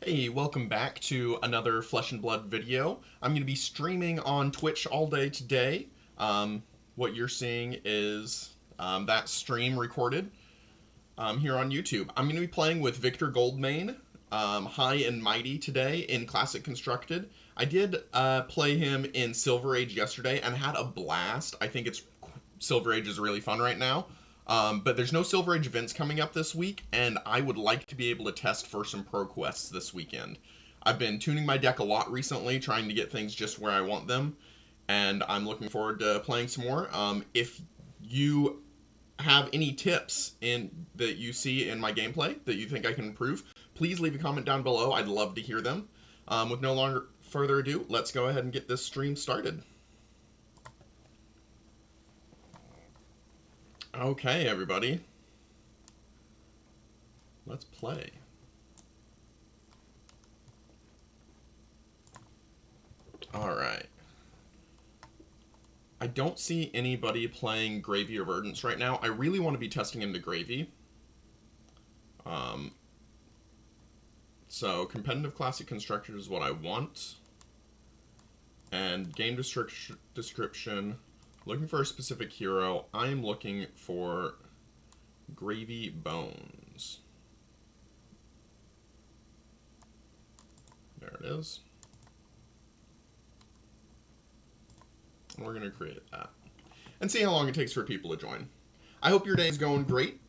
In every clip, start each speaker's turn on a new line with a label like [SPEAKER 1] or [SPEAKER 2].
[SPEAKER 1] Hey, welcome back to another Flesh and Blood video. I'm going to be streaming on Twitch all day today. What you're seeing is that stream recorded here on YouTube. I'm going to be playing with Victor Goldmane, High and Mighty today in Classic Constructed. I did play him in Silver Age yesterday and had a blast. I think Silver Age is really fun right now. But there's no Silver Age events coming up this week, and I would like to be able to test for some ProQuests this weekend. I've been tuning my deck a lot recently, trying to get things just where I want them, and I'm looking forward to playing some more. If you have any tips that you see in my gameplay that you think I can improve, please leave a comment down below. I'd love to hear them. With no longer further ado, let's go ahead and get this stream started. Okay, everybody. Let's play. Alright. I don't see anybody playing Gravy or Verdance right now. I really want to be testing into Gravy. So, Competitive Classic Constructor is what I want. And game description, looking for a specific hero. I am looking for Gravy Bones. There it is. And we're going to create that. And see how long it takes for people to join. I hope your day is going great.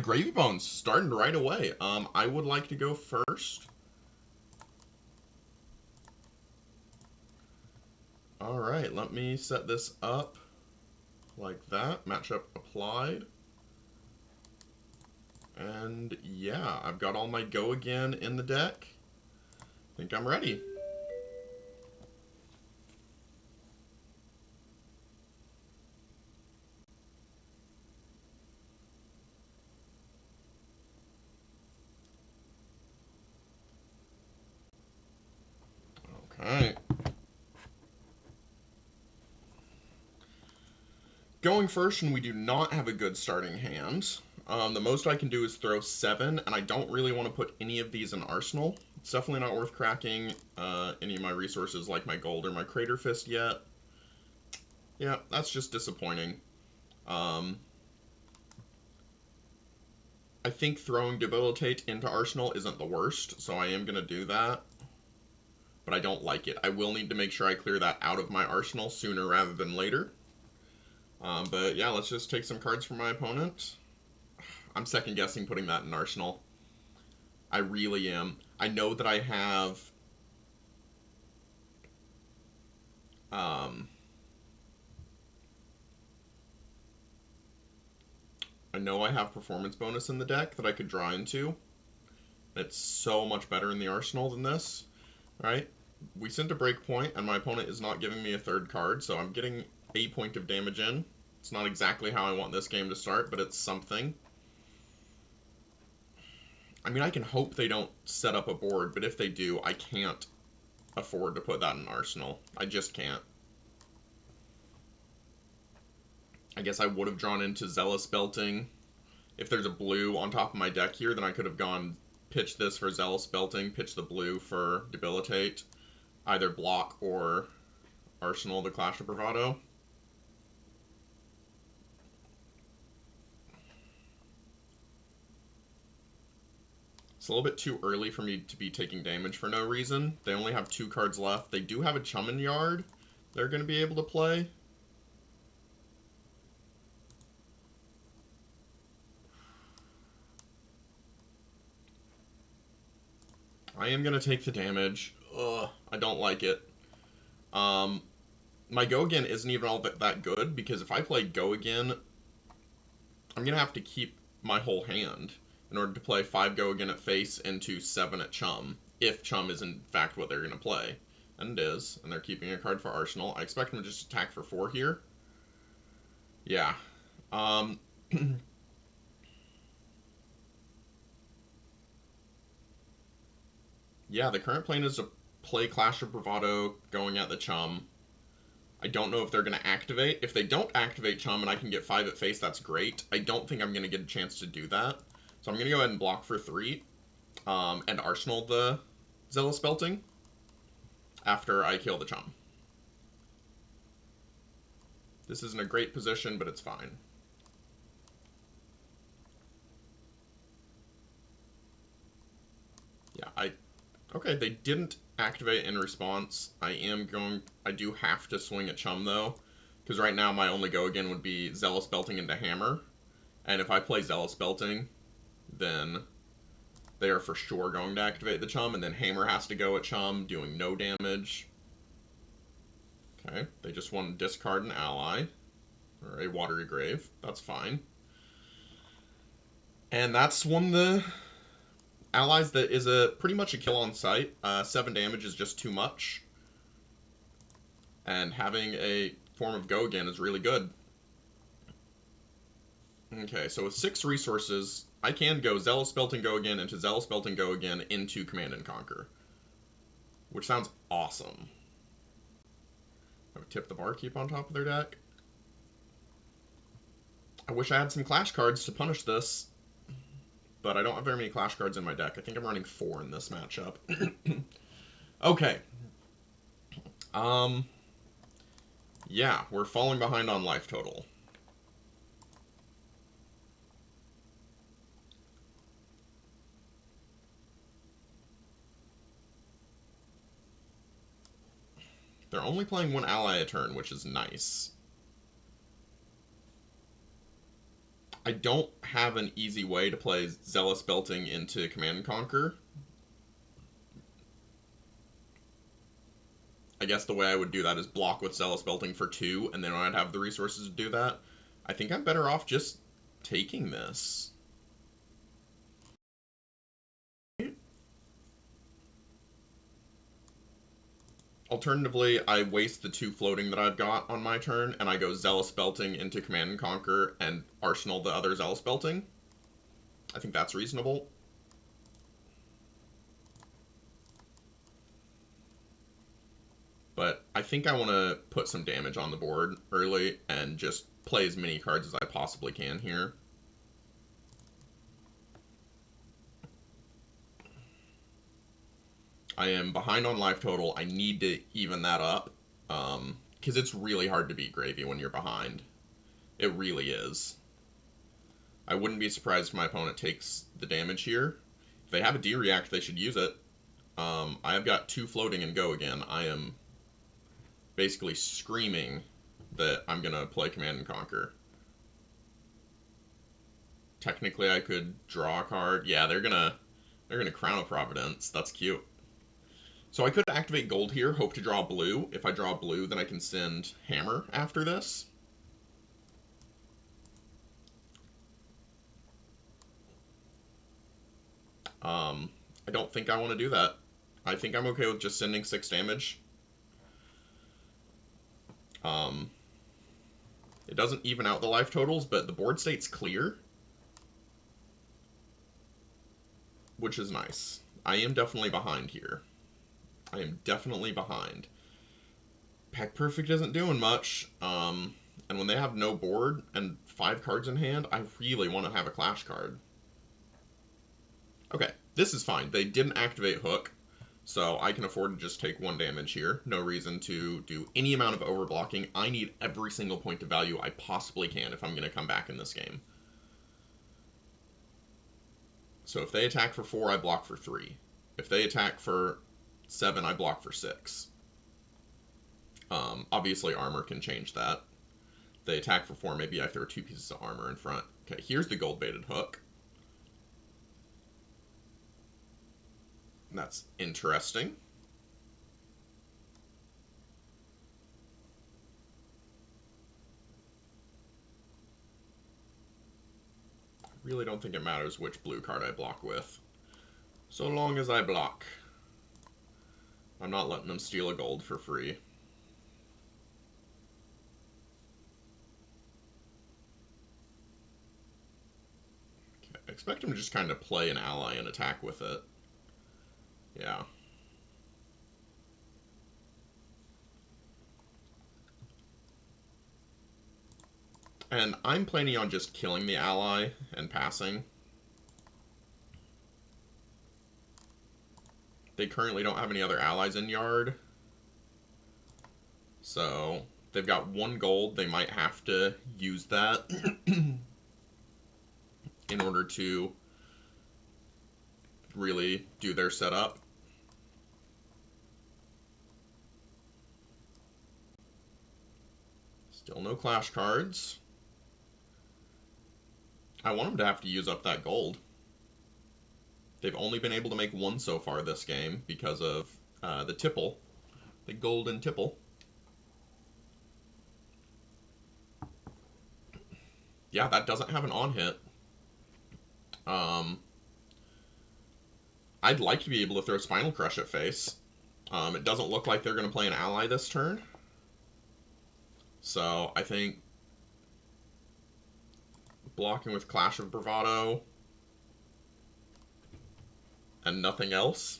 [SPEAKER 1] Gravy Bones, starting right away. I would like to go first. Alright, let me set this up like that. Matchup applied. And yeah, I've got all my Go Again in the deck. I think I'm ready. Okay. Going first, and we do not have a good starting hand. The most I can do is throw 7, and I don't really want to put any of these in Arsenal. It's definitely not worth cracking any of my resources like my gold or my Crater Fist yet. Yeah, that's just disappointing. I think throwing Debilitate into Arsenal isn't the worst, so I am going to do that. But I don't like it. I will need to make sure I clear that out of my Arsenal sooner rather than later. But yeah, let's just take some cards from my opponent. I'm second guessing putting that in Arsenal. I really am. I know that I have performance bonus in the deck that I could draw into. It's so much better in the Arsenal than this. Alright, we sent a breakpoint, and my opponent is not giving me a third card, so I'm getting a point of damage in. It's not exactly how I want this game to start, but it's something. I mean, I can hope they don't set up a board, but if they do, I can't afford to put that in Arsenal. I just can't. I guess I would have drawn into Zealous Belting. If there's a blue on top of my deck here, then I could have gone pitch this for Zealous Belting, pitch the blue for Debilitate, either block or Arsenal the Clash of Bravado. It's a little bit too early for me to be taking damage for no reason. They only have 2 cards left. They do have a Chum Yard they're going to be able to play. I am going to take the damage. Ugh, I don't like it. My Go Again isn't even all that good, because if I play Go Again, I'm going to have to keep my whole hand in order to play 5 Go Again at face into 7 at Chum, if Chum is in fact what they're going to play. And it is, and they're keeping a card for Arsenal. I expect them to just attack for 4 here. Yeah. Yeah, the current plan is to play Clash of Bravado going at the Chum. I don't know if they're going to activate. If they don't activate Chum and I can get 5 at face, that's great. I don't think I'm going to get a chance to do that. So I'm going to go ahead and block for 3. and arsenal the Zealous Belting after I kill the chum. This isn't a great position, but it's fine. Yeah, okay, they didn't activate in response. I do have to swing at chum though, because right now my only go again would be Zealous Belting into hammer, and if I play Zealous Belting, then they are for sure going to activate the chum, and then hammer has to go at chum, doing no damage. Okay, they just want to discard an ally, or a Watery Grave. That's fine. And that's one of the allies that is pretty much a kill on sight. 7 damage is just too much. And having a form of go again is really good. Okay, so with 6 resources, I can go Zealous Belting go again into Zealous Belting go again into Command and Conquer. Which sounds awesome. I would tip the Barkeep on top of their deck. I wish I had some Clash cards to punish this, but I don't have very many Clash cards in my deck. I think I'm running 4 in this matchup. Okay. Yeah, we're falling behind on life total. They're only playing 1 ally a turn, which is nice. I don't have an easy way to play Zealous Belting into Command and Conquer. I guess the way I would do that is block with Zealous Belting for 2, and then when I'd have the resources to do that, I think I'm better off just taking this. Alternatively, I waste the 2 floating that I've got on my turn, and I go Zealous Belting into Command and Conquer and arsenal the other Zealous Belting. I think that's reasonable. But I think I want to put some damage on the board early and just play as many cards as I possibly can here. I am behind on life total. I need to even that up, because it's really hard to beat Gravy when you're behind. It really is. I wouldn't be surprised if my opponent takes the damage here. If they have a D-React, they should use it. I have got 2 floating and go again. I am basically screaming that I'm going to play Command and Conquer. Technically, I could draw a card. Yeah, they're gonna Crown of Providence. That's cute. So I could activate gold here, hope to draw blue. If I draw blue, then I can send hammer after this. I don't think I want to do that. I think I'm okay with just sending 6 damage. It doesn't even out the life totals, but the board state's clear, which is nice. I am definitely behind here. I am definitely behind. Pack Perfect isn't doing much, and when they have no board and 5 cards in hand, I really want to have a Clash card. Okay, this is fine. They didn't activate Hook, so I can afford to just take 1 damage here. No reason to do any amount of overblocking. I need every single point of value I possibly can if I'm going to come back in this game. So if they attack for 4, I block for 3. If they attack for 7, I block for 6. Obviously, armor can change that. If they attack for 4, maybe I throw 2 pieces of armor in front. Okay, here's the gold-baited Hook. That's interesting. I really don't think it matters which blue card I block with. So long as I block. I'm not letting them steal a gold for free. Okay, I expect him to just kind of play an ally and attack with it. Yeah. And I'm planning on just killing the ally and passing. They currently don't have any other allies in yard. So they've got 1 gold. They might have to use that in order to really do their setup. Still no clash cards. I want them to have to use up that gold. They've only been able to make 1 so far this game because of the tipple. The golden tipple. Yeah, that doesn't have an on hit. I'd like to be able to throw Spinal Crush at face. It doesn't look like they're going to play an ally this turn. So I think blocking with Clash of Bravado and nothing else.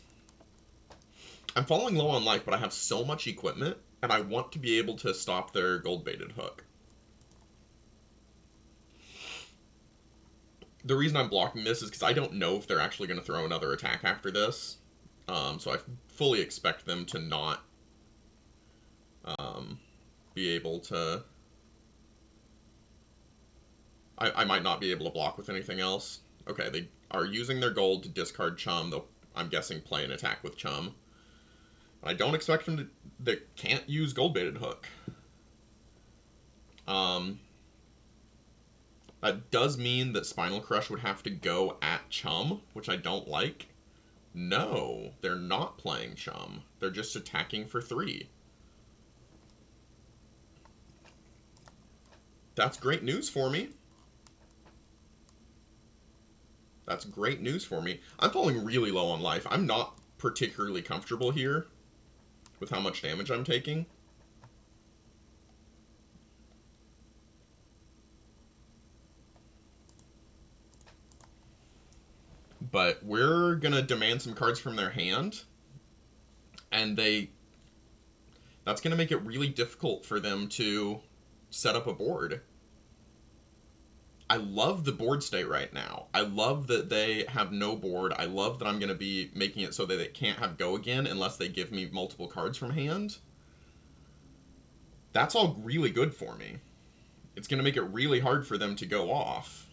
[SPEAKER 1] I'm falling low on life, but I have so much equipment, and I want to be able to stop their gold-baited hook. The reason I'm blocking this is because I don't know if they're actually going to throw another attack after this. So I fully expect them to not be able to... I might not be able to block with anything else. Okay, they are using their gold to discard Chum. They'll, I'm guessing, play an attack with Chum. I don't expect them to... They can't use gold-baited hook. That does mean that Spinal Crush would have to go at Chum, which I don't like. No, they're not playing Chum. They're just attacking for 3. That's great news for me. That's great news for me. I'm falling really low on life. I'm not particularly comfortable here with how much damage I'm taking. But we're going to demand some cards from their hand. And that's going to make it really difficult for them to set up a board. I love the board state right now. I love that they have no board. I love that I'm going to be making it so that they can't have go again unless they give me multiple cards from hand. That's all really good for me. It's going to make it really hard for them to go off.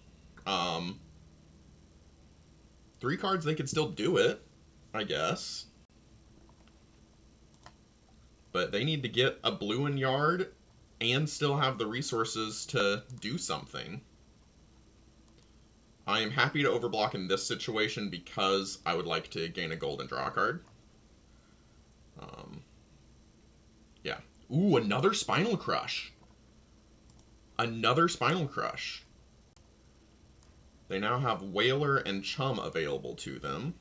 [SPEAKER 1] 3 cards, they could still do it, I guess. But they need to get a blue in yard and still have the resources to do something. I am happy to overblock in this situation because I would like to gain a gold and draw a card. Yeah. Ooh, another Spinal Crush. Another Spinal Crush. They now have Whaler and Chum available to them.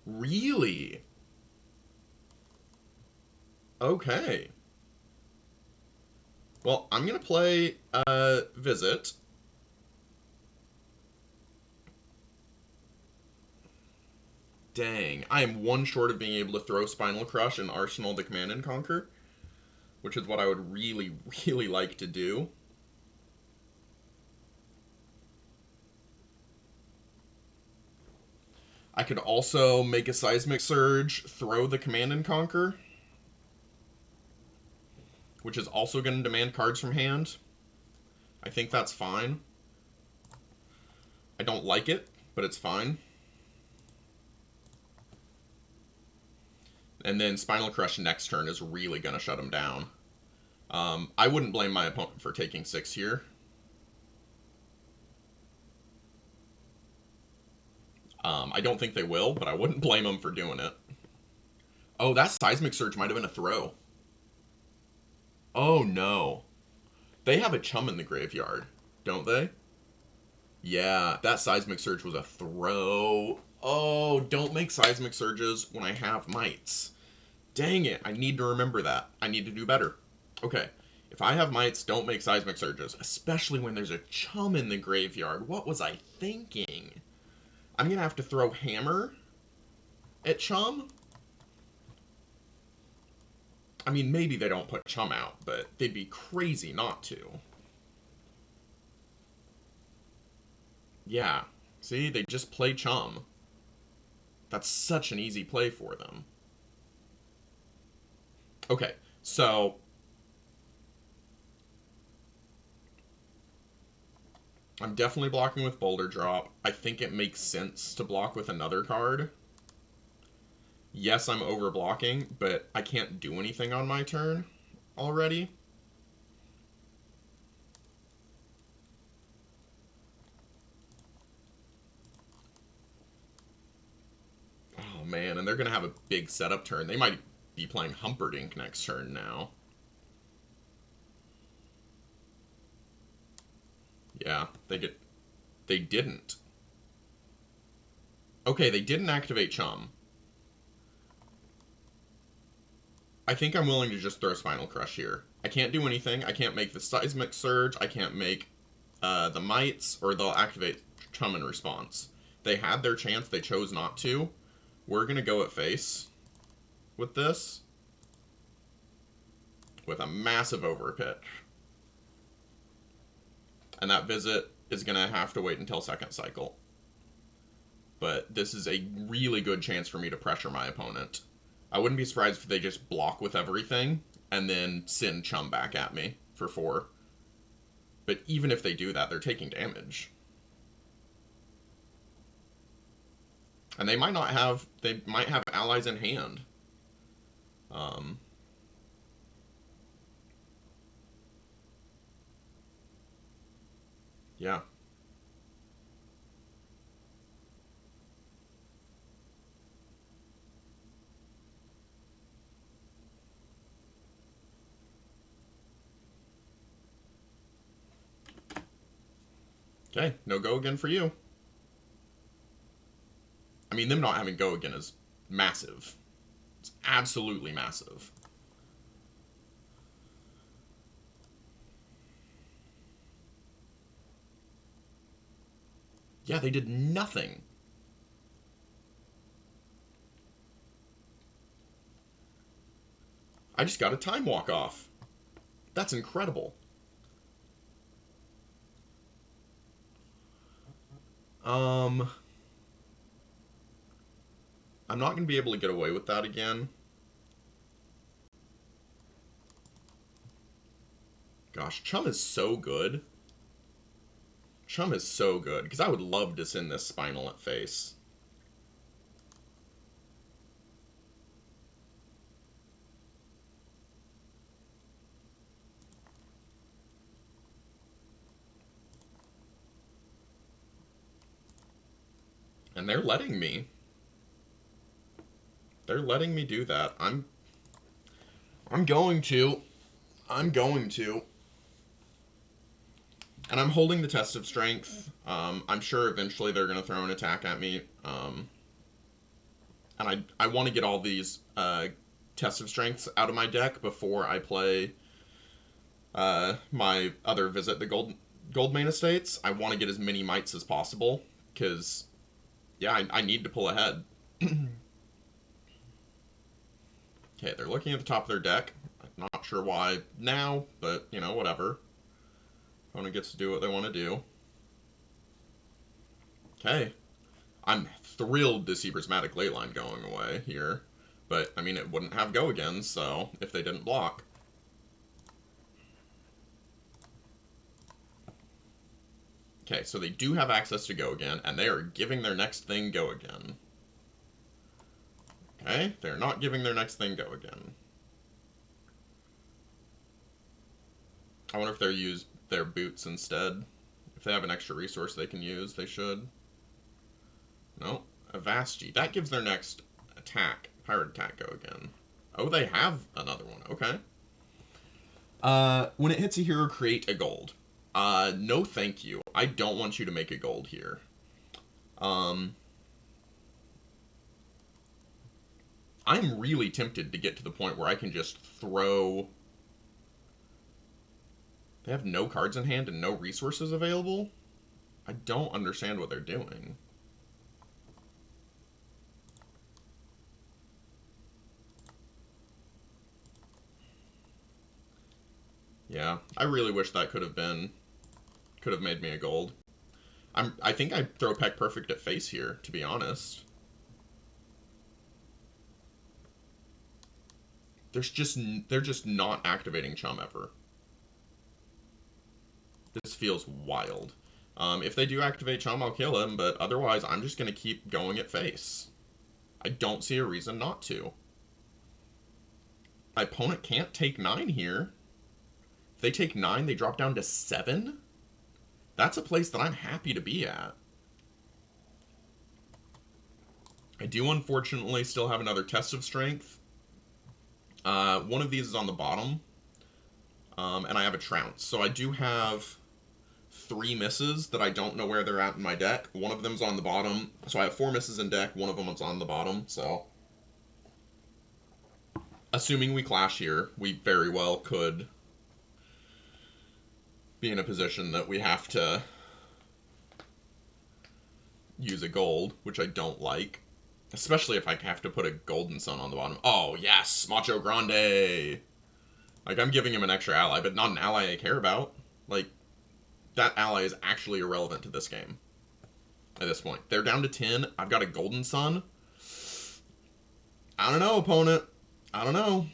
[SPEAKER 1] Really? Okay. Well, I'm going to play Visit. Dang. I am 1 short of being able to throw Spinal Crush and Arsenal the Command and Conquer, which is what I would really, really like to do. I could also make a Seismic Surge, throw the Command and Conquer, which is also going to demand cards from hand. I think that's fine. I don't like it, but it's fine. And then Spinal Crush next turn is really going to shut him down. I wouldn't blame my opponent for taking 6 here. I don't think they will, but I wouldn't blame them for doing it. Oh, that Seismic Surge might have been a throw. Oh, no. They have a Chum in the graveyard, don't they? Yeah, that Seismic Surge was a throw. Oh, don't make Seismic Surges when I have Mites. Dang it, I need to remember that. I need to do better. Okay, if I have Mites, don't make Seismic Surges, especially when there's a Chum in the graveyard. What was I thinking? I'm going to have to throw Hammer at Chum. I mean, maybe they don't put Chum out, but they'd be crazy not to. Yeah. See, they just play Chum. That's such an easy play for them. Okay, so I'm definitely blocking with Boulder Drop. I think it makes sense to block with another card. Yes, I'm over blocking, but I can't do anything on my turn already. Oh man, and they're gonna have a big setup turn. They might be playing Humperdinck next turn now. Yeah, they didn't. Okay, they didn't activate Chum. I think I'm willing to just throw Spinal Crush here. I can't do anything. I can't make the Seismic Surge. I can't make the Mites, or they'll activate Chum in response. They had their chance. They chose not to. We're going to go at face with this. With a massive overpitch. And that visit is going to have to wait until second cycle. But this is a really good chance for me to pressure my opponent. I wouldn't be surprised if they just block with everything and then send Chum back at me for 4. But even if they do that, they're taking damage. And they might not have, they might have allies in hand. Yeah. Okay, no go again for you. I mean, them not having go again is massive. It's absolutely massive. Yeah, they did nothing. I just got a time walk off. That's incredible. I'm not going to be able to get away with that again. Gosh, Chum is so good. Chum is so good, because I would love to send this Spinal at face. And they're letting me. They're letting me do that. I'm going to. I'm going to. And I'm holding the test of strength. I'm sure eventually they're going to throw an attack at me. And I want to get all these test of strengths out of my deck before I play my other visit, the Goldmane Estates. I want to get as many mites as possible, because, yeah, I need to pull ahead. Okay, they're looking at the top of their deck. I'm not sure why now, but, you know, whatever. Opponent gets to do what they want to do. Okay. I'm thrilled to see Prismatic Leyline going away here. But, I mean, it wouldn't have go again, so, if they didn't block. Okay, so they do have access to go again, and they are giving their next thing go again. Okay, they're not giving their next thing go again. I wonder if they're use their boots instead. If they have an extra resource they can use, they should. No, Avasti. That gives their next attack. Pirate attack go again. Oh, they have another one. Okay. When it hits a hero, create a gold. No thank you. I don't want you to make a gold here. I'm really tempted to get to the point where I can just throw... They have no cards in hand and no resources available? I don't understand what they're doing. Yeah, I really wish that could have made me a gold. I think I'd throw Peck Perfect at face here, to be honest. they're just not activating chum ever. This feels wild. If they do activate chum, I'll kill him, but otherwise I'm just going to keep going at face. I don't see a reason not to. My opponent can't take 9 here. If they take 9, they drop down to 7? That's a place that I'm happy to be at. I do unfortunately still have another test of strength. One of these is on the bottom, and I have a trounce. So I do have 3 misses that I don't know where they're at in my deck. One of them's on the bottom, so I have 4 misses in deck. One of them is on the bottom, so assuming we clash here, we very well could be in a position that we have to use a gold, which I don't like. Especially if I have to put a golden sun on the bottom. Oh, yes! Macho Grande! Like, I'm giving him an extra ally, but not an ally I care about. Like, that ally is actually irrelevant to this game. At this point. They're down to 10. I've got a golden sun. I don't know, opponent. I don't know.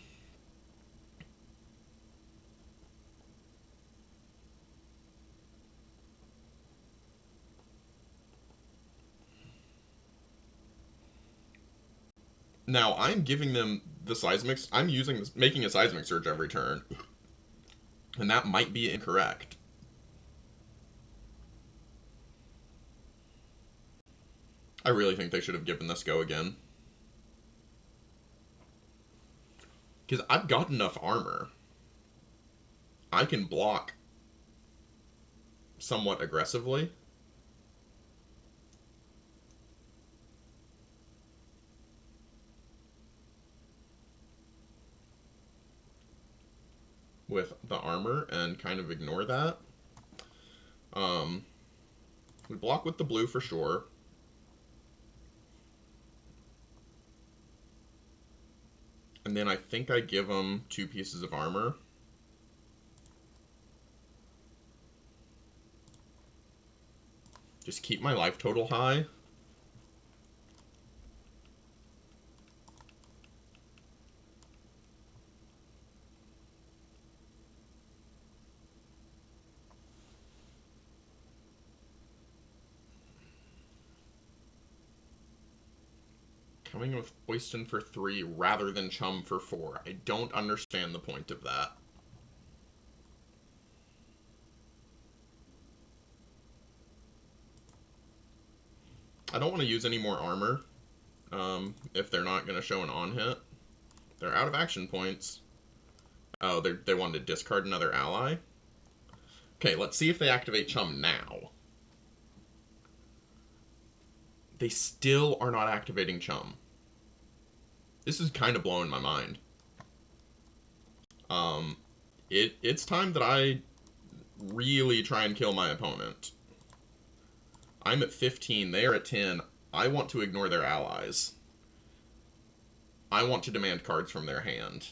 [SPEAKER 1] Now, I'm giving them the seismic... I'm making a seismic surge every turn. And that might be incorrect. I really think they should have given this go again. Because I've got enough armor. I can block somewhat aggressively. With the armor and kind of ignore that. We block with the blue for sure. And then I think I give them 2 pieces of armor. Just keep my life total high. Coming with Oyston for 3 rather than Chum for 4. I don't understand the point of that. I don't want to use any more armor if they're not going to show an on-hit. They're out of action points. Oh, they wanted to discard another ally? Okay, let's see if they activate Chum now. They still are not activating Chum. This is kind of blowing my mind. It's time that I really try and kill my opponent. I'm at 15, they are at 10. I want to ignore their allies. I want to demand cards from their hand.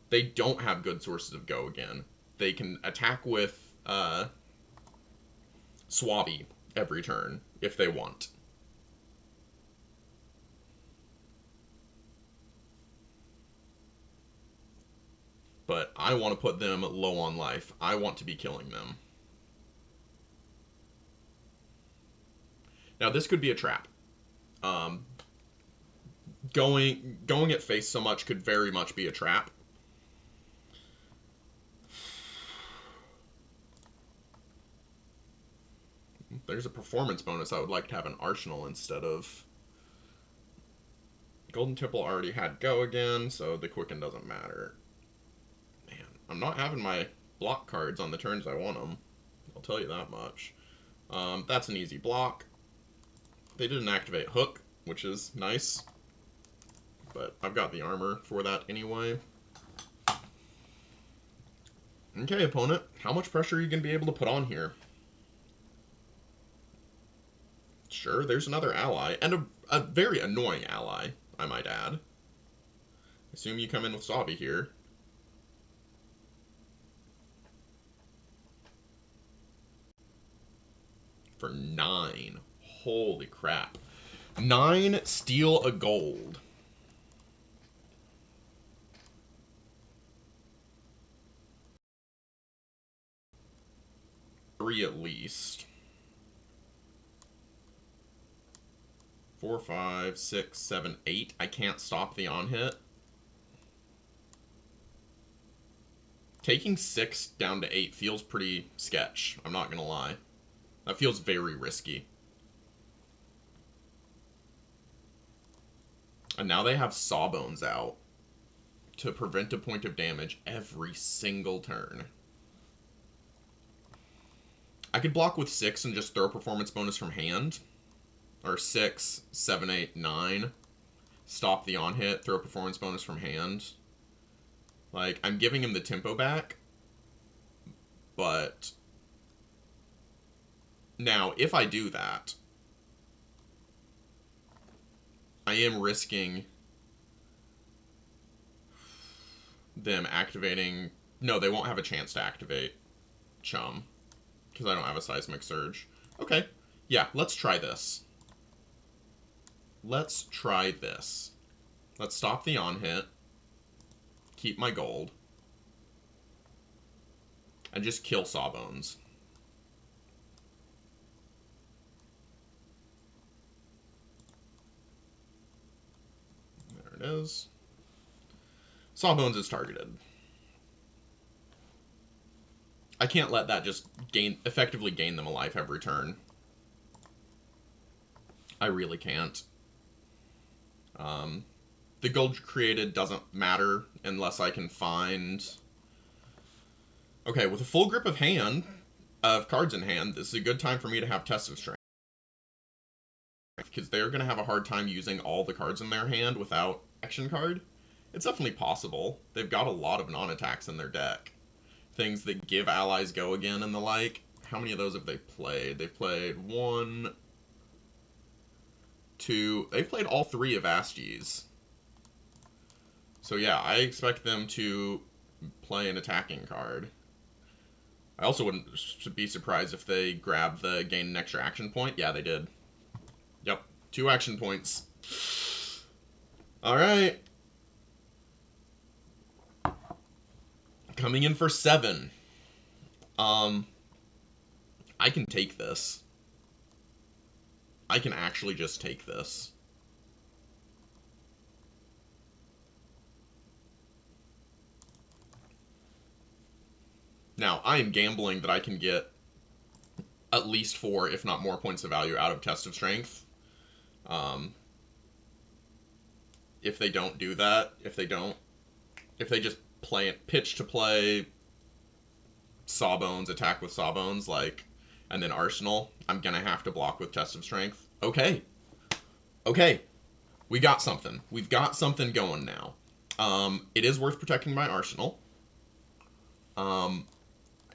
[SPEAKER 1] They don't have good sources of go again. They can attack with Swabby every turn if they want. But I want to put them low on life. I want to be killing them. Now this could be a trap. Going at face so much could very much be a trap. There's a performance bonus. I would like to have an arsenal instead of... Golden Temple already had go again, so the Quicken doesn't matter. Man, I'm not having my block cards on the turns I want them. I'll tell you that much. That's an easy block. They didn't activate Hook, which is nice. But I've got the armor for that anyway. Okay, opponent. How much pressure are you going to be able to put on here? Sure, there's another ally. And a very annoying ally, I might add. Assume you come in with Sabi here. For 9. Holy crap. 9, steal a gold. 3 at least. 4, 5, 6, 7, 8. I can't stop the on-hit. Taking 6 down to 8 feels pretty sketch, I'm not gonna lie. That feels very risky. And now they have Sawbones out to prevent a point of damage every single turn. I could block with 6 and just throw performance bonus from hand. Or 6, 7, 8, 9. Stop the on-hit, throw performance bonus from hand. Like, I'm giving him the tempo back. But now, if I do that, I am risking them activating... No, they won't have a chance to activate Chum, because I don't have a Seismic Surge. Okay, yeah, let's try this. Let's try this. Let's stop the on-hit, keep my gold, and just kill Sawbones. There it is. Sawbones is targeted. I can't let that just effectively gain them a life every turn. I really can't. The gold created doesn't matter unless I can find... Okay, with a full grip of cards in hand, this is a good time for me to have Test of Strength. Because they're going to have a hard time using all the cards in their hand without action card. It's definitely possible. They've got a lot of non-attacks in their deck. Things that give allies go again and the like. How many of those have they played? They've played 1, 2... They've played all 3 of Asties. So yeah, I expect them to play an attacking card. I also wouldn't be surprised if they grab the gain an extra action point. Yeah, they did. Yep, 2 action points. Alright. Coming in for 7. I can take this. I can actually just take this. Now, I am gambling that I can get at least 4, if not more, points of value out of Test of Strength. If they don't do that, if they just pitch to play Sawbones, attack with Sawbones, and then Arsenal, I'm gonna have to block with Test of Strength. Okay. Okay. We got something. We've got something going now. It is worth protecting my Arsenal. I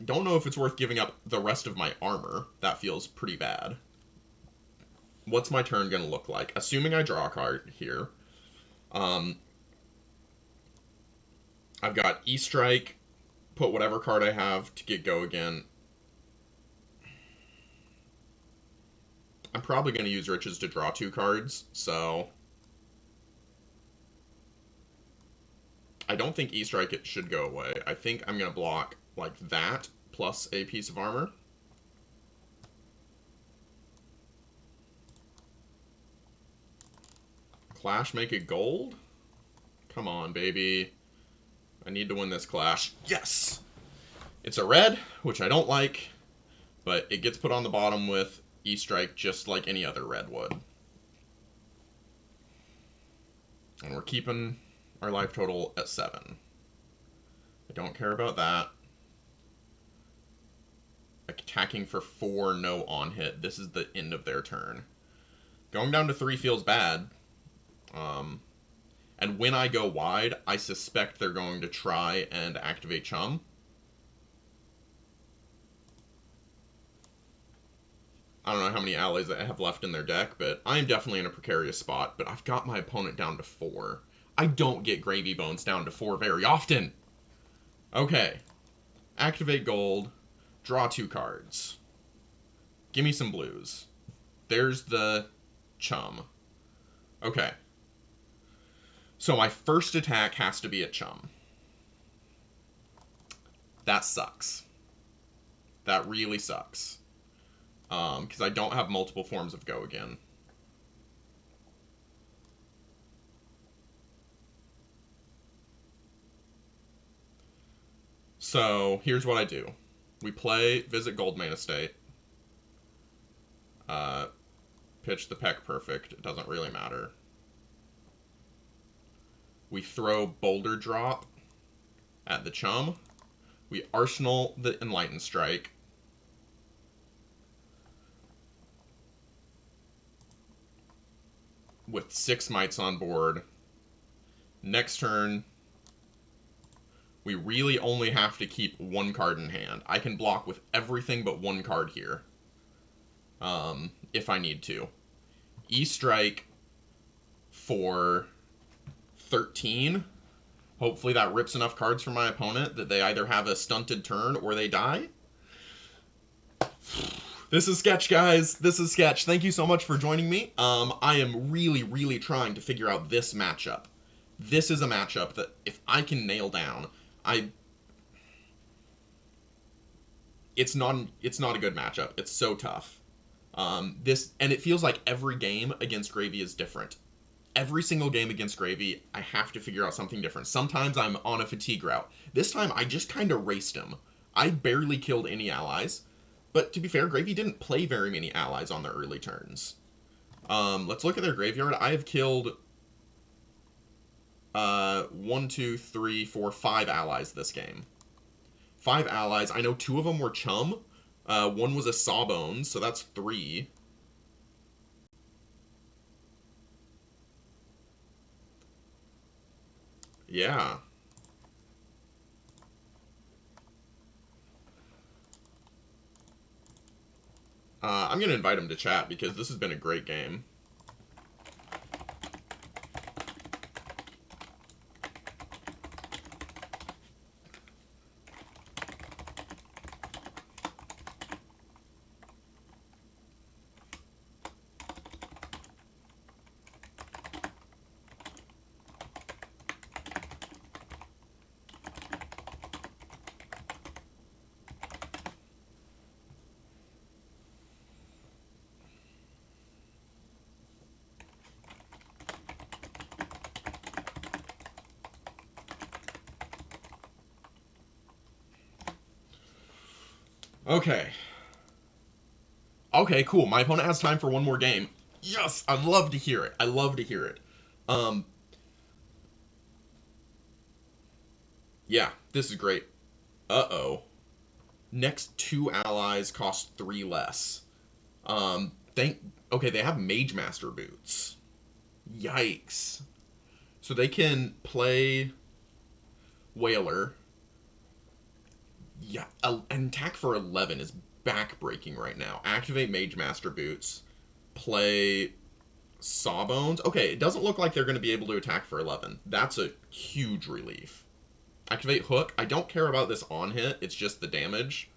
[SPEAKER 1] don't know if it's worth giving up the rest of my armor. That feels pretty bad. What's my turn gonna look like? Assuming I draw a card here. I've got E-Strike, put whatever card I have to get go again. I'm probably going to use Riches to draw 2 cards, so... I don't think E-Strike it should go away. I think I'm going to block like that, plus a piece of armor. Clash make it gold? Come on, baby. I need to win this clash. Yes! It's a red, which I don't like, but it gets put on the bottom with E-Strike just like any other red would. And we're keeping our life total at 7. I don't care about that. Attacking for 4, no on hit. This is the end of their turn. Going down to 3 feels bad. And when I go wide, I suspect they're going to try and activate Chum. I don't know how many allies I have left in their deck, but I'm definitely in a precarious spot. But I've got my opponent down to 4. I don't get Gravy Bones down to 4 very often. Okay. Activate gold. Draw 2 cards. Give me some blues. There's the Chum. Okay. So my first attack has to be at Chum. That sucks. That really sucks. Because I don't have multiple forms of Go again. So here's what I do. We play Visit Goldmane Estate. Pitch the Peck Perfect. It doesn't really matter. We throw Boulder Drop at the chum. We arsenal the Enlightened Strike. With 6 mites on board. Next turn, we really only have to keep 1 card in hand. I can block with everything but 1 card here. If I need to. E-Strike for 13. Hopefully that rips enough cards from my opponent that they either have a stunted turn or they die. This is Sketch, guys. This is Sketch. Thank you so much for joining me. I am really, really trying to figure out this matchup. This is a matchup that if I can nail down, it's not a good matchup. It's so tough. And it feels like every game against Gravy is different. Every single game against Gravy, I have to figure out something different. Sometimes I'm on a fatigue route. This time, I just kind of raced him. I barely killed any allies. But to be fair, Gravy didn't play very many allies on their early turns. Let's look at their graveyard. I have killed 1, 2, 3, 4, 5 allies this game. 5 allies. I know 2 of them were chum. 1 was a Sawbones, so that's 3. Yeah. I'm going to invite him to chat because this has been a great game. Okay. Okay, cool. My opponent has time for 1 more game. Yes! I love to hear it. I love to hear it. Yeah, this is great. Uh-oh. Next 2 allies cost 3 less. Okay, they have Mage Master boots. Yikes. So they can play Whaler. Yeah, an attack for 11 is backbreaking right now. Activate Mage Master boots. Play Sawbones. Okay, it doesn't look like they're going to be able to attack for 11. That's a huge relief. Activate Hook. I don't care about this on hit. It's just the damage.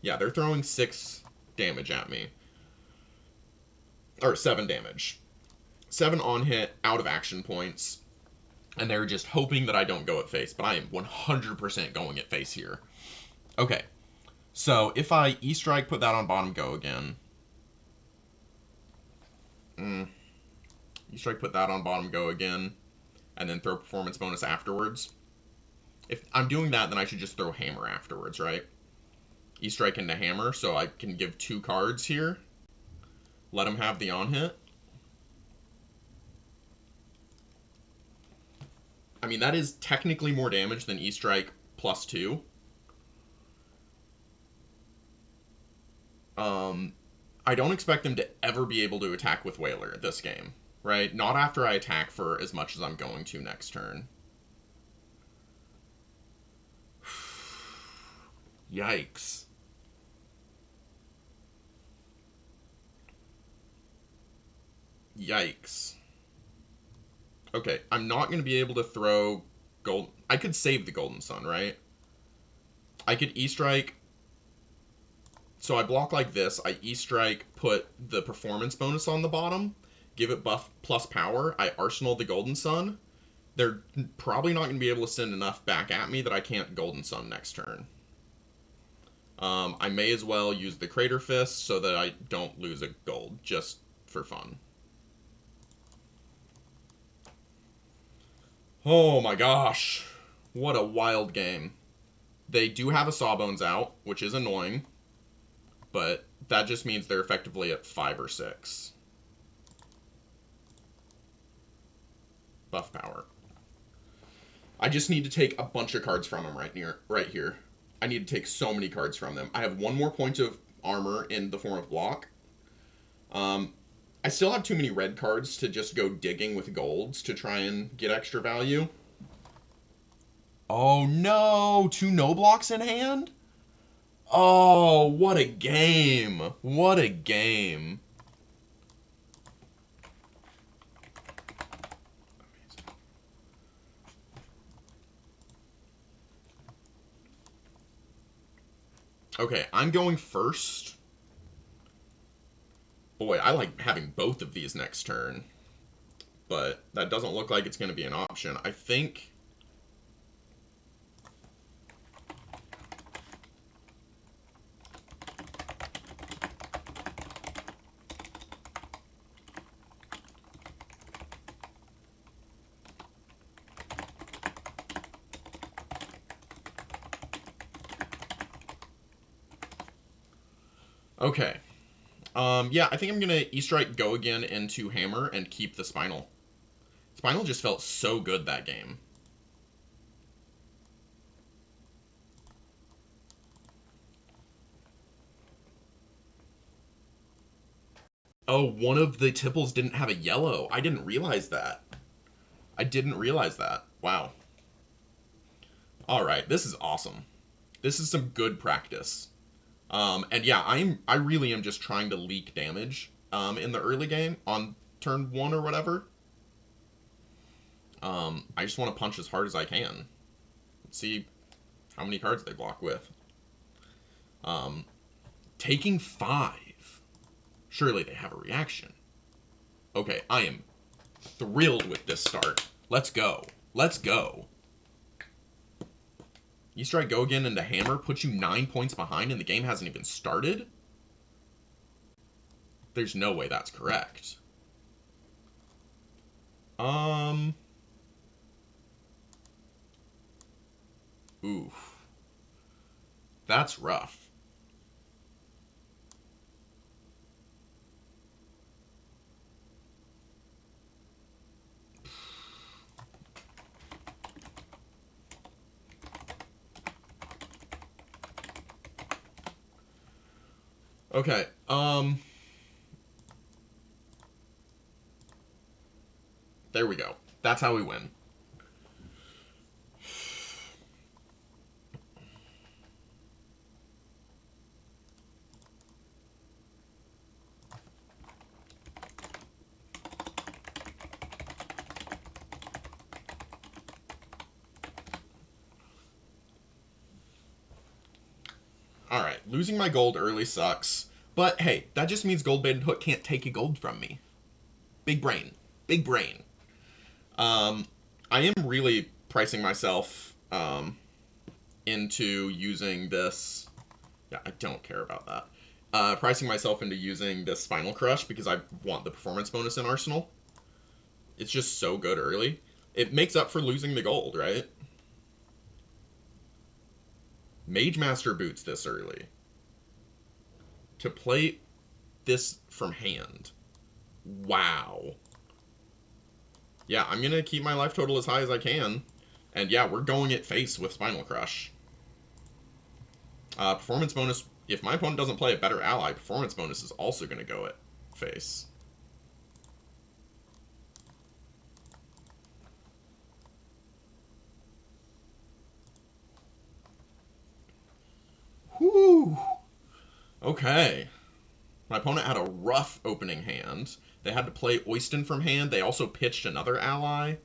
[SPEAKER 1] Yeah, they're throwing 6 damage at me. Or 7 damage. 7 on hit, out of action points. And they're just hoping that I don't go at face. But I am 100% going at face here. Okay. So, if I E-Strike, put that on bottom go again. E-Strike, put that on bottom go again. And then throw performance bonus afterwards. If I'm doing that, then I should just throw hammer afterwards, right? E-Strike into hammer, so I can give 2 cards here. Let him have the on-hit. I mean, that is technically more damage than E-Strike plus 2. I don't expect them to ever be able to attack with Whaler this game, right? Not after I attack for as much as I'm going to next turn. Yikes. Yikes. Okay, I'm not going to be able to throw gold. I could save the Golden Sun, right? I could E-Strike. So I block like this. I E-Strike, put the performance bonus on the bottom, give it buff plus power. I arsenal the Golden Sun. They're probably not going to be able to send enough back at me that I can't Golden Sun next turn. I may as well use the Crater Fist so that I don't lose a gold, just for fun. Oh my gosh. What a wild game. They do have a Sawbones out, which is annoying, but that just means they're effectively at 5 or 6. Buff power. I just need to take a bunch of cards from them right here. I need to take so many cards from them. I have one more point of armor in the form of block. I still have too many red cards to just go digging with golds to try and get extra value. Oh no! 2 no blocks in hand? Oh, what a game! What a game! Okay, I'm going first. Boy, I like having both of these next turn. But that doesn't look like it's going to be an option. I think... Okay. Yeah, I think I'm going to E-Strike go again into Hammer and keep the Spinal. Spinal just felt so good that game. Oh, one of the Tipples didn't have a yellow. I didn't realize that. I didn't realize that. Wow. Alright, this is awesome. This is some good practice. And yeah, I really am just trying to leak damage in the early game on turn 1 or whatever. I just want to punch as hard as I can. Let's see how many cards they block with. Taking 5. Surely they have a reaction. Okay, I am thrilled with this start. Let's go. Let's go. E-Strike go again into Hammer, puts you 9 points behind and the game hasn't even started? There's no way that's correct. Oof. That's rough. Okay, there we go. That's how we win. Alright, losing my gold early sucks. But hey, that just means Goldmane Hook can't take a gold from me. Big brain. Big brain. I am really pricing myself into using this... Yeah, I don't care about that. Pricing myself into using this Spinal Crush because I want the performance bonus in Arsenal. It's just so good early. It makes up for losing the gold, right? Mage Master boots this early. To play this from hand. Wow. Yeah, I'm going to keep my life total as high as I can. And yeah, we're going at face with Spinal Crush. Performance bonus, if my opponent doesn't play a better ally, performance bonus is also going to go at face. Whew. Okay. My opponent had a rough opening hand. They had to play Oyston from hand. They also pitched another ally.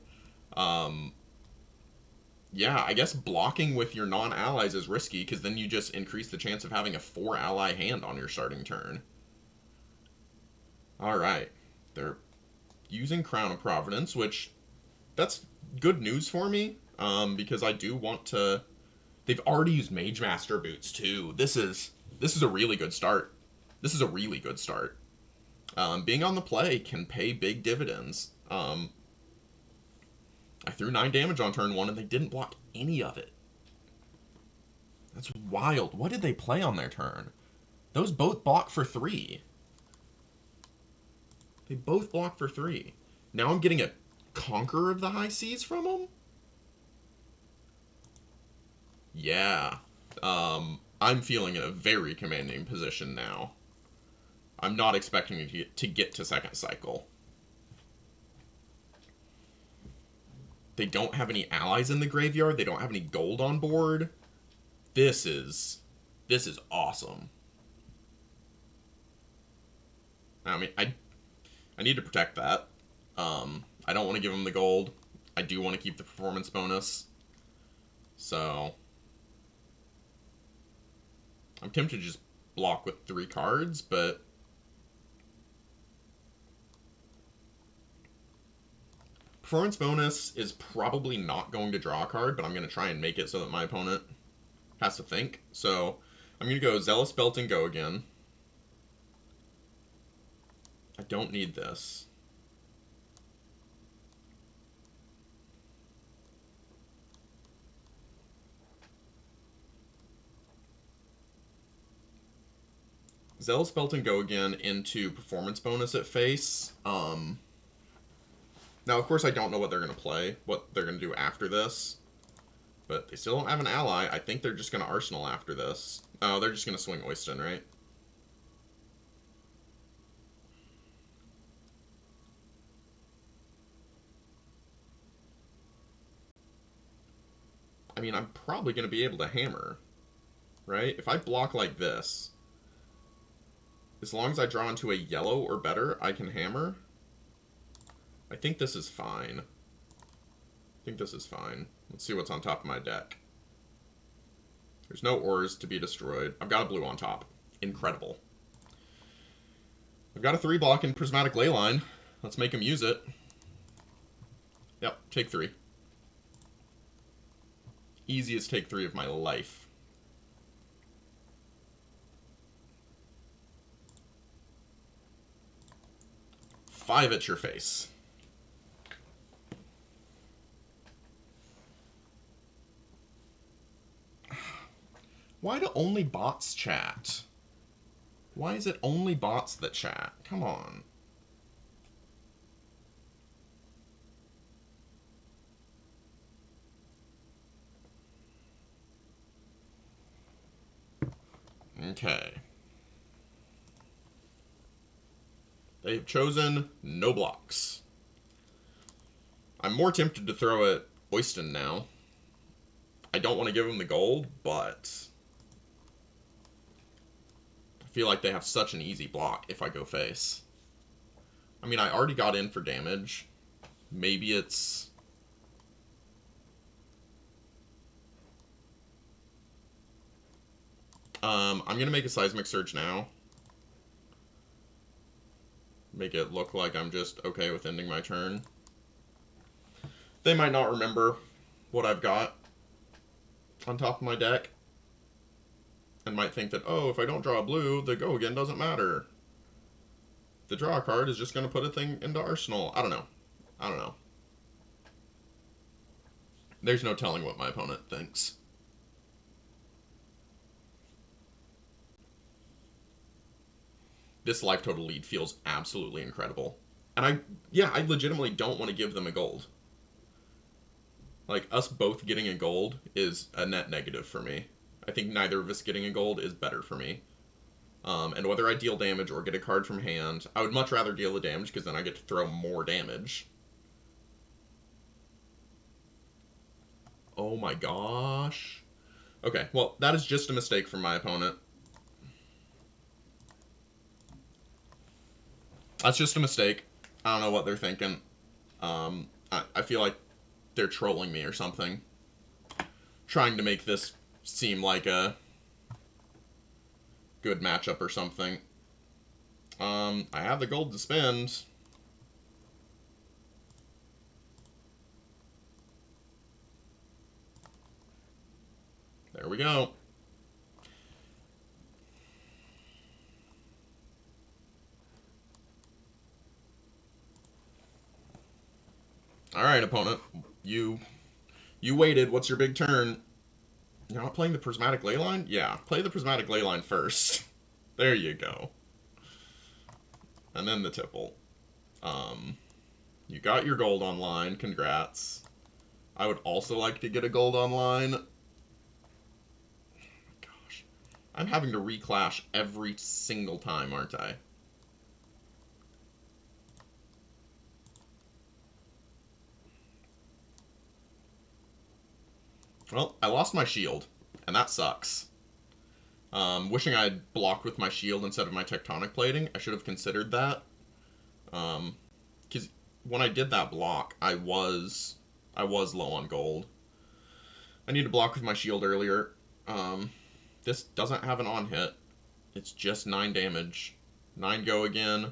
[SPEAKER 1] Yeah, I guess blocking with your non-allies is risky, because then you just increase the chance of having a 4-ally hand on your starting turn. Alright. They're using Crown of Providence, which... that's good news for me, because I do want to They've already used Mage Master boots too. This is a really good start. This is a really good start. Being on the play can pay big dividends. I threw 9 damage on turn 1 and they didn't block any of it. That's wild. What did they play on their turn? Those both block for 3. They both block for 3. Now I'm getting a Conqueror of the High Seas from them? Yeah. I'm feeling in a very commanding position now. I'm not expecting to get to second cycle. They don't have any allies in the graveyard. They don't have any gold on board. This is awesome. I mean, I need to protect that. I don't want to give them the gold. I do want to keep the performance bonus. So I'm tempted to just block with 3 cards, but performance bonus is probably not going to draw a card, but I'm going to try and make it so that my opponent has to think. So I'm going to go Zealous Belt and go again. I don't need this. Zealous Belt and go again into performance bonus at face. Now, of course, I don't know what they're going to play, what they're going to do after this. But they still don't have an ally. I think they're just going to Arsenal after this. Oh, they're just going to swing Oyston, right? I mean, I'm probably going to be able to hammer, right? If I block like this, as long as I draw into a yellow or better, I can hammer. I think this is fine. I think this is fine. Let's see what's on top of my deck. There's no ores to be destroyed. I've got a blue on top. Incredible. I've got a 3-block in Prismatic Leyline. Let's make him use it. Yep, take 3. Easiest take 3 of my life. Five at your face. Why do only bots chat? Why is it only bots that chat? Come on. Okay. They've chosen no blocks. I'm more tempted to throw at Oyston now. I don't want to give him the gold, but I feel like they have such an easy block if I go face. I mean, I already got in for damage. Maybe it's... I'm going to make a Seismic Surge now. Make it look like I'm just okay with ending my turn. They might not remember what I've got on top of my deck. And might think that, oh, if I don't draw a blue, the go again doesn't matter. The draw card is just going to put a thing into Arsenal. I don't know. I don't know. There's no telling what my opponent thinks. This life total lead feels absolutely incredible. And I legitimately don't want to give them a gold. Like, us both getting a gold is a net negative for me. I think neither of us getting a gold is better for me. And whether I deal damage or get a card from hand, I would much rather deal the damage because then I get to throw more damage. Oh my gosh. Okay, well, that is just a mistake from my opponent. That's just a mistake. I don't know what they're thinking. I feel like they're trolling me or something. Trying to make this seem like a good matchup or something. I have the gold to spend. go. All right, opponent. You waited. What's your big turn? You're not playing the Prismatic Leyline? Yeah, play the Prismatic Leyline first. There you go. And then the Tipple. You got your gold online. Congrats. I would also like to get a gold online. Oh my gosh. I'm having to reclash every single time, aren't I? Well, I lost my shield, and that sucks. Wishing I'd blocked with my shield instead of my tectonic plating. I should have considered that. Because when I did that block, I was low on gold. I need to block with my shield earlier. This doesn't have an on hit. It's just 9 damage. 9 go again.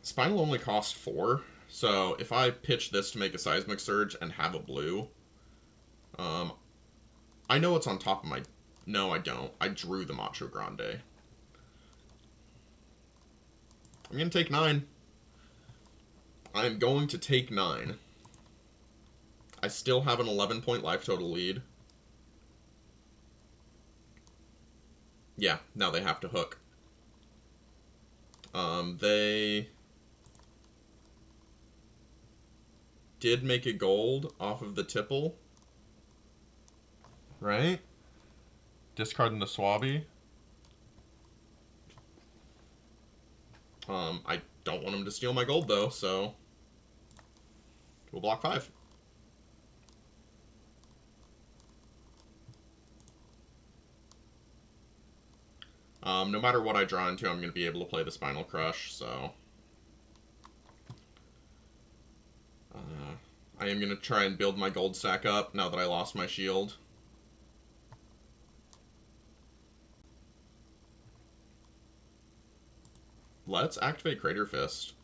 [SPEAKER 1] Spinal only cost 4, so if I pitch this to make a Seismic Surge and have a blue, I know it's on top of my... No, I don't. I drew the Macho Grande. I'm going to take 9. I'm going to take 9. I still have an 11-point life total lead. Yeah, now they have to hook. They did make a gold off of the Tipple. Right? Discarding the Swabby. I don't want him to steal my gold, though, so... We'll block 5. No matter what I draw into, I'm going to be able to play the Spinal Crush, so... I am going to try and build my gold stack up now that I lost my shield. Let's activate Crater Fist.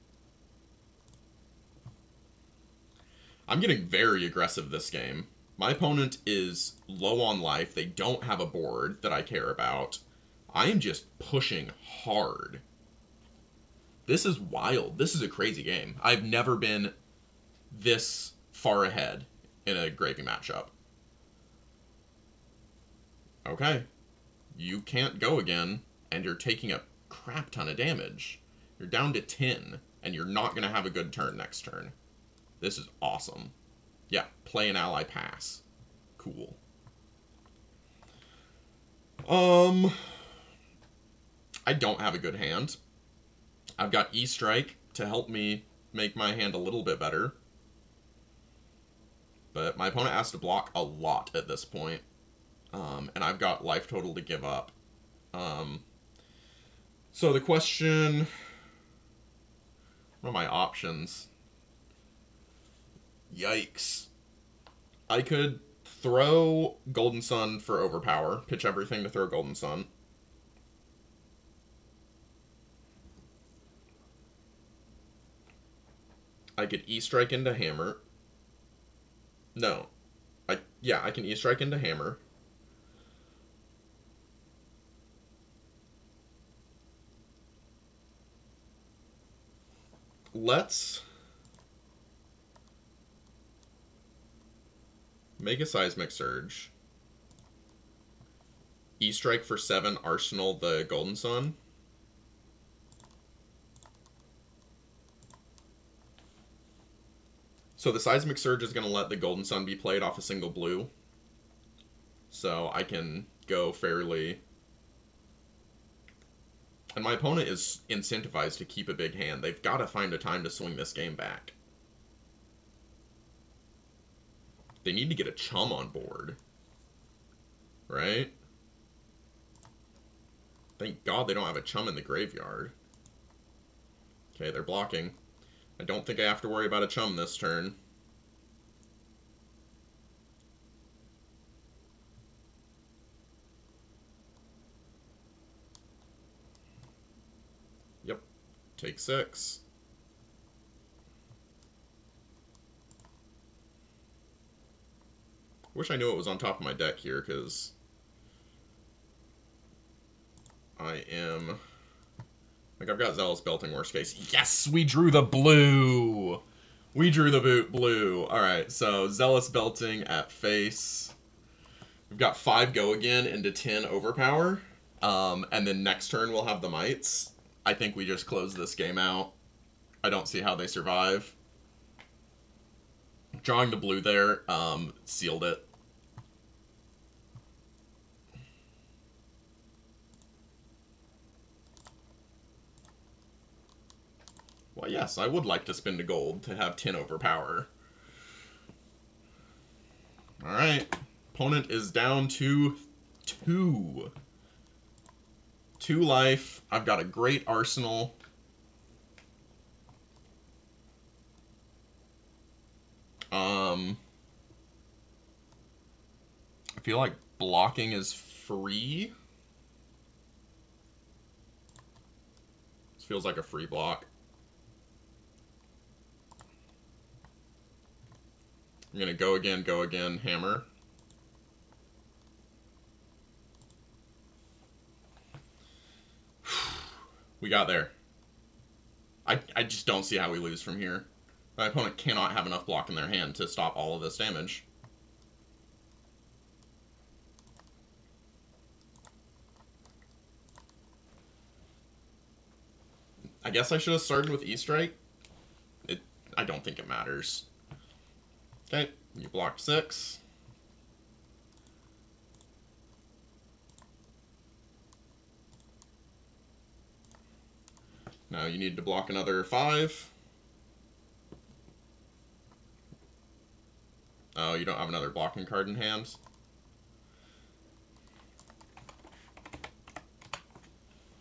[SPEAKER 1] I'm getting very aggressive this game. My opponent is low on life. They don't have a board that I care about. I am just pushing hard. This is wild. This is a crazy game. I've never been this far ahead in a gravy matchup. Okay. You can't go again, and you're taking a crap ton of damage. You're down to 10, and you're not going to have a good turn next turn. This is awesome. Yeah, play an ally pass. Cool. I don't have a good hand. I've got E-Strike to help me make my hand a little bit better. But my opponent has to block a lot at this point. And I've got life total to give up. So the question... What are my options? Yikes. I could throw Golden Sun for Overpower. Pitch everything to throw Golden Sun. I could E-Strike into Hammer. No. Yeah, I can E-Strike into Hammer. Let's make a Seismic Surge. E-Strike for 7, Arsenal the Golden Sun. So the Seismic Surge is going to let the Golden Sun be played off a single blue. So I can go fairly... And my opponent is incentivized to keep a big hand. They've got to find a time to swing this game back. They need to get a chum on board. Right? Thank God they don't have a chum in the graveyard. Okay, they're blocking. I don't think I have to worry about a chum this turn. Yep. Take 6. Wish I knew it was on top of my deck here, because I am... Like, I've got Zealous Belting, worst case. Yes! We drew the blue! We drew the blue. Alright, so Zealous Belting at face. We've got 5 go again into 10 overpower. And then next turn we'll have the mites. I think we just close this game out. I don't see how they survive. Drawing the blue there sealed it. Well, yes, I would like to spend a gold to have 10 overpower. Alright. Opponent is down to 2. 2 life. I've got a great arsenal. I feel like blocking is free. This feels like a free block. I'm going to go again, hammer. We got there. I just don't see how we lose from here. My opponent cannot have enough block in their hand to stop all of this damage. I guess I should have started with E-Strike. I don't think it matters. Okay, you blocked 6. Now you need to block another 5. Oh, you don't have another blocking card in hand?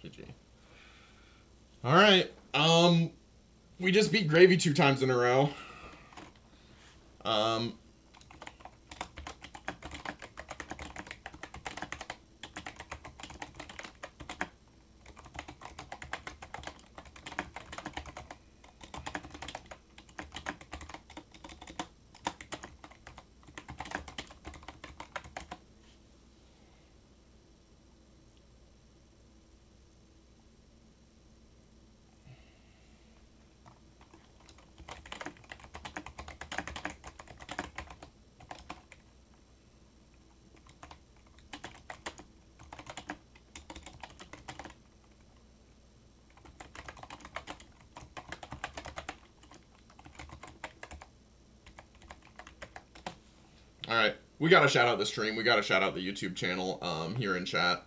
[SPEAKER 1] GG. Alright, we just beat Gravy 2 times in a row. Alright, we gotta shout out the stream. We gotta shout out the YouTube channel here in chat.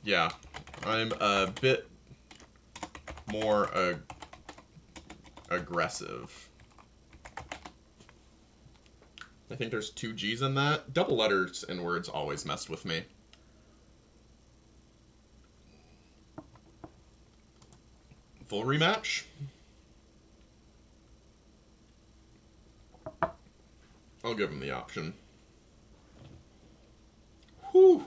[SPEAKER 1] Yeah. I'm a bit more aggressive. I think there's 2 G's in that. Double letters and words always messed with me. Full rematch? I'll give him the option. Whew.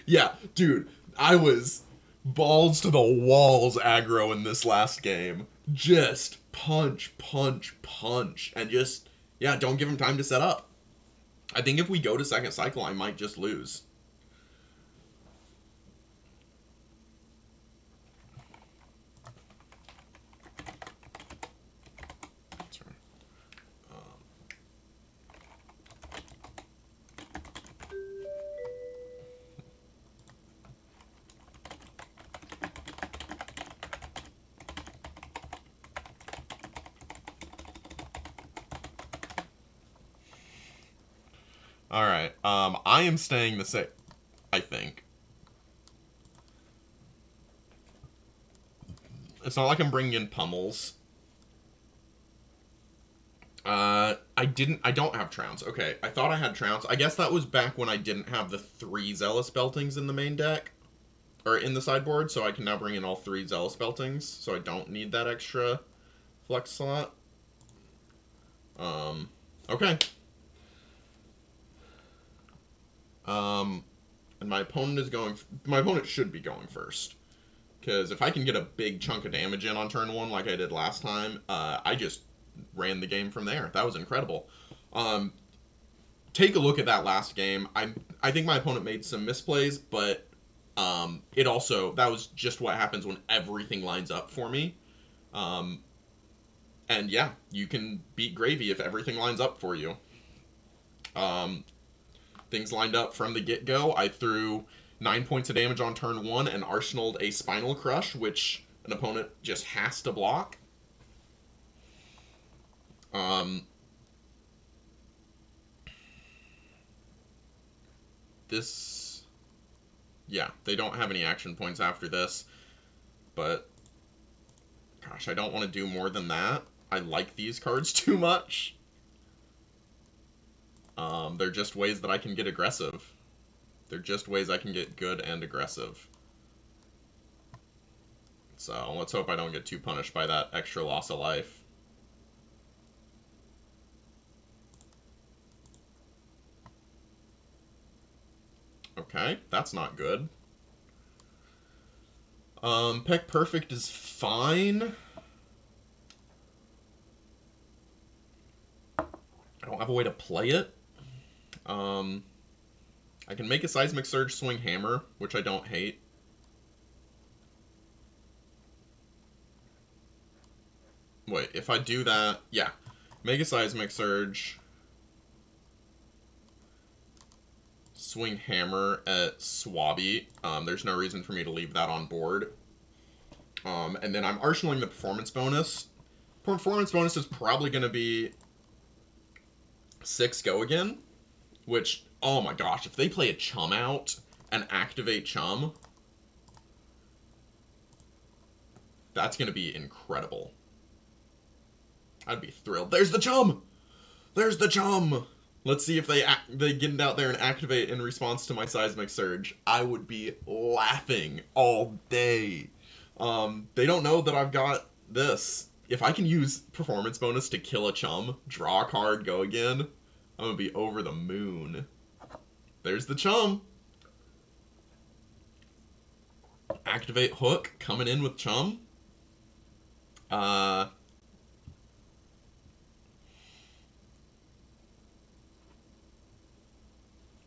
[SPEAKER 1] Yeah, dude, I was balls to the walls aggro in this last game. Just punch, punch, punch, and just, yeah, don't give him time to set up. I think if we go to second cycle, I might just lose. Alright, I am staying the same, I think. It's not like I'm bringing in pummels. I don't have Trounce. Okay, I thought I had Trounce. I guess that was back when I didn't have the 3 Zealous Beltings in the main deck. Or in the sideboard, so I can now bring in all 3 Zealous Beltings, so I don't need that extra flex slot. Okay. And my opponent is going... My opponent should be going first. Because if I can get a big chunk of damage in on turn 1 like I did last time, I just ran the game from there. That was incredible. Take a look at that last game. I think my opponent made some misplays, but it also... That was just what happens when everything lines up for me. And yeah, you can beat Gravy if everything lines up for you. Things lined up from the get-go. I threw 9 points of damage on turn 1 and arsenaled a Spinal Crush, which an opponent just has to block. Yeah, they don't have any action points after this, but gosh, I don't want to do more than that. I like these cards too much. They're just ways that I can get aggressive. They're just ways I can get good and aggressive. So let's hope I don't get too punished by that extra loss of life. Okay, that's not good. Peck Perfect is fine. I don't have a way to play it. I can make a Seismic Surge Swing Hammer, which I don't hate. Wait, if I do that, yeah. Make a Seismic Surge. Swing Hammer at Swabby. There's no reason for me to leave that on board. And then I'm arsenaling the Performance Bonus. Performance Bonus is probably going to be 6 Go Again, which, oh my gosh, if they play a Chum out and activate Chum, that's going to be incredible. I'd be thrilled. There's the Chum! There's the Chum! Let's see if they get out there and activate in response to my Seismic Surge. I would be laughing all day. They don't know that I've got this. If I can use Performance Bonus to kill a Chum, draw a card, go again, I'm going to be over the moon. There's the Chum. Activate Hook, coming in with Chum.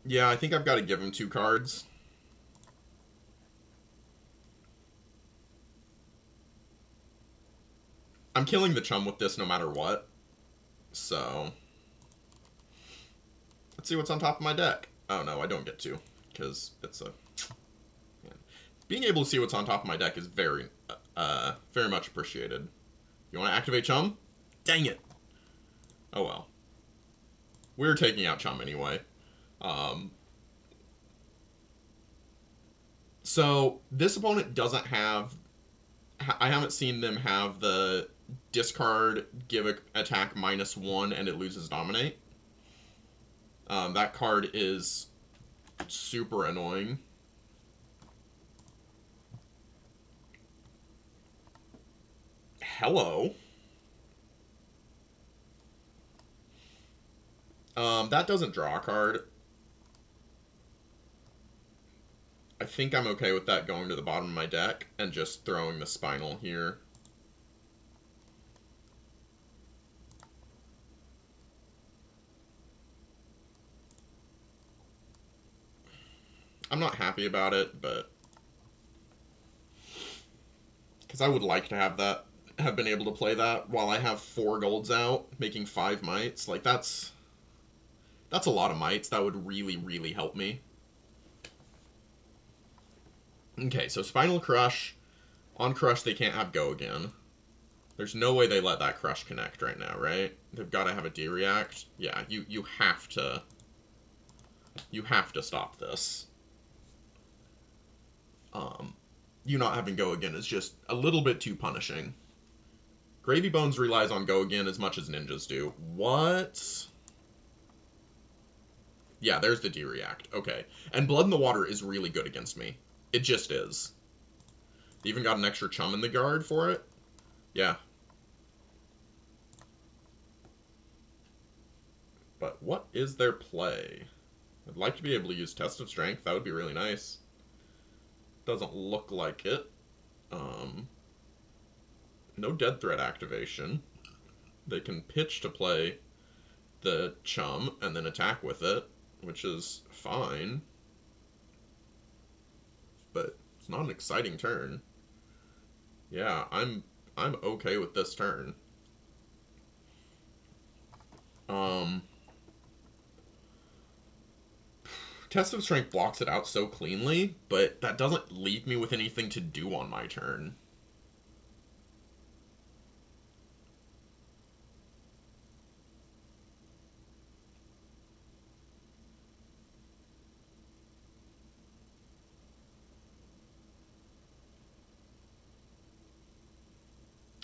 [SPEAKER 1] Yeah, I think I've got to give him 2 cards. I'm killing the Chum with this no matter what. So, let's see what's on top of my deck. Oh no, I don't get to, because it's a... Man. Being able to see what's on top of my deck is very much appreciated. You want to activate Chum? Dang it! Oh well. We're taking out Chum anyway. So, this opponent doesn't have... I haven't seen them have the discard, give a attack -1, and it loses Dominate. That card is super annoying. Hello. That doesn't draw a card. I think I'm okay with that going to the bottom of my deck and just throwing the Spinal here. I'm not happy about it, but... Because I would like to have been able to play that while I have 4 golds out, making 5 mites. Like, that's a lot of mites. That would really, really help me. Okay, so Spinal Crush. On Crush, they can't have Go Again. There's no way they let that Crush connect right now, right? They've got to have a D-React. Yeah, you have to... You have to stop this. You not having Go Again is just a little bit too punishing. Gravy Bones relies on Go Again as much as ninjas do. What? Yeah, there's the D-React. Okay. And Blood in the Water is really good against me. It just is. Even got an extra chum in the guard for it. Yeah. But what is their play? I'd like to be able to use Test of Strength. That would be really nice. Doesn't look like it. No Dead Threat activation. They can pitch to play the chum and then attack with it, which is fine. But it's not an exciting turn. Yeah, I'm okay with this turn. Test of Strength blocks it out so cleanly, but that doesn't leave me with anything to do on my turn.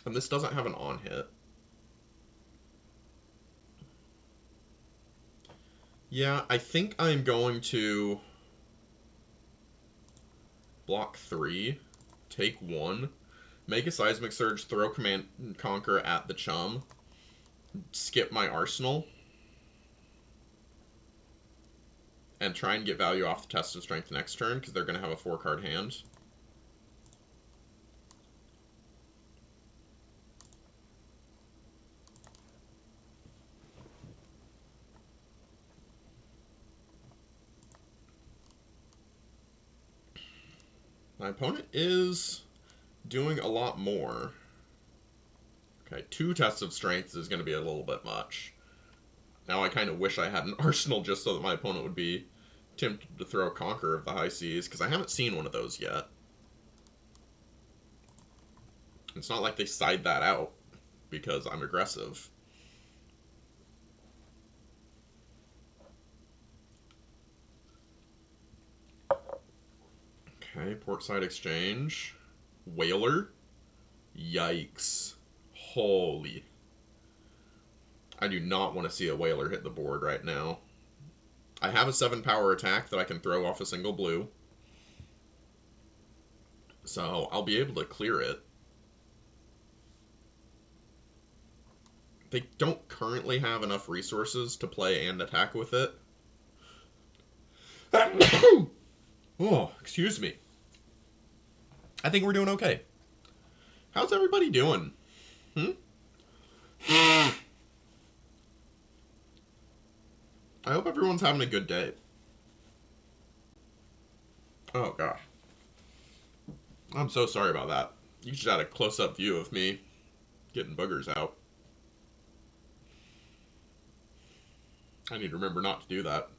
[SPEAKER 1] And this doesn't have an on hit. Yeah, I think I'm going to block 3, take 1, make a Seismic Surge, throw Command and Conquer at the chum, skip my arsenal, and try and get value off the Test of Strength next turn, because they're going to have a 4-card hand. My opponent is doing a lot more. Okay, 2 Tests of Strength is going to be a little bit much. Now I kind of wish I had an arsenal just so that my opponent would be tempted to throw a Conqueror of the High Seas, because I haven't seen one of those yet. It's not like they side that out because I'm aggressive. Okay, Portside Exchange. Whaler. Yikes. Holy. I do not want to see a Whaler hit the board right now. I have a 7-power attack that I can throw off a single blue. So I'll be able to clear it. They don't currently have enough resources to play and attack with it. Oh, excuse me. I think we're doing okay. How's everybody doing? I hope everyone's having a good day. Oh, gosh. I'm so sorry about that. You just had a close-up view of me getting boogers out. I need to remember not to do that.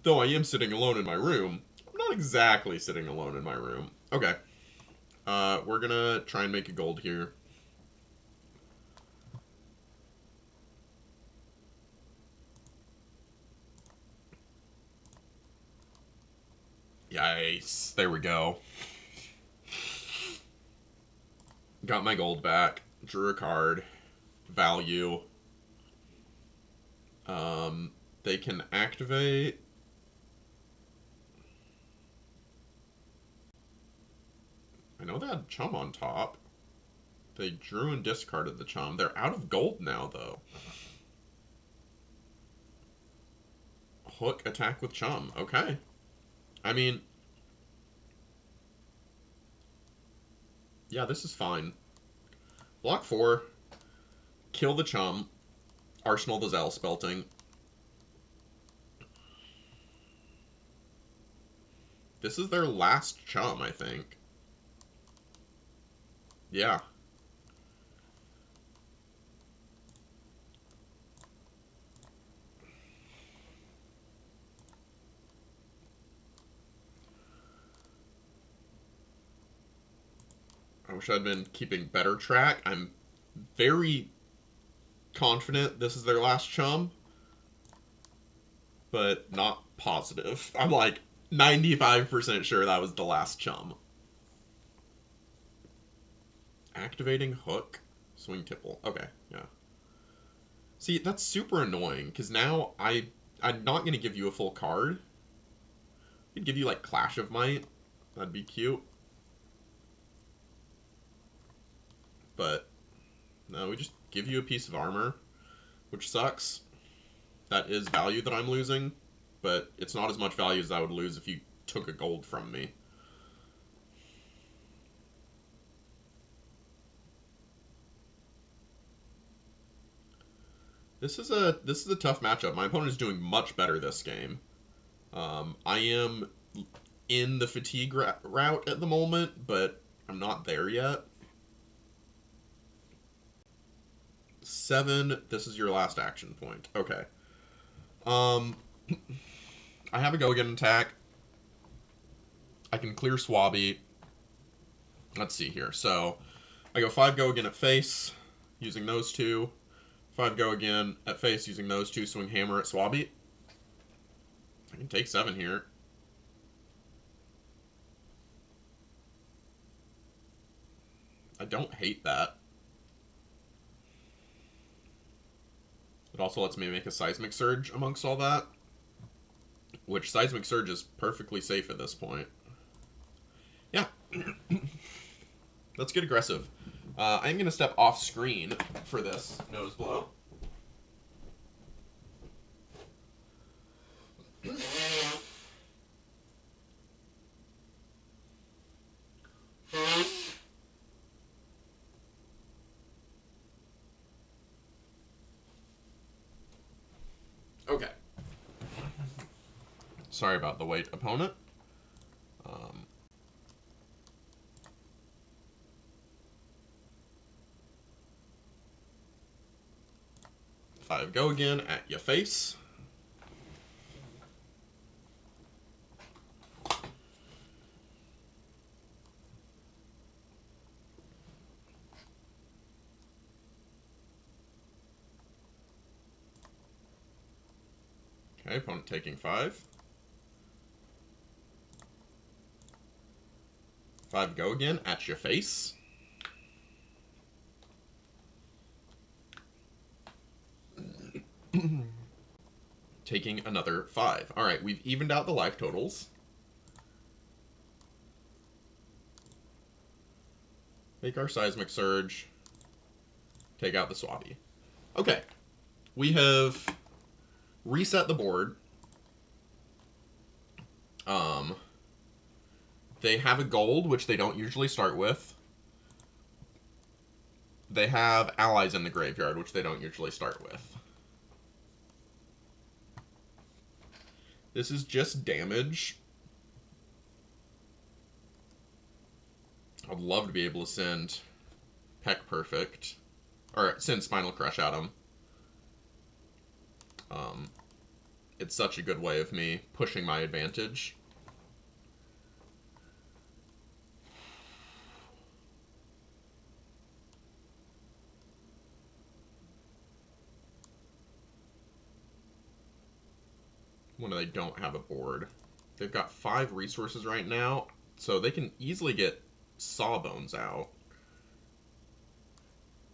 [SPEAKER 1] Though I am sitting alone in my room, I'm not exactly sitting alone in my room. Okay. We're gonna try and make a gold here. Yikes. There we go. Got my gold back. Drew a card. Value. They can activate. I know they had chum on top. They drew and discarded the chum. They're out of gold now, though. Hook, attack with chum. Okay. I mean, yeah, this is fine. Block 4. Kill the chum. Arsenal the Zell Spelting. This is their last chum, I think. Yeah. I wish I'd been keeping better track. I'm very confident this is their last chum, but not positive. I'm like 95% sure that was the last chum. Activating hook. Swing tipple. Okay, yeah. See, that's super annoying, because now I'm not going to give you a full card. I'd give you, like, Clash of Might. That'd be cute. But, no, we just give you a piece of armor, which sucks. That is value that I'm losing, but it's not as much value as I would lose if you took a gold from me. This is a tough matchup. My opponent is doing much better this game. I am in the fatigue route at the moment, but I'm not there yet. 7. This is your last action point. Okay. I have a go again attack. I can clear Swabby. Let's see here. So I go 5 go again at face, using those two. 5 go again at face, using those two. Swing hammer at Swabby. I can take 7 here. I don't hate that. It also lets me make a Seismic Surge amongst all that, which Seismic Surge is perfectly safe at this point. Yeah. Let's get aggressive. I'm going to step off screen for this nose blow. Okay. Sorry about the wait, opponent. 5 go again at your face. Okay, opponent taking 5. 5 go again at your face. Taking another 5. Alright, we've evened out the life totals. Take our Seismic Surge. Take out the Swabby. Okay. We have reset the board. They have a gold, which they don't usually start with. They have allies in the graveyard, which they don't usually start with. This is just damage. I'd love to be able to send Peck Perfect, or send Spinal Crush at him. It's such a good way of me pushing my advantage. When they don't have a board. They've got 5 resources right now, so they can easily get Sawbones out.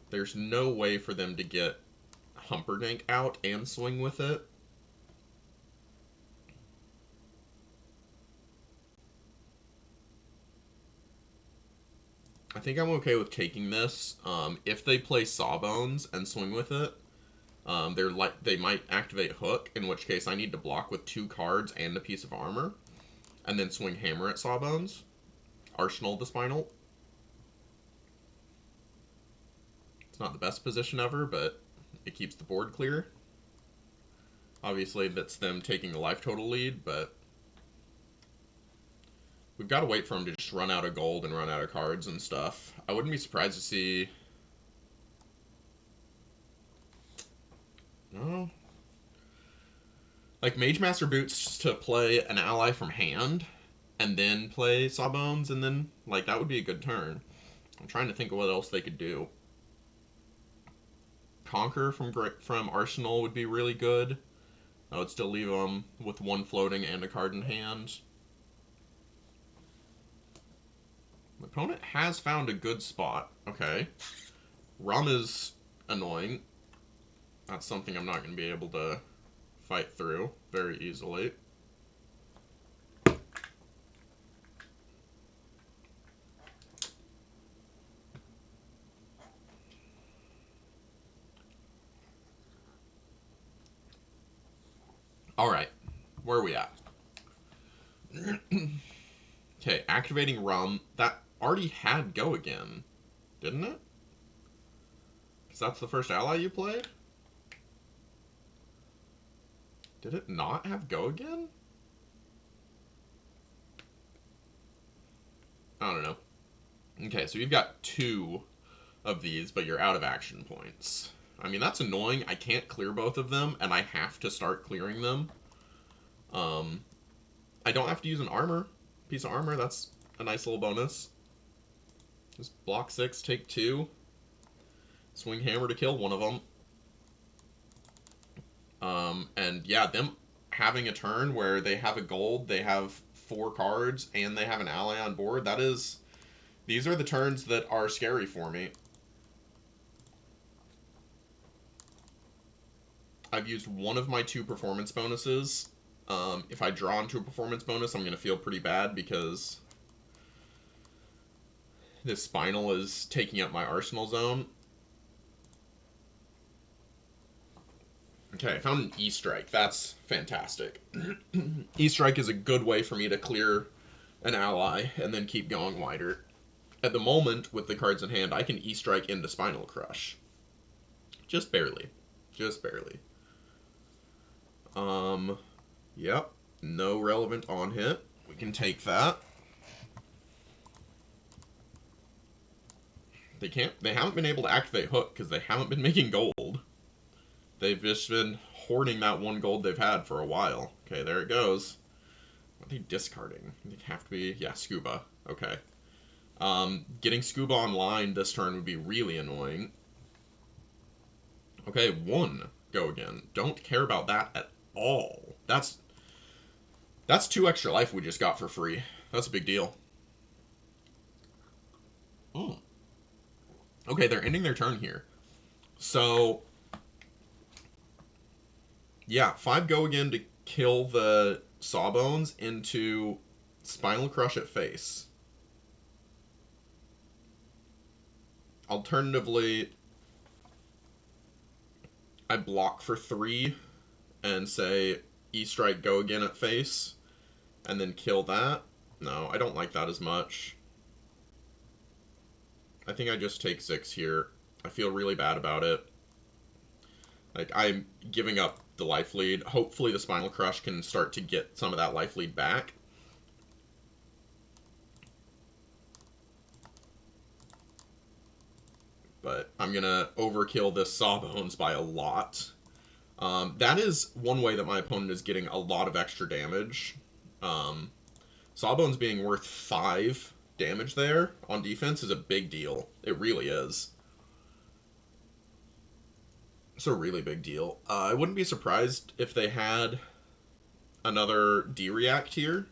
[SPEAKER 1] There's no way for them to get Humperdinck out and swing with it. I think I'm okay with taking this. If they play Sawbones and swing with it, they might activate Hook, in which case I need to block with 2 cards and a piece of armor, and then swing Hammer at Sawbones. Arsenal the Spinal. It's not the best position ever, but it keeps the board clear. Obviously, that's them taking the life total lead, but we've got to wait for them to just run out of gold and run out of cards and stuff. I wouldn't be surprised to see... No. Like, Mage Master Boots to play an ally from hand, and then play Sawbones, and then, like, that would be a good turn. I'm trying to think of what else they could do. Conquer from Arsenal would be really good. I would still leave them with 1 floating and a card in hand. My opponent has found a good spot. Okay. Rum is annoying. That's something I'm not going to be able to fight through very easily. Alright, where are we at? Okay, activating Rum. That already had Go Again, didn't it? Because that's the first ally you played? Did it not have Go Again? I don't know. Okay, so you've got 2 of these, but you're out of action points. I mean, that's annoying. I can't clear both of them, and I have to start clearing them. I don't have to use an piece of armor. That's a nice little bonus. Just block 6, take 2. Swing hammer to kill one of them. And yeah, them having a turn where they have a gold, they have 4 cards, and they have an ally on board, these are the turns that are scary for me. I've used one of my 2 performance bonuses. If I draw into a performance bonus, I'm going to feel pretty bad because this Spinal is taking up my arsenal zone. Okay, I found an E-Strike. That's fantastic. E-Strike is a good way for me to clear an ally and then keep going wider. At the moment, with the cards in hand, I can E-Strike into Spinal Crush. Just barely. Just barely. Yep. No relevant on hit. We can take that. They haven't been able to activate Hook because they haven't been making gold. They've just been hoarding that 1 gold they've had for a while. Okay, there it goes. What are they discarding? They have to be, yeah, Scuba. Okay. Getting Scuba online this turn would be really annoying. Okay, 1 Go Again. Don't care about that at all. That's 2 extra life we just got for free. That's a big deal. Okay, they're ending their turn here. So, yeah, 5 Go Again to kill the Sawbones into Spinal Crush at face. Alternatively, I block for 3 and say E-Strike Go Again at face and then kill that. No, I don't like that as much. I think I just take 6 here. I feel really bad about it. Like, I'm giving up the life lead. Hopefully the Spinal Crush can start to get some of that life lead back. But I'm going to overkill this Sawbones by a lot. That is one way that my opponent is getting a lot of extra damage. Sawbones being worth 5 damage there on defense is a big deal. It really is. It's a really big deal. I wouldn't be surprised if they had another D-React here.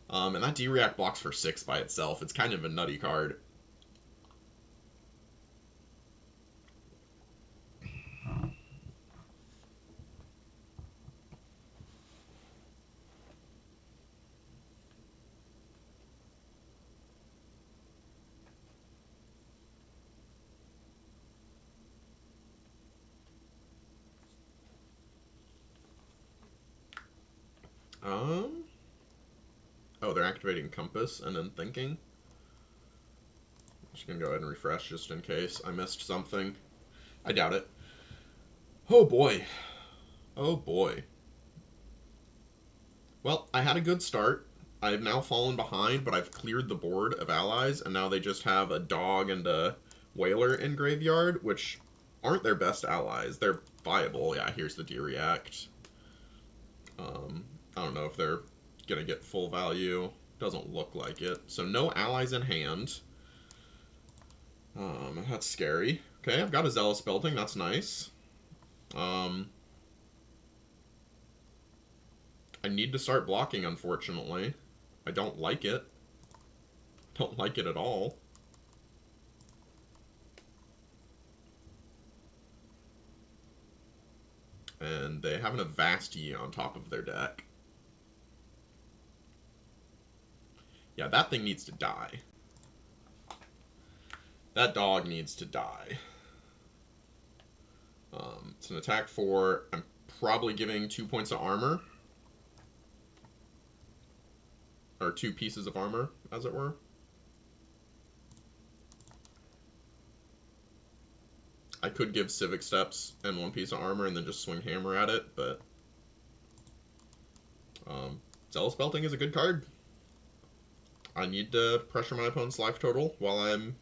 [SPEAKER 1] And that D-React blocks for 6 by itself. It's kind of a nutty card. Oh, they're activating Compass and then Thinking. I'm just going to go ahead and refresh just in case I missed something. I doubt it. Oh boy. Oh boy. Well, I had a good start. I've now fallen behind, but I've cleared the board of allies, and now they just have a dog and a whaler in graveyard, which aren't their best allies. They're viable. Yeah, here's the D-React. I don't know if they're going to get full value. Doesn't look like it. So no allies in hand. That's scary. Okay, I've got a Zealous Belting. That's nice. I need to start blocking, unfortunately. I don't like it. Don't like it at all. And they have an Avastii on top of their deck. Yeah, that thing needs to die. That dog needs to die. It's an attack 4. I'm probably giving 2 points of armor. Or 2 pieces of armor, as it were. I could give Civic Steps and 1 piece of armor and then just swing Hammer at it, but Zealous Belting is a good card. I need to pressure my opponent's life total while I'm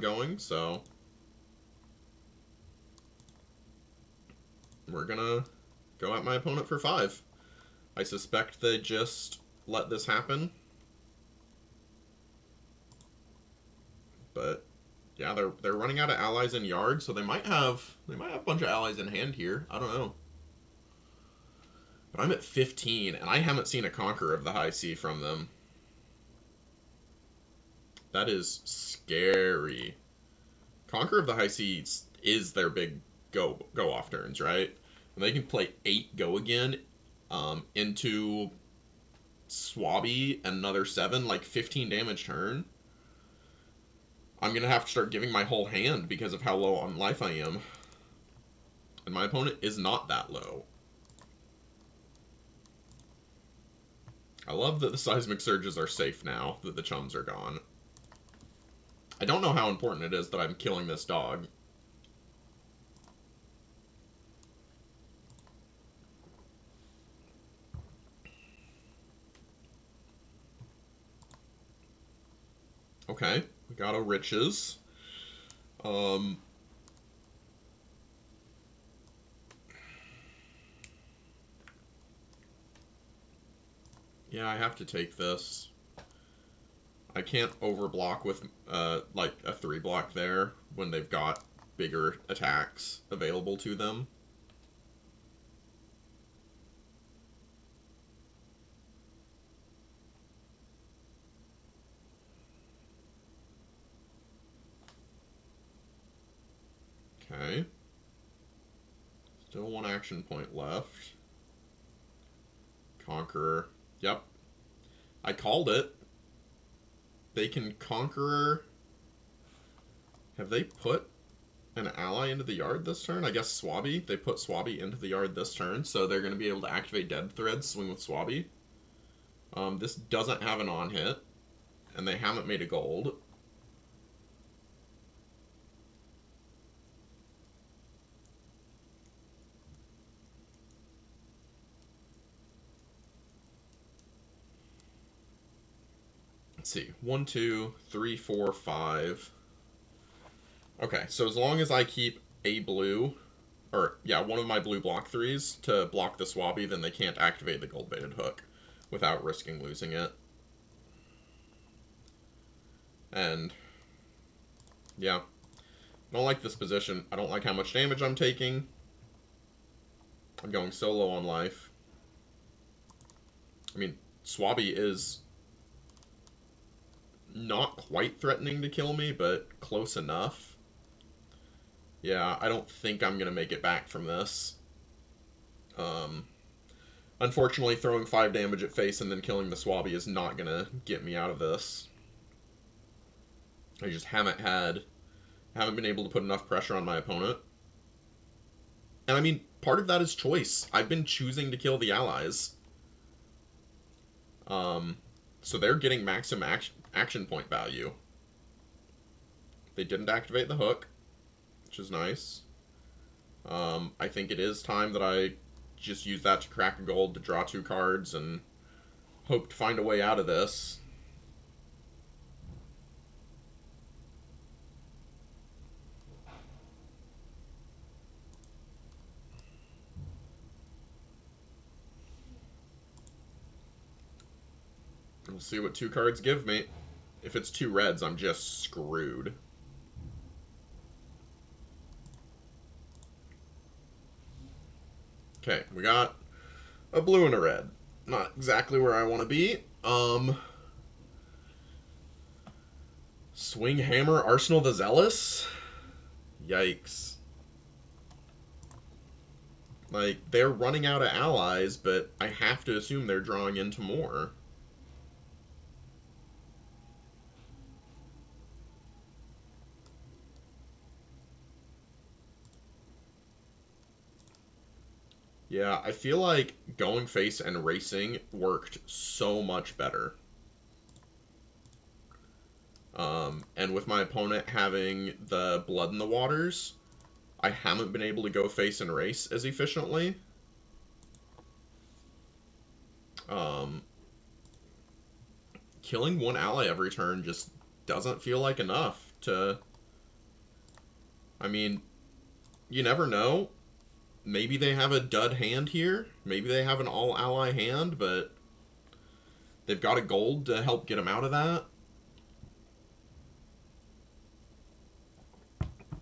[SPEAKER 1] going, so we're gonna go at my opponent for 5. I suspect they just let this happen, but yeah, they're running out of allies in yard, so they might have a bunch of allies in hand here. I don't know. But I'm at 15, and I haven't seen a Conqueror of the High Sea from them. That is scary. Conqueror of the High Seas is their big go off turns, right? And they can play 8 go again into Swabby and another 7, like 15 damage turn. I'm gonna have to start giving my whole hand because of how low on life I am. And my opponent is not that low. I love that the Seismic Surges are safe now that the chums are gone. I don't know how important it is that I'm killing this dog. Okay, we got a Riches. Yeah, I have to take this. I can't overblock with like a 3-block there when they've got bigger attacks available to them. Okay. Still 1 action point left. Conqueror. Yep. I called it. They can Conqueror. Have they put an ally into the yard this turn? I guess Swabby. They put Swabby into the yard this turn, so they're going to be able to activate Dead Thread, swing with Swabby. This doesn't have an on-hit, and they haven't made a gold. Let's see. 1, 2, 3, 4, 5. Okay, so as long as I keep a blue, or yeah, one of my blue block 3s to block the Swabby, then they can't activate the gold-baited hook without risking losing it. And yeah, I don't like this position. I don't like how much damage I'm taking. I'm going so low on life. I mean, Swabby is not quite threatening to kill me, but close enough. Yeah, I don't think I'm going to make it back from this. Unfortunately, throwing 5 damage at face and then killing the Swabby is not going to get me out of this. I just haven't been able to put enough pressure on my opponent. And I mean, part of that is choice. I've been choosing to kill the allies. So they're getting maximum action point value. They didn't activate the hook, which is nice. I think it is time that I just use that to crack a gold to draw 2 cards and hope to find a way out of this. We'll see what 2 cards give me. If it's 2 reds, I'm just screwed. Okay, we got a blue and a red. Not exactly where I want to be. Swing Hammer, Arsenal the Zealous? Yikes. Like, they're running out of allies, but I have to assume they're drawing into more. Yeah, I feel like going face and racing worked so much better. And with my opponent having the blood in the waters, I haven't been able to go face and race as efficiently. Um, Killing one ally every turn just doesn't feel like enough to... I mean, you never know. Maybe they have a dud hand here. Maybe they have an all-ally hand, but they've got a gold to help get them out of that.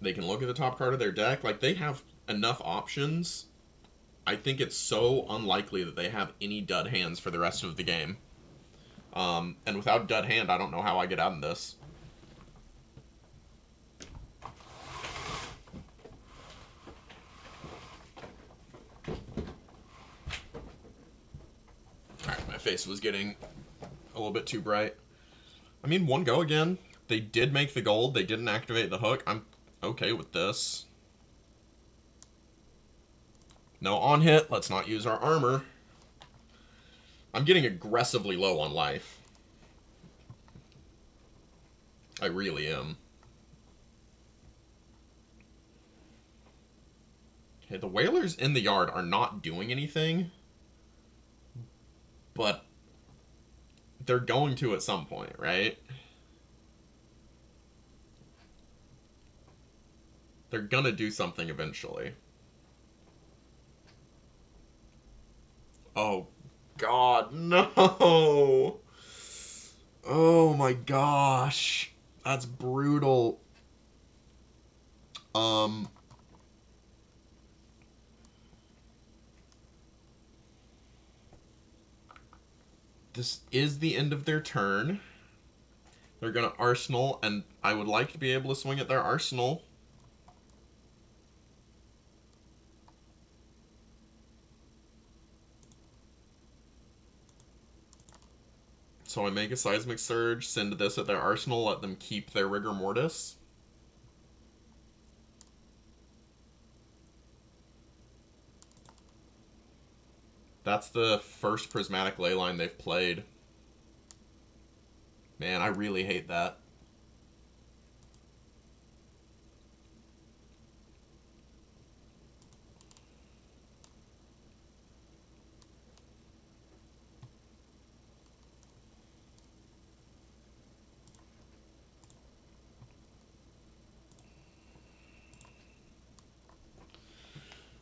[SPEAKER 1] They can look at the top card of their deck. Like, they have enough options. I think it's so unlikely that they have any dud hands for the rest of the game. And without dud hand, I don't know how I get out of this. Alright, my face was getting a little bit too bright. I mean, one go again. They did make the gold. They didn't activate the hook. I'm okay with this. No on hit. Let's not use our armor. I'm getting aggressively low on life. I really am. Okay, the whalers in the yard are not doing anything, but they're going to at some point, right? They're gonna do something eventually. Oh, God, no! Oh my gosh. That's brutal. This is the end of their turn. They're gonna arsenal, and I would like to be able to swing at their arsenal. So I make a Seismic Surge, send this at their arsenal, let them keep their Rigor Mortis. That's the first Prismatic Leyline they've played. Man, I really hate that.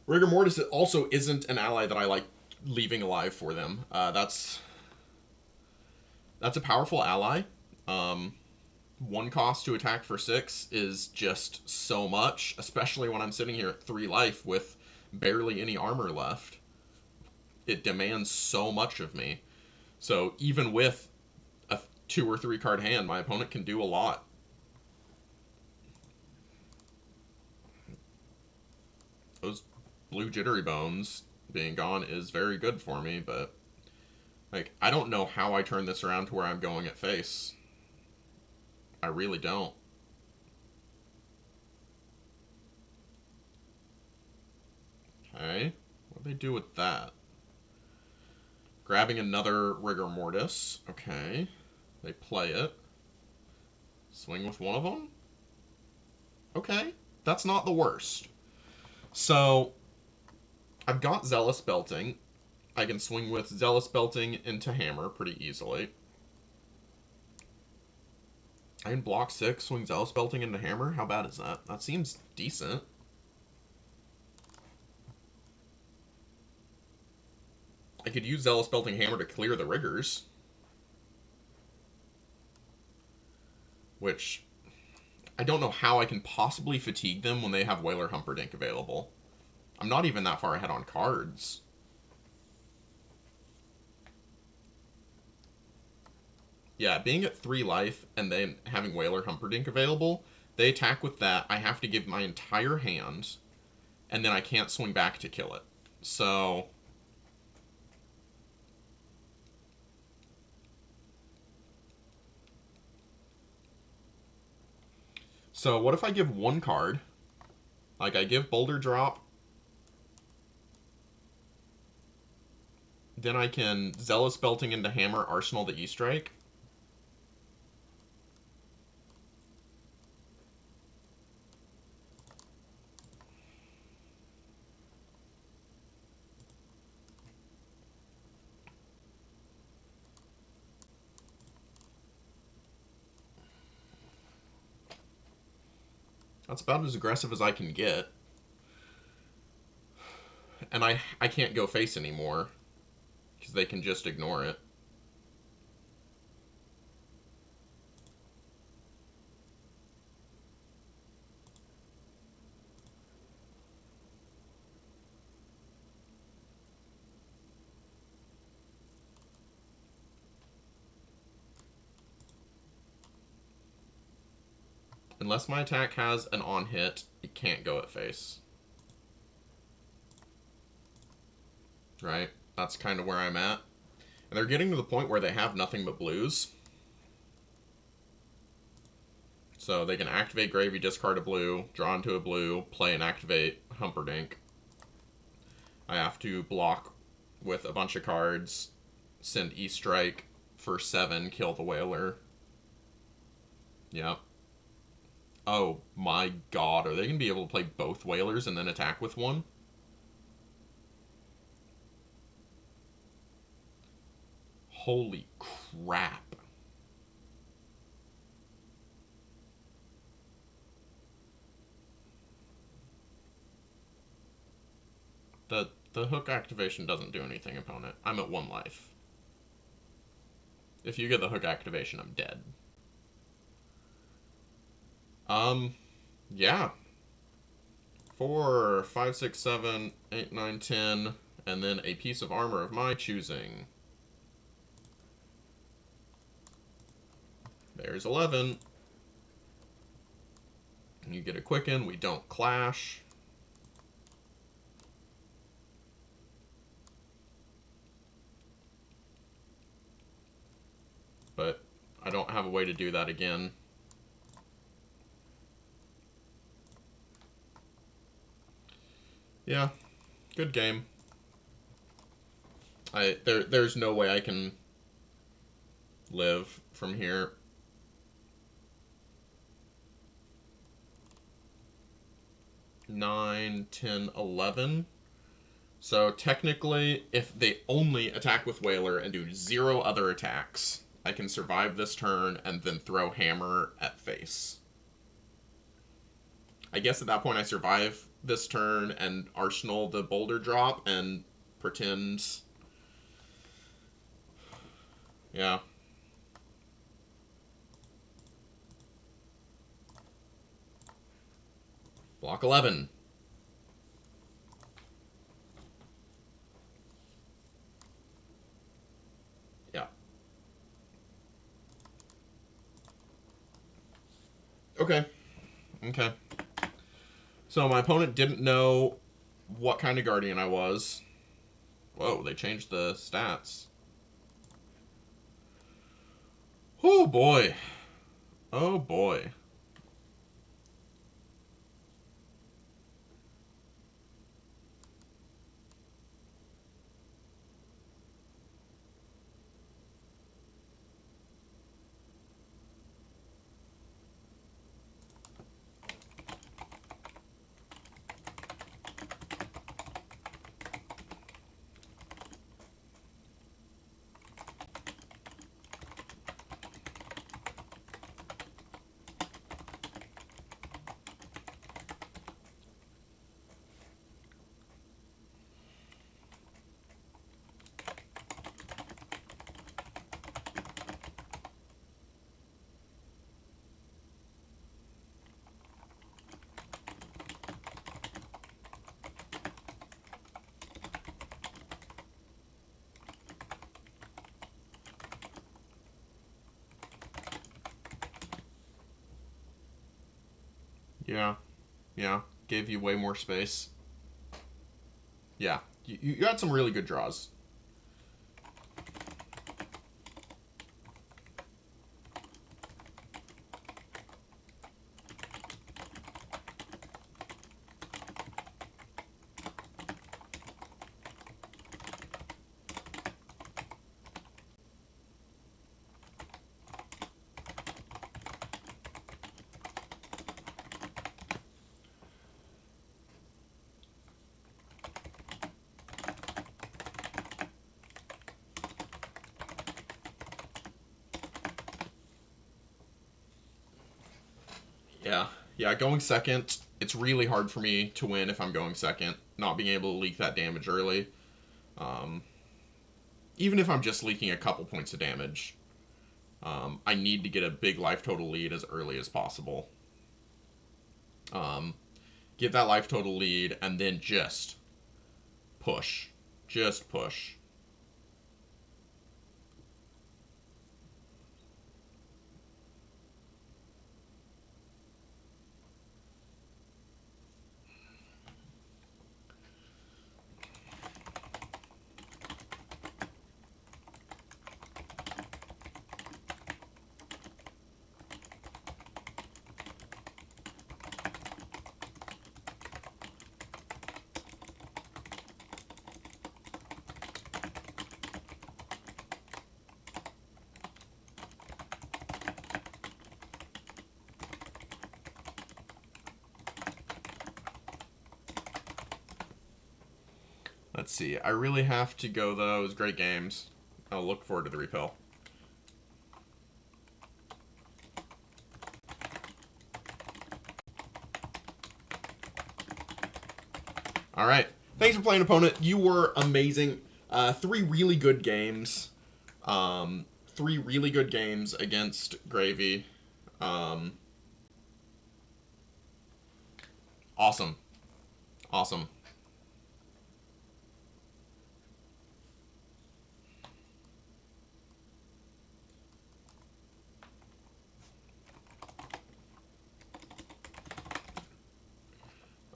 [SPEAKER 1] Rigor Mortis also isn't an ally that I like leaving alive for them. That's a powerful ally. One cost to attack for 6 is just so much, especially when I'm sitting here at 3 life with barely any armor left. It demands so much of me. So even with a 2 or 3 card hand, my opponent can do a lot. Those blue Jittery Bones being gone is very good for me, but like, I don't know how I turn this around to where I'm going at face. I really don't. Okay, what do they do with that? Grabbing another Rigor Mortis. Okay, they play it. Swing with one of them? Okay, that's not the worst. So, I've got Zealous Belting. I can swing with Zealous Belting into Hammer pretty easily. I can block 6, swing Zealous Belting into Hammer. How bad is that? That seems decent. I could use Zealous Belting Hammer to clear the Riggers. Which, I don't know how I can possibly fatigue them when they have Whaler Humperdinck available. I'm not even that far ahead on cards. Yeah, being at 3 life and then having Whaler Humperdinck available, they attack with that. I have to give my entire hand, and then I can't swing back to kill it. So what if I give one card? Like I give Boulder Drop, then I can Zealous Belting into Hammer, Arsenal the E-Strike. That's about as aggressive as I can get. And I can't go face anymore, because they can just ignore it. Unless my attack has an on hit, it can't go at face. Right? That's kind of where I'm at. And they're getting to the point where they have nothing but blues. So they can activate Gravy, discard a blue, draw into a blue, play and activate Humperdinck. I have to block with a bunch of cards, send E-Strike for 7, kill the Whaler. Yep. Oh my god, are they going to be able to play both Whalers and then attack with one? Holy crap. The hook activation doesn't do anything, opponent. I'm at 1 life. If you get the hook activation, I'm dead. Yeah. 4, 5, 6, 7, 8, 9, 10, and then a piece of armor of my choosing. There's 11. You get a quicken, we don't clash. But I don't have a way to do that again. Yeah, good game. There's no way I can live from here. Nine, 10, 11. So technically, if they only attack with Whaler and do 0 other attacks, I can survive this turn and then throw Hammer at face. I guess at that point I survive this turn and Arsenal the Boulder Drop and pretend... Yeah. Block 11. Yeah. Okay. Okay. So my opponent didn't know what kind of Guardian I was. Whoa, they changed the stats. Oh boy. Oh boy. Yeah. Yeah. Gave you way more space. Yeah. You had some really good draws. Yeah, yeah, going second, it's really hard for me to win if I'm going second, not being able to leak that damage early. Um, Even if I'm just leaking a couple points of damage, I need to get a big life total lead as early as possible. Um, get that life total lead, and then just push. Just push. Let's see. I really have to go, though. It was great games. I'll look forward to the repill. All right. Thanks for playing, opponent. You were amazing. 3 really good games. 3 really good games against Gravy. Awesome. Awesome.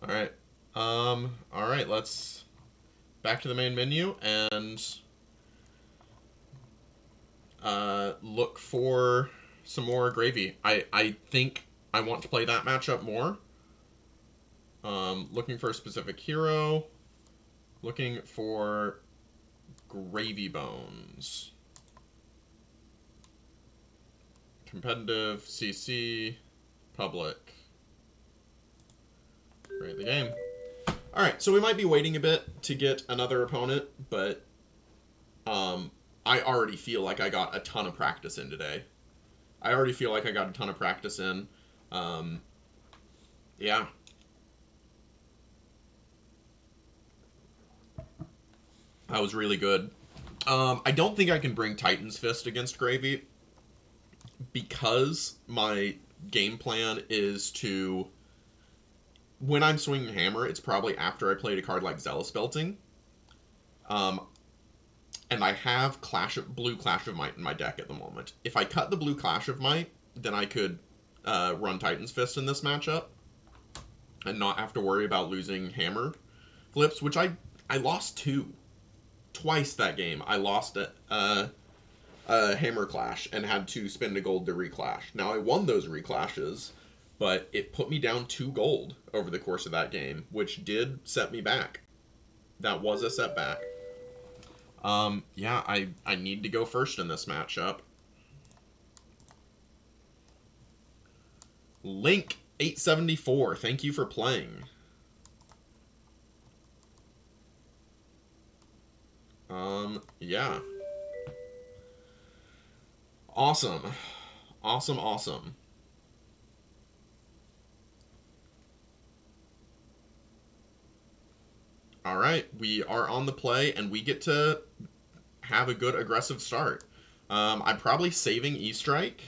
[SPEAKER 1] All right. All right, let's back to the main menu and look for some more Gravy. I think I want to play that matchup more. Looking for a specific hero. Looking for Gravy Bones. Competitive, CC, public. Rate the game. Alright, so we might be waiting a bit to get another opponent, but I already feel like I got a ton of practice in today. I already feel like I got a ton of practice in. Yeah. That was really good. I don't think I can bring Titan's Fist against Gravy because my game plan is to, when I'm swinging Hammer, it's probably after I played a card like Zealous Belting. And I have Blue Clash of Might in my deck at the moment. If I cut the Blue Clash of Might, then I could run Titan's Fist in this matchup and not have to worry about losing Hammer flips, which I lost 2. Twice that game, I lost a Hammer Clash and had to spend a gold to reclash. Now, I won those reclashes, but it put me down 2 gold over the course of that game, which did set me back. That was a setback. Yeah, I need to go first in this matchup. Link 874, thank you for playing. Yeah. Awesome. Awesome, awesome. All right, we are on the play, and we get to have a good aggressive start. I'm probably saving E-Strike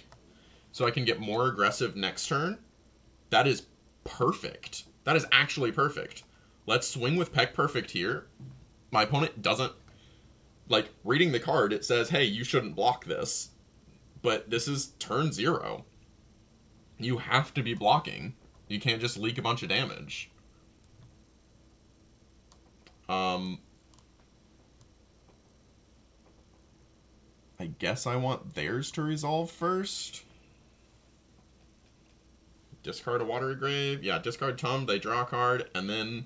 [SPEAKER 1] so I can get more aggressive next turn. That is perfect. That is actually perfect. Let's swing with Peck Perfect here. My opponent doesn't, like, reading the card, it says, hey, you shouldn't block this. But this is turn 0. You have to be blocking. You can't just leak a bunch of damage. guess I want theirs to resolve first. Discard a Watery Grave. Yeah, discard Chum, they draw a card, and then...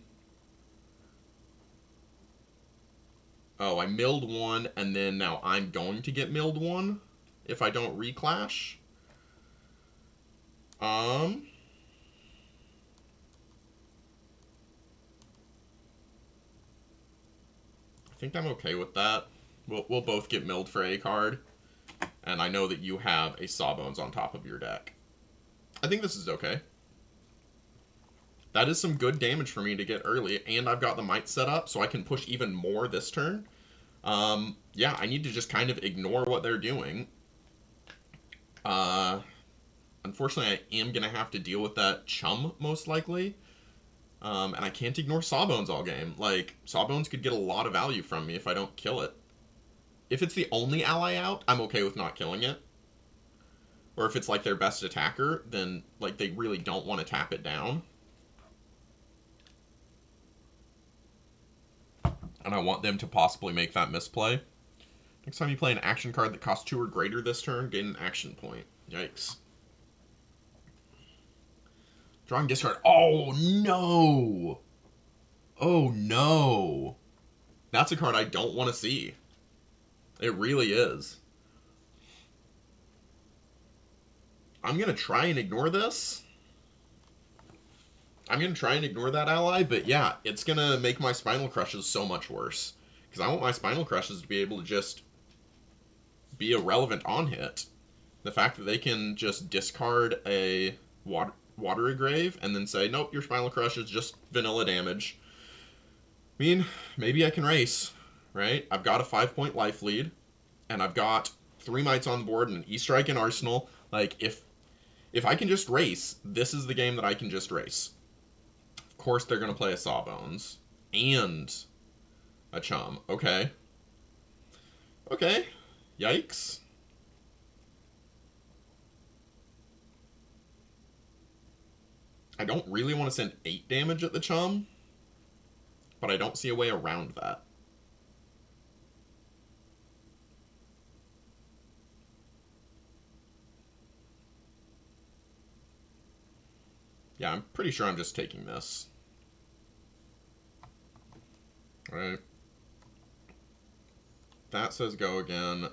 [SPEAKER 1] Oh, I milled one, and then now I'm going to get milled one if I don't reclash. I think I'm okay with that. We'll both get milled for a card, and I know that you have a Sawbones on top of your deck. I think this is okay. That is some good damage for me to get early, and I've got the Might set up, so I can push even more this turn. Yeah, I need to just kind of ignore what they're doing. Unfortunately, I am going to have to deal with that Chum, most likely. And I can't ignore Sawbones all game. Like, Sawbones could get a lot of value from me if I don't kill it. If it's the only ally out, I'm okay with not killing it. Or if it's, like, their best attacker, then, like, they really don't want to tap it down. And I want them to possibly make that misplay. Next time you play an action card that costs 2 or greater this turn, gain an action point. Yikes. Drawing discard. Oh, no! Oh, no! That's a card I don't want to see. It really is. I'm going to try and ignore this. I'm going to try and ignore that ally, but yeah, it's going to make my Spinal Crushes so much worse. Because I want my Spinal Crushes to be able to just be irrelevant on hit. The fact that they can just discard a Watery Grave and then say, nope, your Spinal Crush is just vanilla damage. I mean, maybe I can race, right? I've got a 5-point life lead, and I've got 3 Mites on board and an E-Strike in Arsenal. Like, if I can just race, this is the game that I can just race. Of course, they're going to play a Sawbones and a Chum. Okay. Okay. Yikes. I don't really want to send 8 damage at the Chum, but I don't see a way around that. Yeah, I'm pretty sure I'm just taking this. Right. That says go again.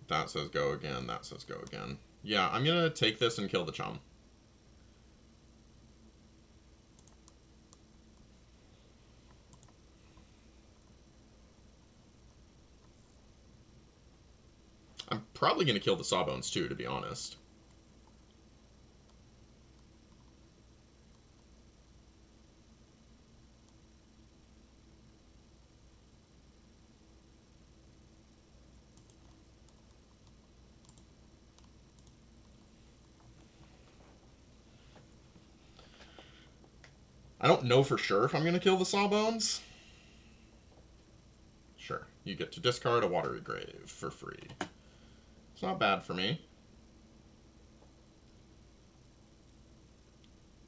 [SPEAKER 1] That says go again. That says go again. Yeah, I'm going to take this and kill the Chum. I'm probably going to kill the Sawbones too, to be honest. I don't know for sure if I'm going to kill the Sawbones. Sure, you get to discard a Watery Grave for free. It's not bad for me.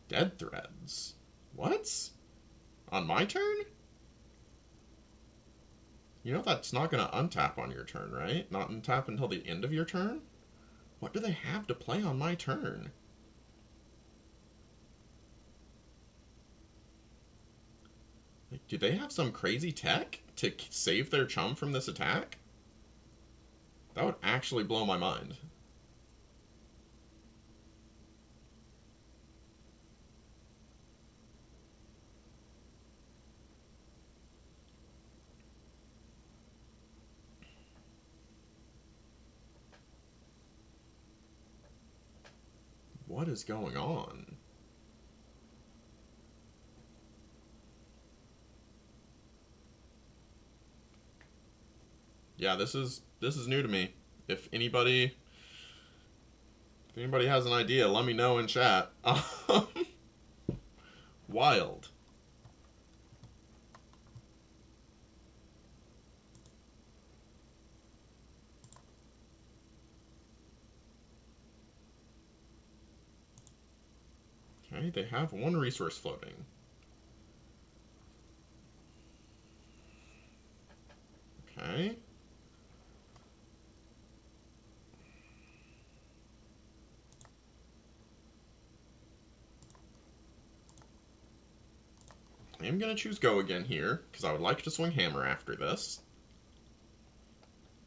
[SPEAKER 1] Dead Threads. What? On my turn? You know that's not going to untap on your turn, right? Not untap until the end of your turn? What do they have to play on my turn? Like, do they have some crazy tech to save their Chum from this attack? That would actually blow my mind. What is going on? Yeah, this is new to me. If anybody has an idea, let me know in chat. Wild. Okay, they have 1 resource floating. Okay. I am going to choose go again here, because I would like to swing hammer after this.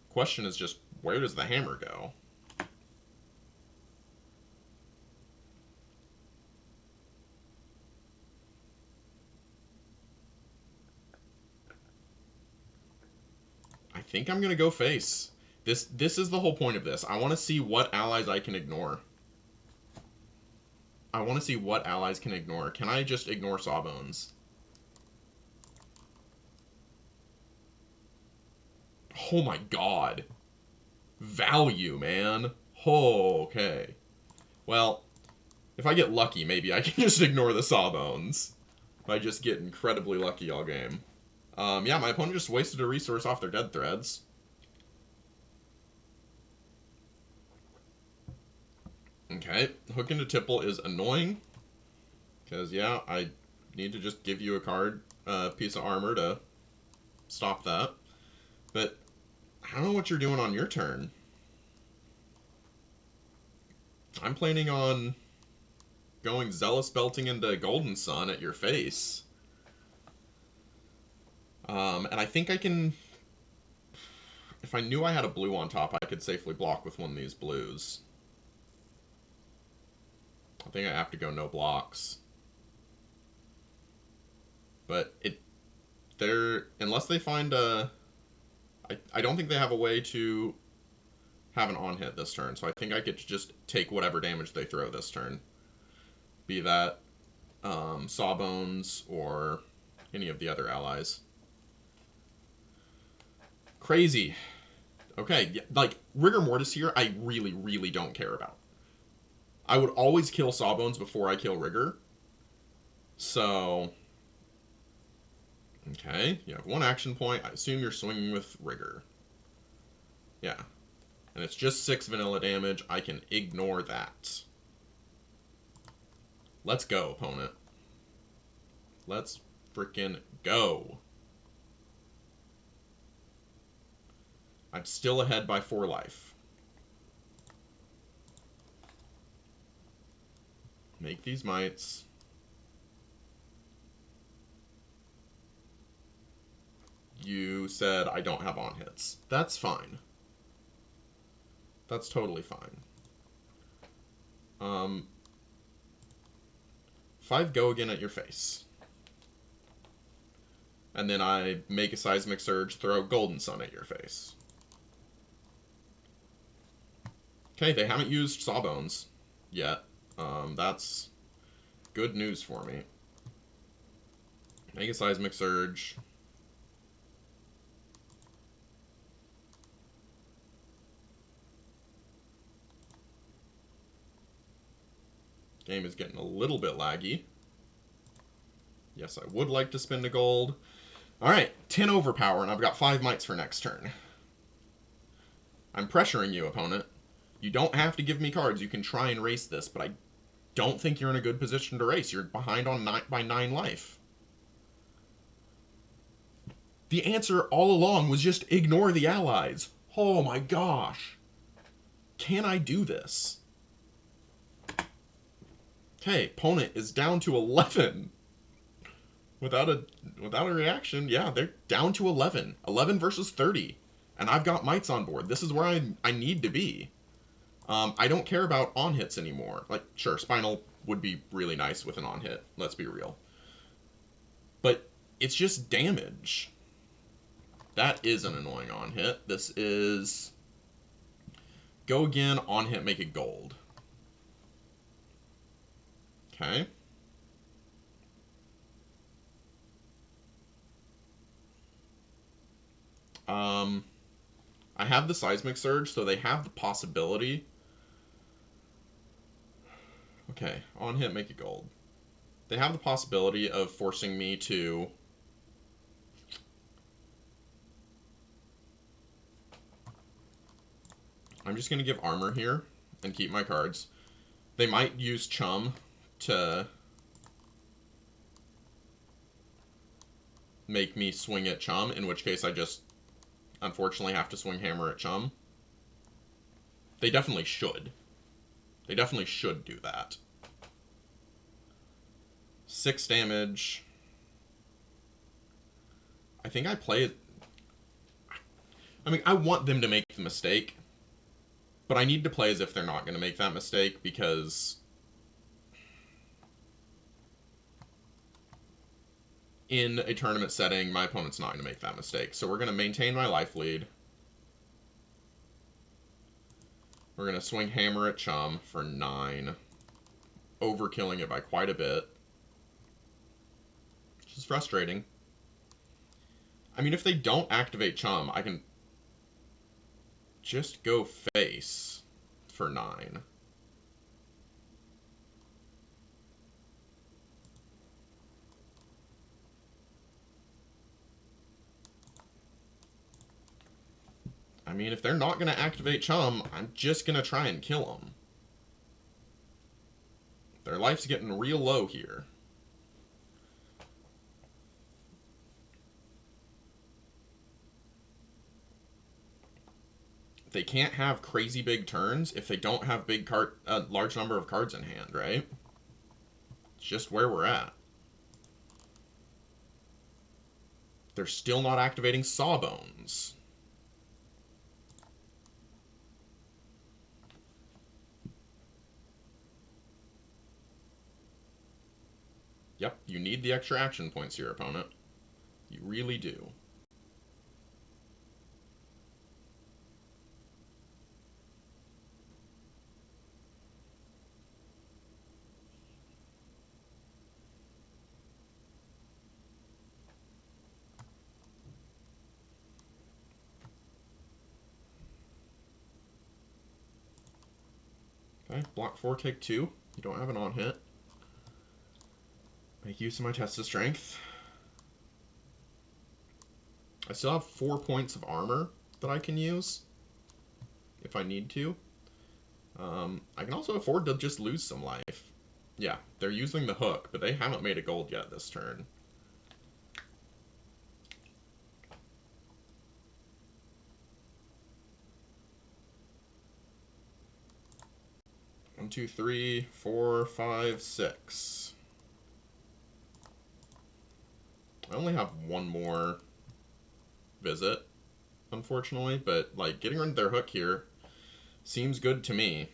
[SPEAKER 1] Question is just, where does the hammer go? I think I'm going to go face. This is the whole point of this. I want to see what allies I can ignore. I want to see what allies can ignore. Can I just ignore Sawbones? Oh my god. Value, man. Oh, okay. Well, if I get lucky, maybe I can just ignore the Sawbones. If I just get incredibly lucky all game. Yeah, my opponent just wasted a resource off their dead threads. Okay, hook into tipple is annoying. Because, yeah, I need to just give you a card, piece of armor to stop that. But I don't know what you're doing on your turn. I'm planning on going Zealous Belting into Golden Sun at your face. And I think I can... If I knew I had a blue on top, I could safely block with one of these blues. I think I have to go no blocks. But unless they find a... I don't think they have a way to have an on-hit this turn, so I think I could just take whatever damage they throw this turn. Be that Sawbones or any of the other allies. Crazy. Okay, like, Rigor Mortis here, I really, really don't care about. I would always kill Sawbones before I kill Rigor. So... Okay, you have one action point. I assume you're swinging with Rigor. Yeah. And it's just 6 vanilla damage. I can ignore that. Let's go, opponent. Let's frickin' go. I'm still ahead by 4 life. Make these mites. You said I don't have on hits. That's fine. That's totally fine. 5 go again at your face. And then I make a Seismic Surge, throw Golden Sun at your face. Okay, they haven't used Sawbones yet. That's good news for me. Make a Seismic Surge. Game is getting a little bit laggy. Yes, I would like to spend a gold. Alright, 10 overpower, and I've got 5 mites for next turn. I'm pressuring you, opponent. You don't have to give me cards. You can try and race this, but I don't think you're in a good position to race. You're behind on by 9 life. The answer all along was just ignore the allies. Oh my gosh. Can I do this? Okay, opponent is down to 11. Without a reaction, yeah, they're down to 11. 11 versus 30. And I've got mites on board. This is where I need to be. I don't care about on-hits anymore. Like, sure, Spinal would be really nice with an on-hit. Let's be real. But it's just damage. That is an annoying on-hit. This is... Go again, on-hit, make it gold. Okay. I have the Seismic Surge, so they have the possibility. Okay, on hit, make it gold. They have the possibility of forcing me to... I'm just going to give armor here and keep my cards. They might use Chum to make me swing at Chum, in which case I just unfortunately have to swing hammer at Chum. They definitely should. They definitely should do that. 6 damage. think I play it. I mean, I want them to make the mistake, but I need to play as if they're not going to make that mistake, because in a tournament setting, my opponent's not going to make that mistake. So we're going to maintain my life lead. We're going to swing hammer at chum for 9, overkilling it by quite a bit, which is frustrating. I mean, if they don't activate chum, I can just go face for 9. I mean, if they're not going to activate chum, I'm just going to try and kill them. Their life's getting real low here. They can't have crazy big turns if they don't have large number of cards in hand, right? It's just where we're at. They're still not activating Sawbones. Yep, you need the extra action points here, opponent. You really do. Okay, block 4, take 2. You don't have an on-hit. Make use of my test of strength. I still have 4 points of armor that I can use if I need to. I can also afford to just lose some life. Yeah, they're using the hook, but they haven't made a gold yet this turn. One, two, three, 4, 5, 6. I only have one more visit, unfortunately, but like getting rid of their hook here seems good to me.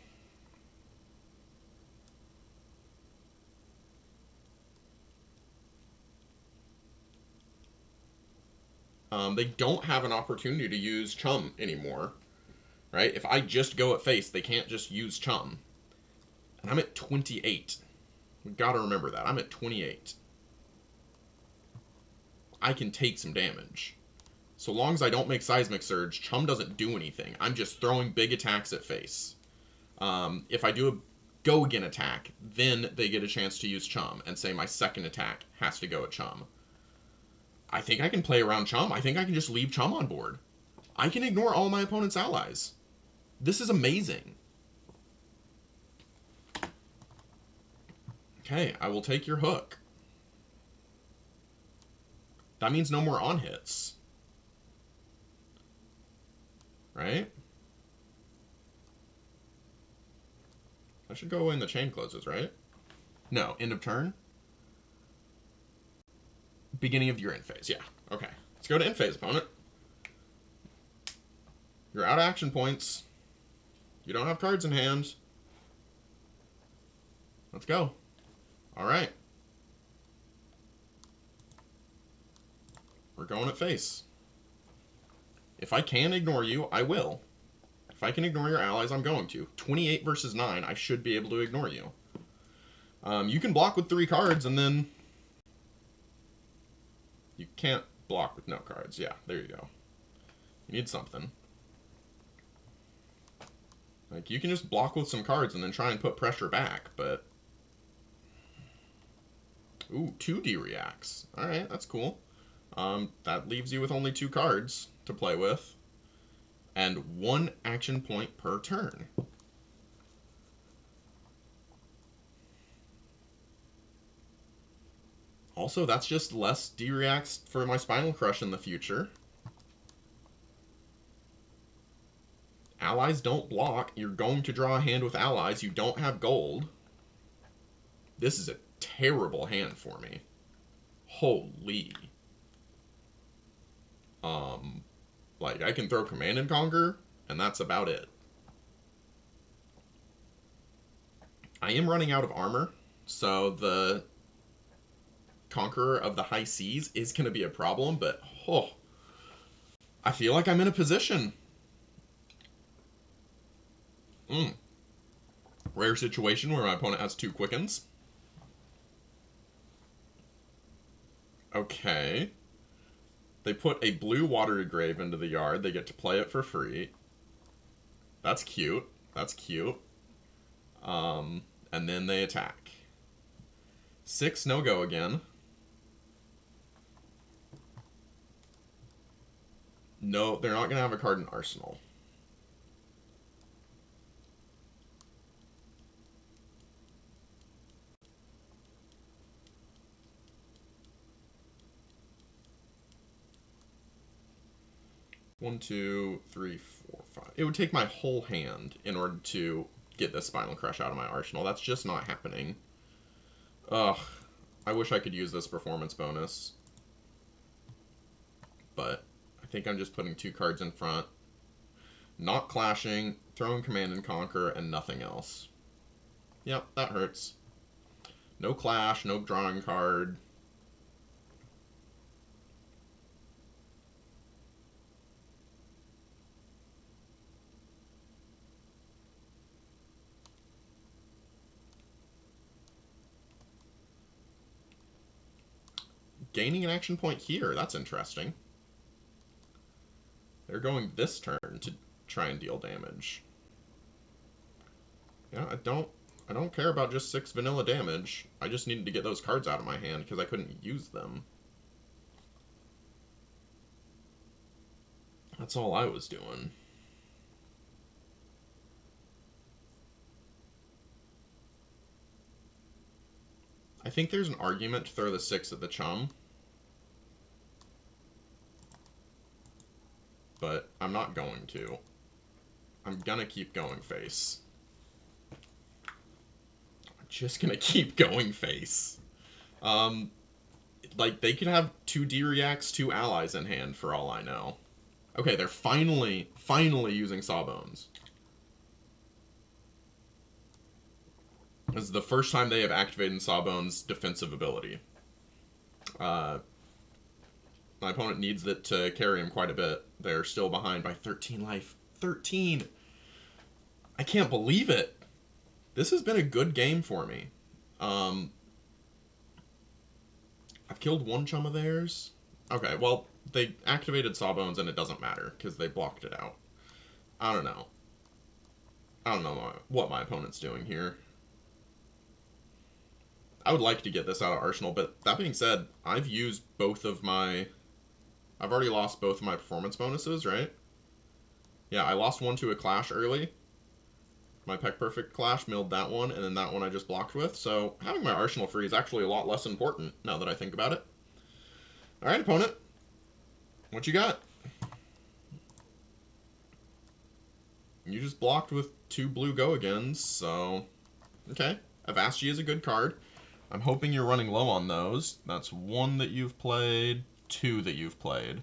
[SPEAKER 1] They don't have an opportunity to use chum anymore, right? If I just go at face, they can't just use chum. And I'm at 28. We've got to remember that. I'm at 28. I can take some damage. So long as I don't make Seismic Surge, chum doesn't do anything. I'm just throwing big attacks at face. If I do a go again attack, then they get a chance to use chum, and say my second attack has to go at chum. I think I can play around chum. I think I can just leave chum on board. I can ignore all my opponent's allies. This is amazing. Okay, I will take your hook. That means no more on-hits. Right? I should go when the chain closes, right? No, end of turn? Beginning of your end phase, yeah. Okay, let's go to end phase, opponent. You're out of action points. You don't have cards in hand. Let's go. Alright. We're going at face. If I can ignore you, I will. If I can ignore your allies, I'm going to. 28 versus 9, I should be able to ignore you. You can block with 3 cards, and then... You can't block with no cards. Yeah, there you go. You need something. Like, you can just block with some cards and then try and put pressure back, but... Ooh, 2D reacts. Alright, that's cool. That leaves you with only 2 cards to play with. And 1 action point per turn. Also, that's just less D-reacts for my Spinal Crush in the future. Allies don't block. You're going to draw a hand with allies. You don't have gold. This is a terrible hand for me. Holy. Um, like, I can throw Command and Conquer, and that's about it. I am running out of armor, so the Conqueror of the High Seas is going to be a problem, but oh, I feel like I'm in a position. Rare situation where my opponent has 2 quickens. Okay. They put a blue water grave into the yard. They get to play it for free. That's cute. That's cute. And then they attack. 6 no-go again. No, they're not going to have a card in Arsenal. One, two, three, four, five. It would take my whole hand in order to get this Spinal Crush out of my arsenal. That's just not happening. Ugh. I wish I could use this performance bonus. But I think I'm just putting 2 cards in front. Not clashing, throwing Command and Conquer, and nothing else. Yep, that hurts. No clash, no drawing card. Gaining an action point here, that's interesting. They're going this turn to try and deal damage. Yeah, I don't care about just 6 vanilla damage. I just needed to get those cards out of my hand because I couldn't use them. That's all I was doing. I think there's an argument to throw the 6 at the chum. But I'm not going to. I'm gonna keep going face. I'm just gonna keep going face. Like, they could have 2 D-Reacts, 2 allies in hand for all I know. Okay, they're finally using Sawbones. This is the first time they have activated Sawbones' defensive ability. My opponent needs it to carry him quite a bit. They're still behind by 13 life. 13! I can't believe it! This has been a good game for me. I've killed 1 chum of theirs. Okay, well, they activated Sawbones and it doesn't matter, because they blocked it out. I don't know. I don't know what my opponent's doing here. I would like to get this out of Arsenal, but that being said, I've used both of my... I've already lost both of my performance bonuses, right? Yeah, I lost 1 to a clash early. My Peck Perfect clash milled that one, and then that one I just blocked with. So having my arsenal free is actually a lot less important now that I think about it. Alright, opponent. What you got? You just blocked with 2 blue go-agains, so... Okay. Avasji is a good card. I'm hoping you're running low on those. That's 1 that you've played, 2 that you've played.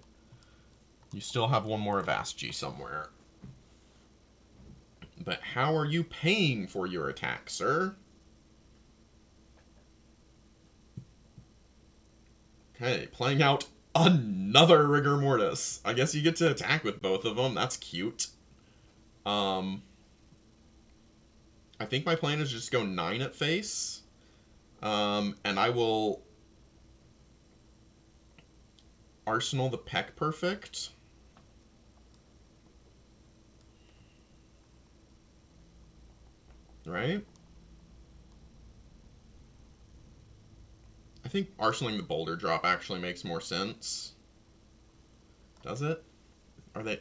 [SPEAKER 1] You still have 1 more Avasji somewhere. But how are you paying for your attack, sir? Okay, playing out another Rigor Mortis. I guess you get to attack with both of them. That's cute. I think my plan is just go 9 at face. And I will Arsenal the Peck Perfect. Right? I think arsenaling the Boulder Drop actually makes more sense. Does it? Are they...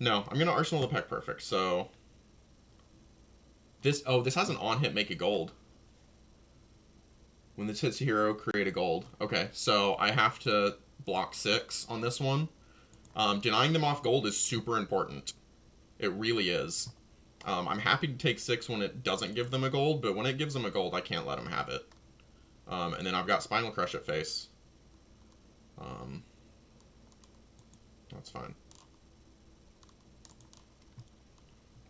[SPEAKER 1] No, I'm going to Arsenal the Peck Perfect, so... This has an on-hit make a gold. When this hits a hero, create a gold. Okay, so I have to block 6 on this one. Denying them off gold is super important. It really is. I'm happy to take 6 when it doesn't give them a gold, but when it gives them a gold, I can't let them have it. And then I've got Spinal Crush at face. That's fine.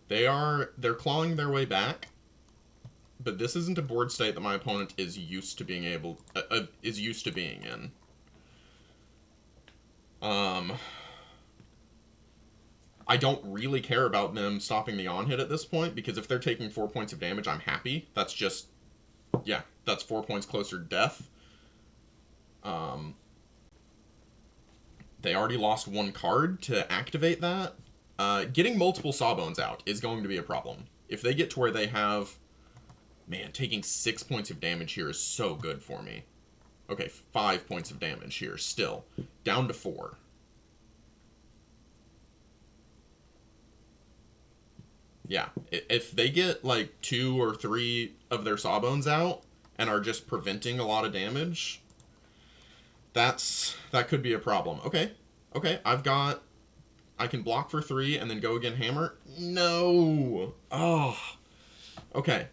[SPEAKER 1] They're clawing their way back, but this isn't a board state that my opponent is used to being in. I don't really care about them stopping the on hit at this point, because if they're taking 4 points of damage, I'm happy. That's just, yeah, that's 4 points closer to death. They already lost one card to activate that. Getting multiple Sawbones out is going to be a problem. If they get to where they have... Man, taking 6 points of damage here is so good for me. Okay, 5 points of damage here still. Down to 4. Yeah, if they get like 2 or 3 of their Sawbones out and are just preventing a lot of damage, that could be a problem. Okay, I can block for 3 and then go again hammer. No! Oh. Okay,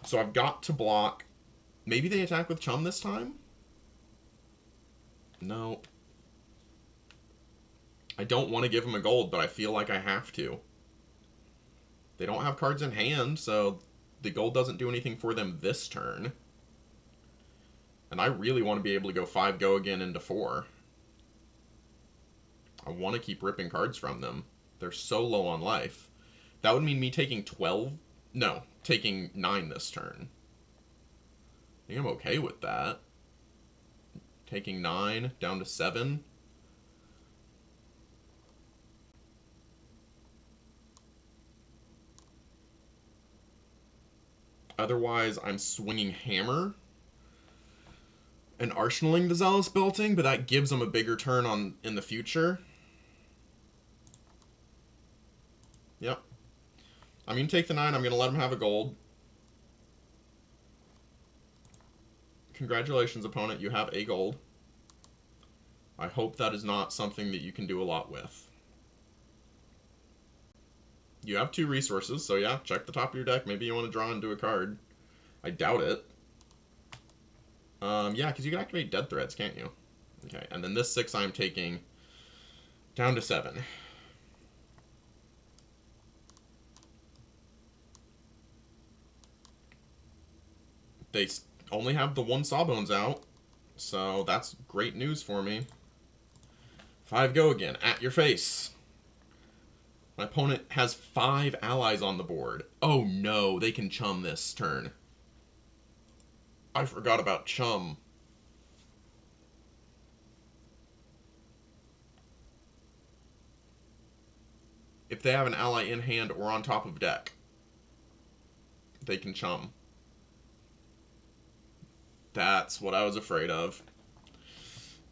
[SPEAKER 1] so I've got to block. Maybe they attack with Chum this time? No. I don't want to give them a gold, but I feel like I have to. They don't have cards in hand, so the gold doesn't do anything for them this turn. And I really want to be able to go 5 go again into 4. I want to keep ripping cards from them. They're so low on life. That would mean me taking 12... No, taking 9 this turn. I think I'm okay with that. Taking 9 down to 7. Otherwise, I'm swinging hammer and arsenaling the Zealous Belting, but that gives them a bigger turn in the future. Yep. I'm going to take the 9. I'm going to let them have a gold. Congratulations, opponent. You have a gold. I hope that is not something that you can do a lot with. You have 2 resources, so yeah, check the top of your deck. Maybe you want to draw and do a card. I doubt it. Yeah, because you can activate Dead Threads, can't you? Okay, and then this 6 I'm taking down to 7. They only have the 1 Sawbones out, so that's great news for me. 5 go again, at your face. My opponent has 5 allies on the board. Oh no, they can Chum this turn. I forgot about Chum. If they have an ally in hand or on top of deck, they can Chum. That's what I was afraid of.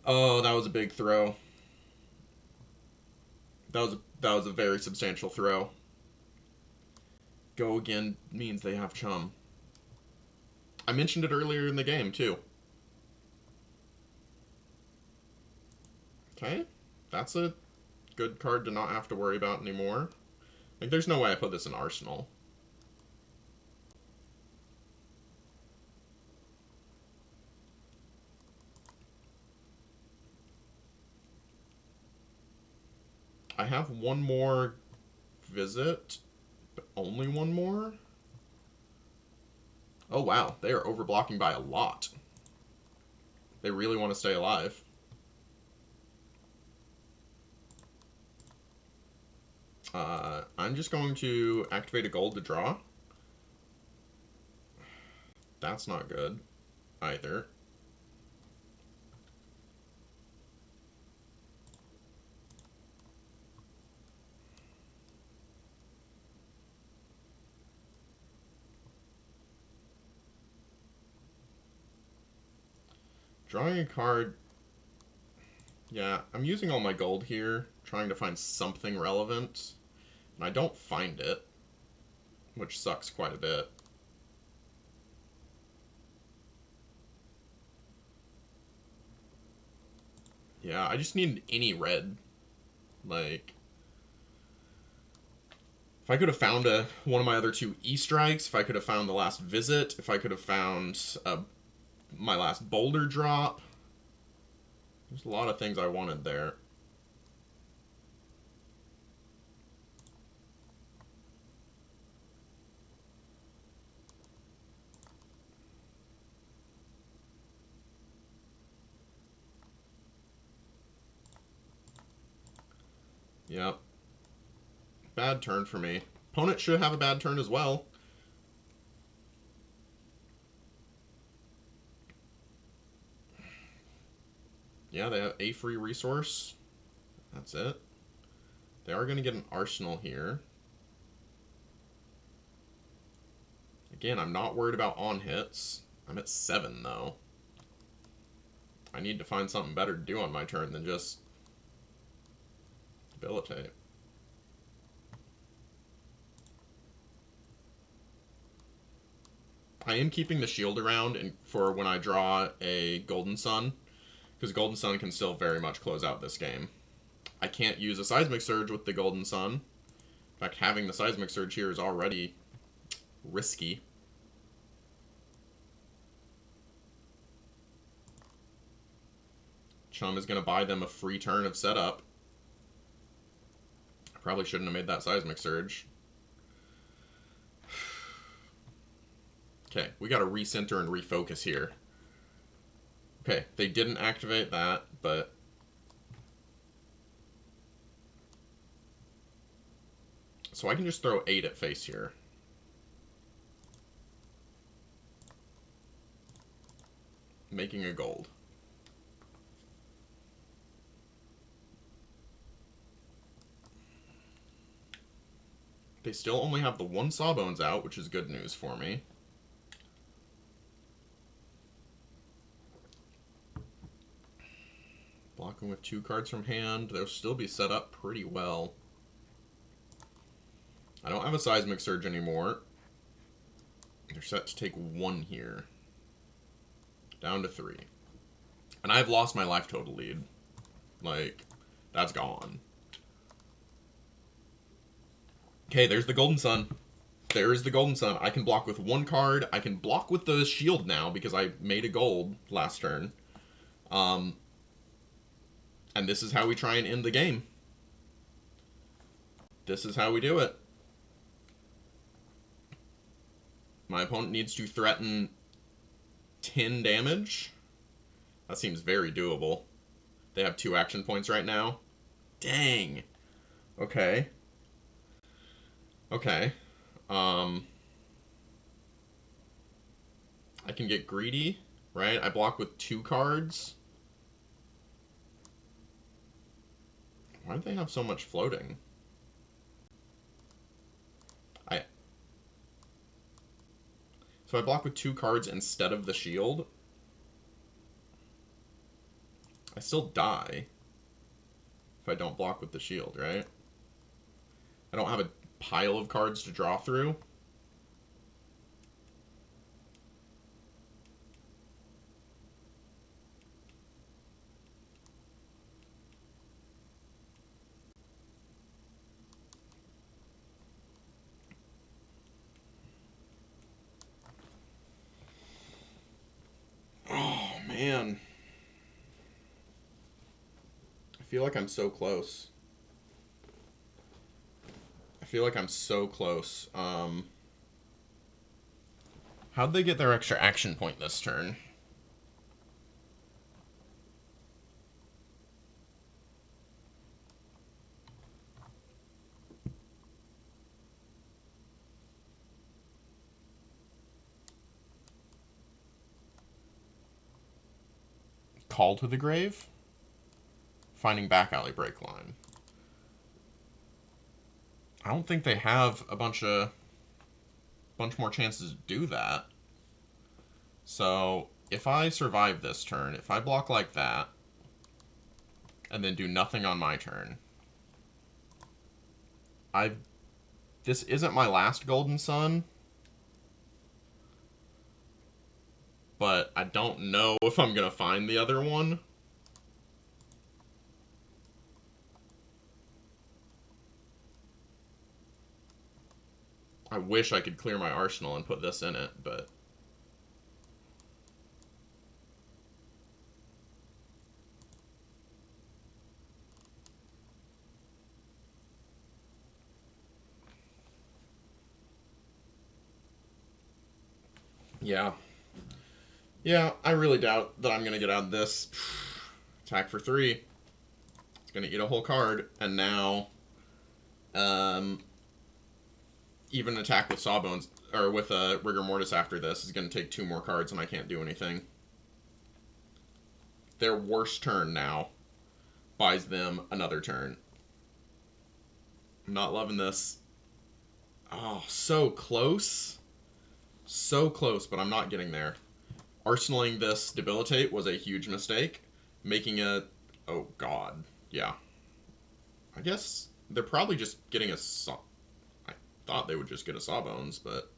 [SPEAKER 1] Oh, that was a big throw. That was a very substantial throw. Go again means they have Chum. I mentioned it earlier in the game, too. Okay, that's a good card to not have to worry about anymore. Like, there's no way I put this in Arsenal. I have one more visit, but only one more? Oh wow, they are overblocking by a lot. They really want to stay alive. I'm just going to activate a gold to draw. That's not good either. Drawing a card. Yeah, I'm using all my gold here, trying to find something relevant, and I don't find it, which sucks quite a bit. Yeah, I just need any red. Like, if I could have found one of my other 2 E-strikes, if I could have found the last visit, if I could have found my last boulder drop. There's a lot of things I wanted there. Yep. Bad turn for me. Opponent should have a bad turn as well. Yeah, they have a free resource. That's it. They are going to get an arsenal here. Again, I'm not worried about on hits. I'm at 7, though. I need to find something better to do on my turn than just debilitate. I am keeping the shield around for when I draw a Golden Sun, because Golden Sun can still very much close out this game. I can't use a Seismic Surge with the Golden Sun. In fact, having the Seismic Surge here is already risky. Chum is going to buy them a free turn of setup. I probably shouldn't have made that Seismic Surge. Okay, we got to recenter and refocus here. Okay, they didn't activate that, but... So I can just throw 8 at face here. Making a gold. They still only have the 1 Sawbones out, which is good news for me. Blocking with 2 cards from hand. They'll still be set up pretty well. I don't have a Seismic Surge anymore. They're set to take 1 here. Down to 3. And I've lost my life total lead. Like, that's gone. Okay, there's the Golden Sun. There is the Golden Sun. I can block with 1 card. I can block with the shield now because I made a gold last turn. And this is how we try and end the game. This is how we do it. My opponent needs to threaten 10 damage. That seems very doable. They have 2 action points right now. Dang. Okay. Okay. I can get greedy, right? I block with 2 cards. Why do they have so much floating? So I block with 2 cards instead of the shield. I still die if I don't block with the shield, right? I don't have a pile of cards to draw through. Oh, man. I feel like I'm so close. I feel like I'm so close. How'd they get their extra action point this turn? Call to the Grave? Finding back alley break line. I don't think they have a bunch more chances to do that. So if I survive this turn, if I block like that, and then do nothing on my turn, this isn't my last Golden Sun, but I don't know if I'm gonna find the other one. I wish I could clear my arsenal and put this in it, but... Yeah. Yeah, I really doubt that I'm going to get out of this. Attack for 3. It's going to eat a whole card, and now Um, even attack with Sawbones, or with a Rigor Mortis after this, is going to take 2 more cards and I can't do anything. Their worst turn now buys them another turn. I'm not loving this. Oh, so close. So close, but I'm not getting there. Arsenaling this Debilitate was a huge mistake. Making a... Oh, God. Yeah. I guess they're probably just getting a... I thought they would just get a Sawbones, but...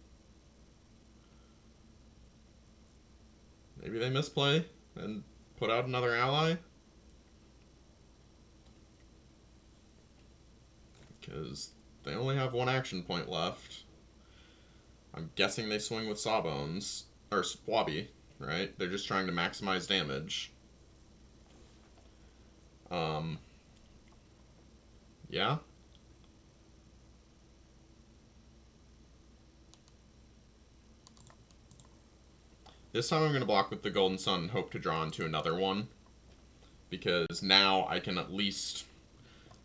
[SPEAKER 1] Maybe they misplay and put out another ally? Because they only have 1 action point left. I'm guessing they swing with Sawbones. Or Swabby, right? They're just trying to maximize damage. Yeah. This time I'm going to block with the Golden Sun and hope to draw into another one. Because now I can at least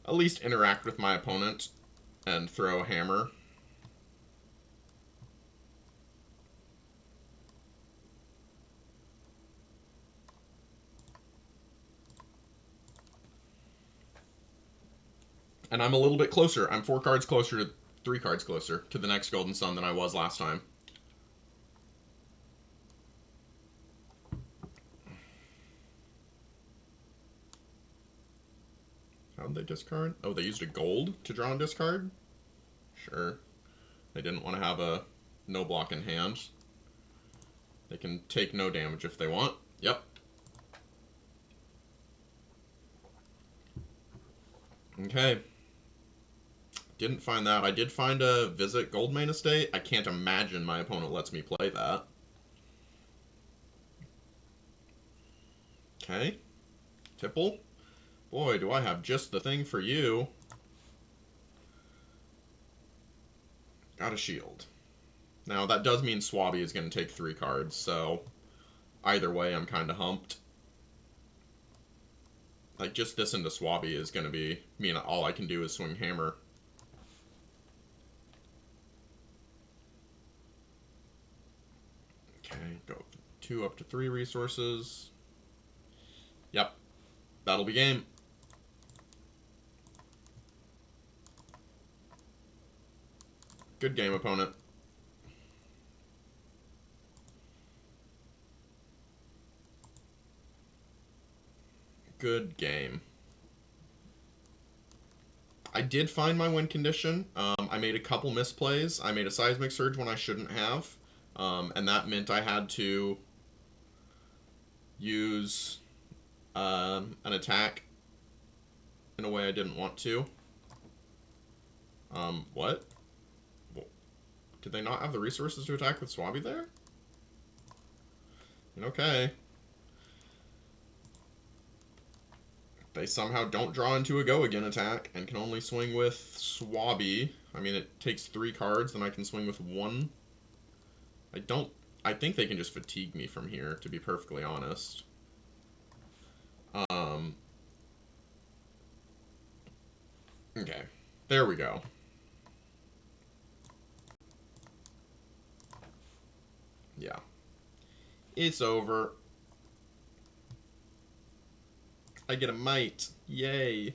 [SPEAKER 1] interact with my opponent and throw a hammer. And I'm a little bit closer. I'm 4 cards closer to 3 cards closer to the next Golden Sun than I was last time. How did they discard? Oh, they used a gold to draw and discard? Sure. They didn't want to have a no block in hand. They can take no damage if they want. Yep. Okay. Didn't find that. I did find a Visit Goldmane Estate. I can't imagine my opponent lets me play that. Okay. Tipple. Boy, do I have just the thing for you. Got a shield. Now, that does mean Swabby is going to take 3 cards, so either way, I'm kind of humped. Like, just this into Swabby is going to mean all I can do is swing hammer. Okay, go 2 up to 3 resources. Yep, that'll be game. Good game, opponent. Good game. I did find my win condition. I made a couple misplays. I made a Seismic Surge when I shouldn't have. And that meant I had to use an attack in a way I didn't want to. What? Did they not have the resources to attack with Swabby there? Okay. They somehow don't draw into a go again attack and can only swing with Swabby. I mean, it takes 3 cards, then I can swing with 1. I think they can just fatigue me from here, to be perfectly honest. Okay. There we go. Yeah. It's over. I get a mite. Yay.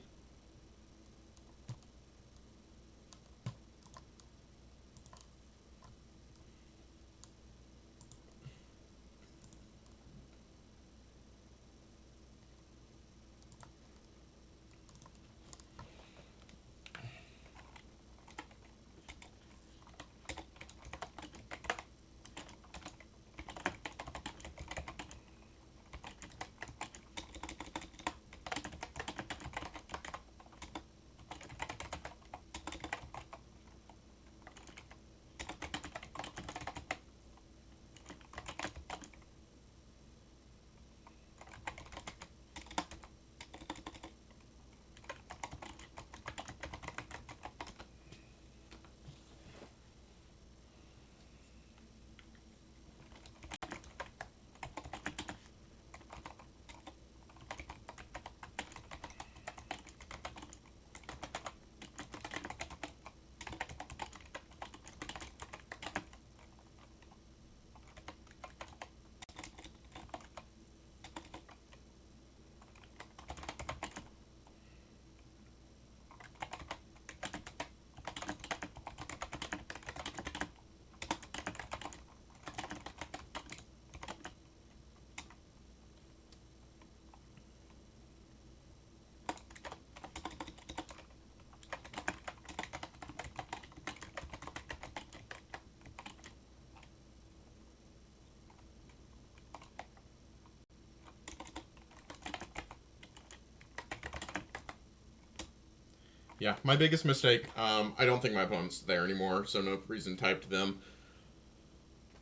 [SPEAKER 1] Yeah, my biggest mistake. I don't think my opponent's there anymore, so no reason to type to them.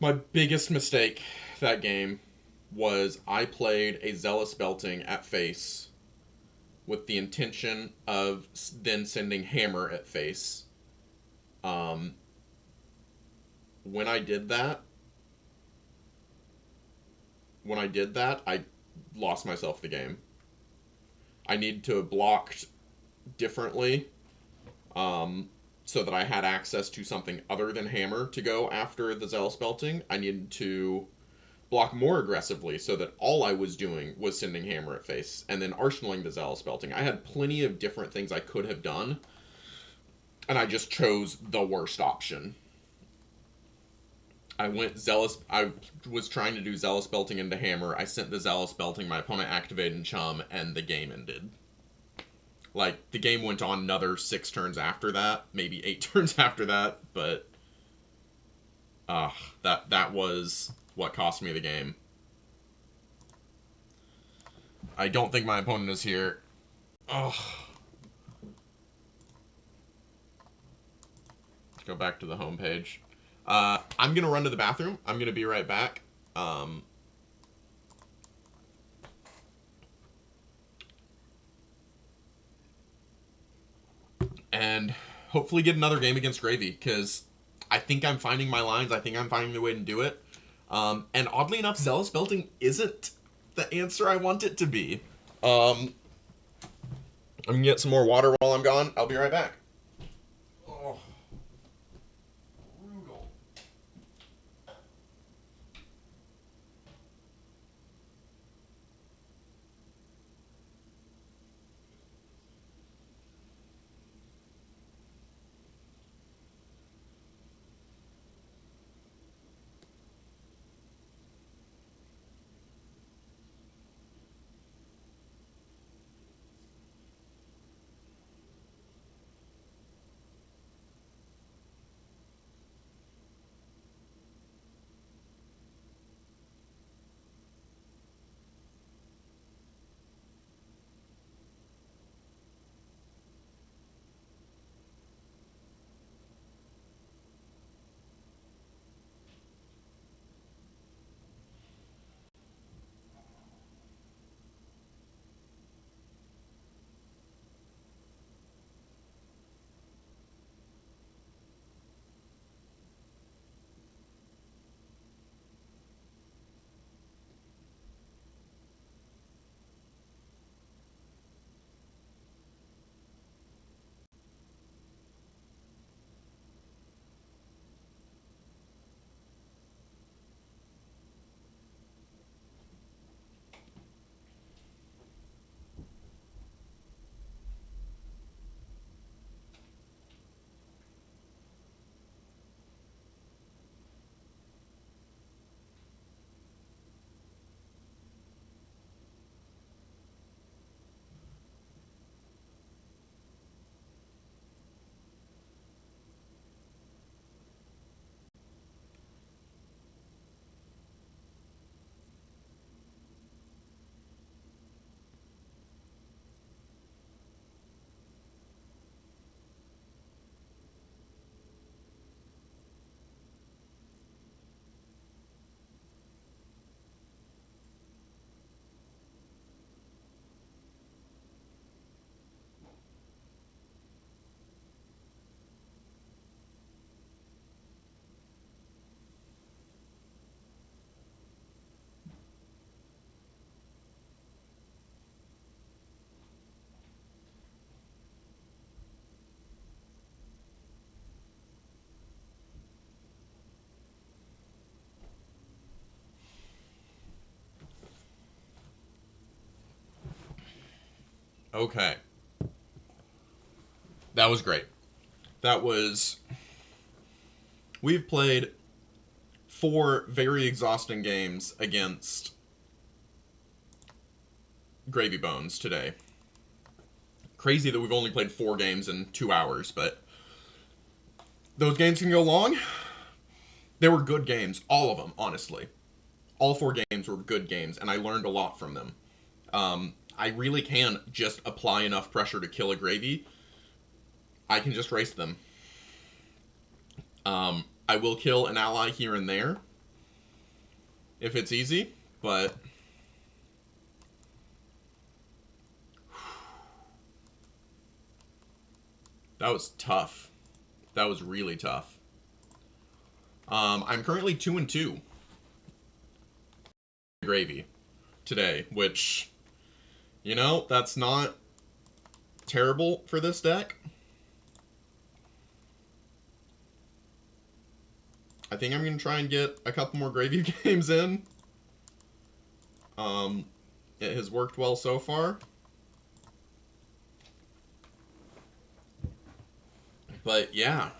[SPEAKER 1] My biggest mistake that game was I played a Zealous Belting at face with the intention of then sending Hammer at face. Um, when I did that, I lost myself the game. I needed to have blocked differently, so that I had access to something other than Hammer to go after the Zealous Belting. I needed to block more aggressively so that all I was doing was sending Hammer at face and then arsenaling the Zealous Belting. I had plenty of different things I could have done, and I just chose the worst option. I was trying to do Zealous Belting into Hammer. I sent the Zealous Belting, my opponent activated in chum, and the game ended. Like, the game went on another 6 turns after that, maybe 8 turns after that, but that was what cost me the game. I don't think my opponent is here. Ugh. Go back to the home page. I'm gonna run to the bathroom. I'm gonna be right back. And hopefully get another game against Gravy, because I think I'm finding my lines. I think I'm finding the way to do it. And oddly enough, Zealous Belting isn't the answer I want it to be. I'm gonna get some more water while I'm gone. I'll be right back. Oh, brutal. Okay. That was great. That was. We've played 4 very exhausting games against Gravy Bones today. Crazy that we've only played 4 games in 2 hours, but those games can go long. They were good games, all of them, honestly. All 4 games were good games, and I learned a lot from them. I really can just apply enough pressure to kill a Gravy, I can just race them. I will kill an ally here and there if it's easy, but that was tough. That was really tough. I'm currently 2-2 gravy today, which, you know, that's not terrible for this deck. I think I'm going to try and get a couple more gravy games in. It has worked well so far. But yeah.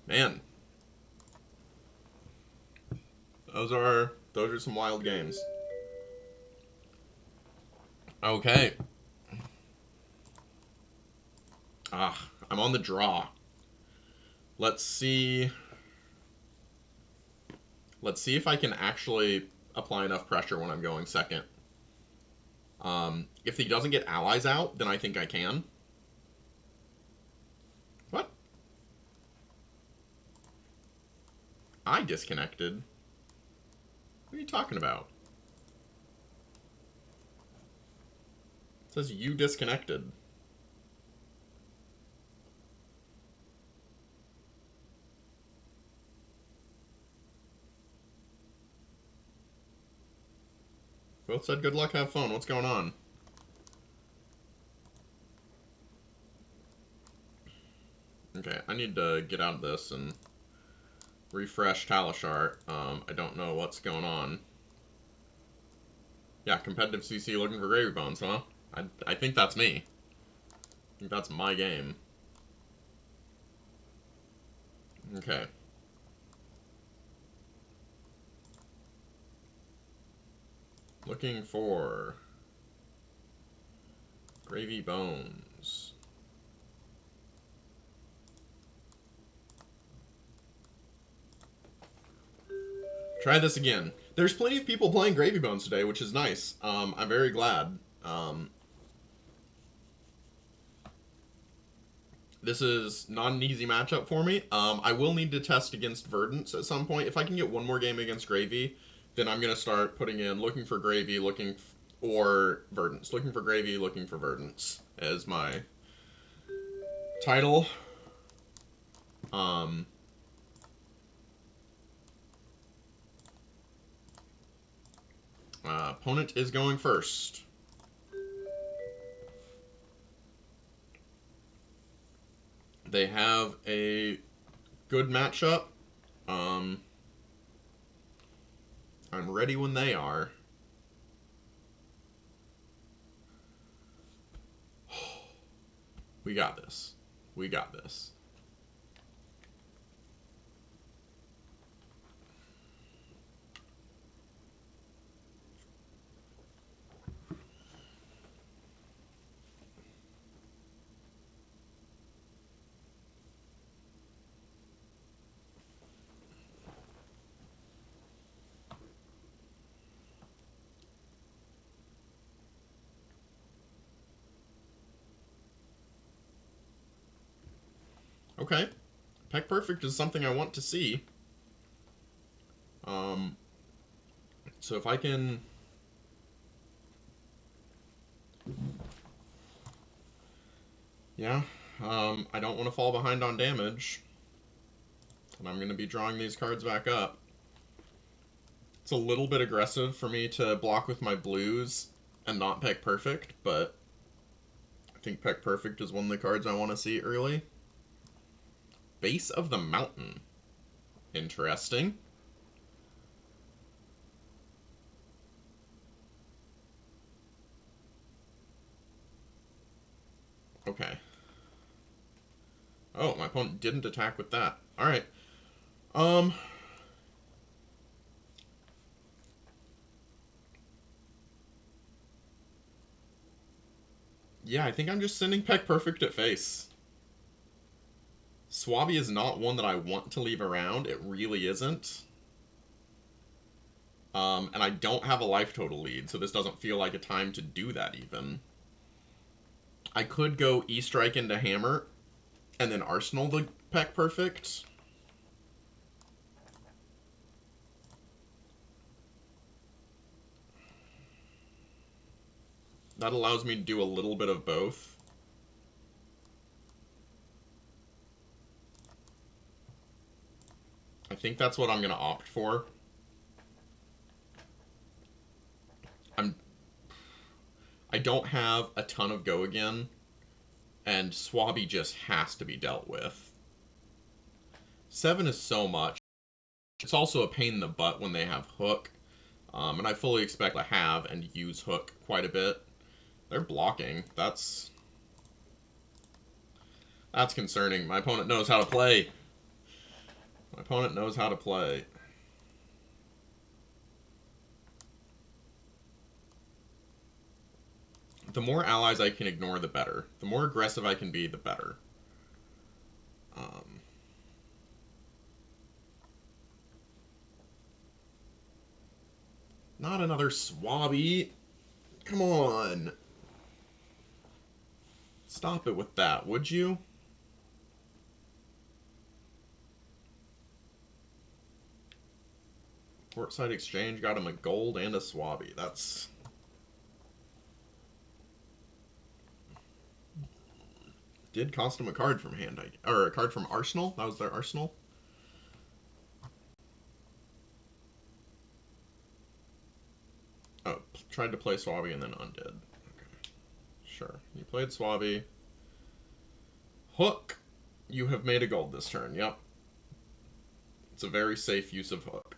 [SPEAKER 1] Man. Those are some wild games. Okay. I'm on the draw. Let's see if I can actually apply enough pressure when I'm going second. If he doesn't get allies out, then I think I can. What? I disconnected? What are you talking about? It says you disconnected. Both said good luck, have fun. What's going on? Okay, I need to get out of this and refresh Talishar. I don't know what's going on. Yeah, competitive CC looking for Gravy Bones, huh? I think that's me. I think that's my game. Okay. Looking for Gravy Bones. Try this again. There's plenty of people playing Gravy Bones today, which is nice. I'm very glad. This is not an easy matchup for me. I will need to test against Verdance at some point. If I can get one more game against Gravy, then I'm going to start putting in looking for Gravy, or Verdance. Looking for Gravy, looking for Verdance as my title. Opponent is going first. They have a good matchup. I'm ready when they are. We got this. We got this. Okay. Peck Perfect is something I want to see. So if I can... Yeah, I don't want to fall behind on damage. And I'm going to be drawing these cards back up. It's a little bit aggressive for me to block with my blues and not Peck Perfect, but I think Peck Perfect is one of the cards I want to see early. Base of the Mountain. Interesting. Okay. Oh, my opponent didn't attack with that. Alright. Yeah, I think I'm just sending Peck Perfect at face. Swabby is not one that I want to leave around. It really isn't. And I don't have a life total lead, so this doesn't feel like a time to do that even. I could go E-Strike into Hammer, and then Arsenal the Peck Perfect. That allows me to do a little bit of both. I think that's what I'm going to opt for. I don't have a ton of go again, and Swabby just has to be dealt with. 7 is so much. It's also a pain in the butt when they have Hook, and I fully expect to have and use Hook quite a bit. They're blocking. That's concerning. My opponent knows how to play. My opponent knows how to play. The more allies I can ignore, the better. The more aggressive I can be, the better. Not another Swabby. Come on. Stop it with that, would you? Portside Exchange got him a gold and a Swabby. That's... Did cost him a card from hand, or a card from Arsenal. That was their Arsenal. Oh, tried to play Swabby and then undid. Okay. Sure. You played Swabby. Hook! You have made a gold this turn, yep. It's a very safe use of Hook.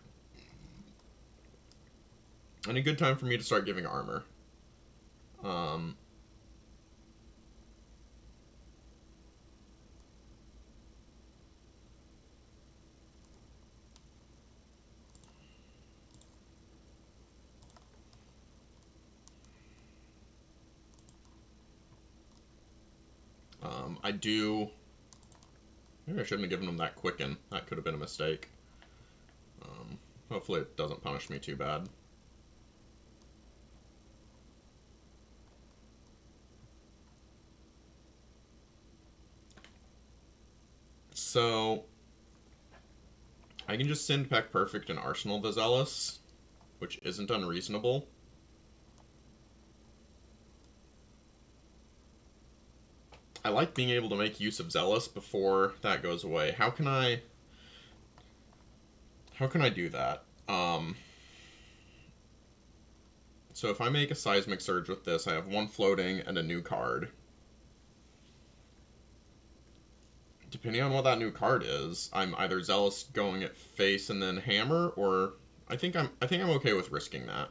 [SPEAKER 1] And a good time for me to start giving armor. I do... Maybe I shouldn't have given him that Quicken. That could have been a mistake. Hopefully it doesn't punish me too bad. So... I can just send Peck Perfect and Arsenal the Zealous, which isn't unreasonable. I like being able to make use of Zealous before that goes away. How can I do that? So if I make a Seismic Surge with this, I have one floating and a new card. Depending on what that new card is, I'm either Zealous going at face and then Hammer, or I think I'm okay with risking that.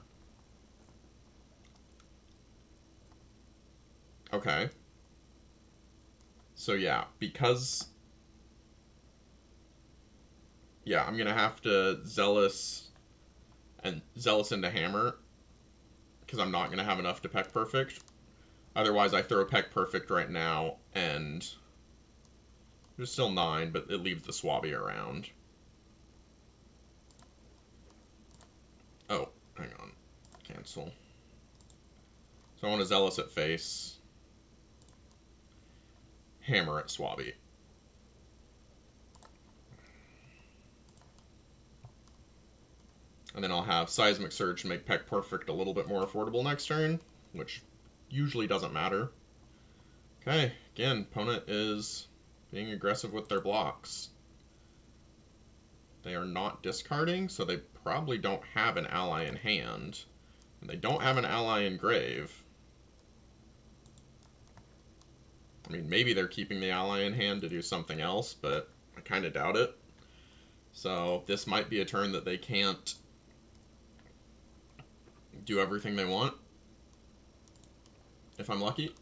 [SPEAKER 1] Okay. So yeah, because... Yeah, I'm gonna have to Zealous into Hammer, because I'm not gonna have enough to Peck Perfect. Otherwise, I throw Peck Perfect right now, and there's still 9, but it leaves the Swabby around. Oh, hang on. Cancel. So I want to Zealous at face. Hammer at Swabby. And then I'll have Seismic Surge to make Peck Perfect a little bit more affordable next turn, which usually doesn't matter. Okay, again, opponent is being aggressive with their blocks. They are not discarding, so they probably don't have an ally in hand. And they don't have an ally in grave. I mean, maybe they're keeping the ally in hand to do something else, but I kind of doubt it. So this might be a turn that they can't do everything they want, if I'm lucky.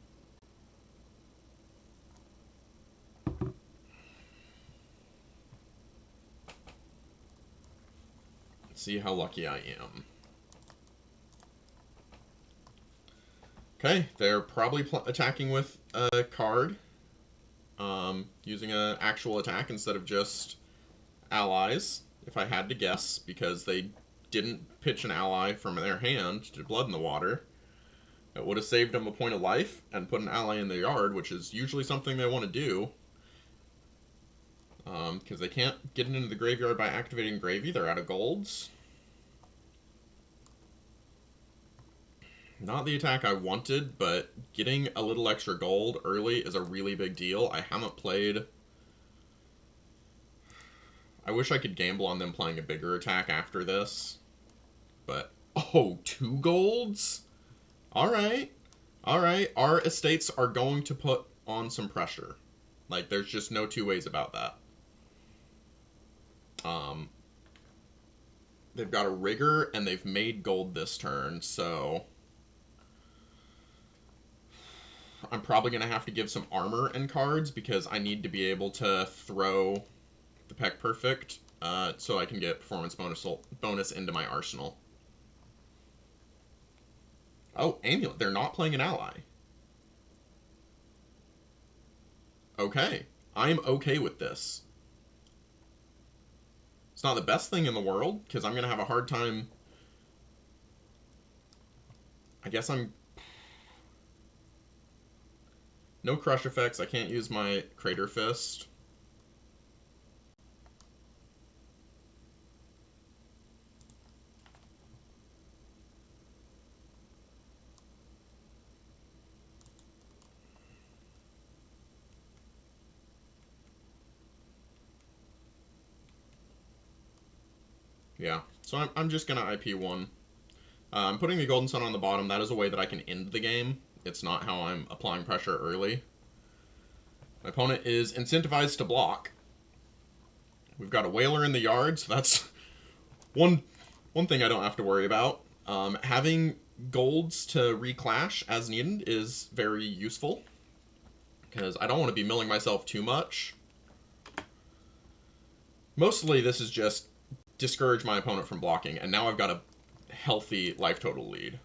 [SPEAKER 1] Let's see how lucky I am. Okay, they're probably attacking with a card, using an actual attack instead of just allies, if I had to guess, because they didn't pitch an ally from their hand to Blood in the Water. It would have saved them a point of life and put an ally in their yard, which is usually something they want to do. Because they can't get it into the graveyard by activating Gravy. They're out of golds. Not the attack I wanted, but getting a little extra gold early is a really big deal. I haven't played... I wish I could gamble on them playing a bigger attack after this. But, oh, 2 golds? Alright. Alright, our estates are going to put on some pressure. Like, there's just no two ways about that. They've got a rigger, and they've made gold this turn, so... I'm probably going to have to give some armor and cards, because I need to be able to throw the Peck Perfect, so I can get performance bonus into my arsenal. Oh, Amulet. They're not playing an ally. Okay. I'm okay with this. It's not the best thing in the world, because I'm going to have a hard time... I guess I'm... No crush effects. I can't use my Crater Fist. Yeah, so I'm just going to IP1. I'm putting the Golden Sun on the bottom. That is a way that I can end the game. It's not how I'm applying pressure early. My opponent is incentivized to block. We've got a Whaler in the yard, so that's one thing I don't have to worry about. Having golds to reclash as needed is very useful, because I don't want to be milling myself too much. Mostly this is just discourage my opponent from blocking, and now I've got a healthy life total lead.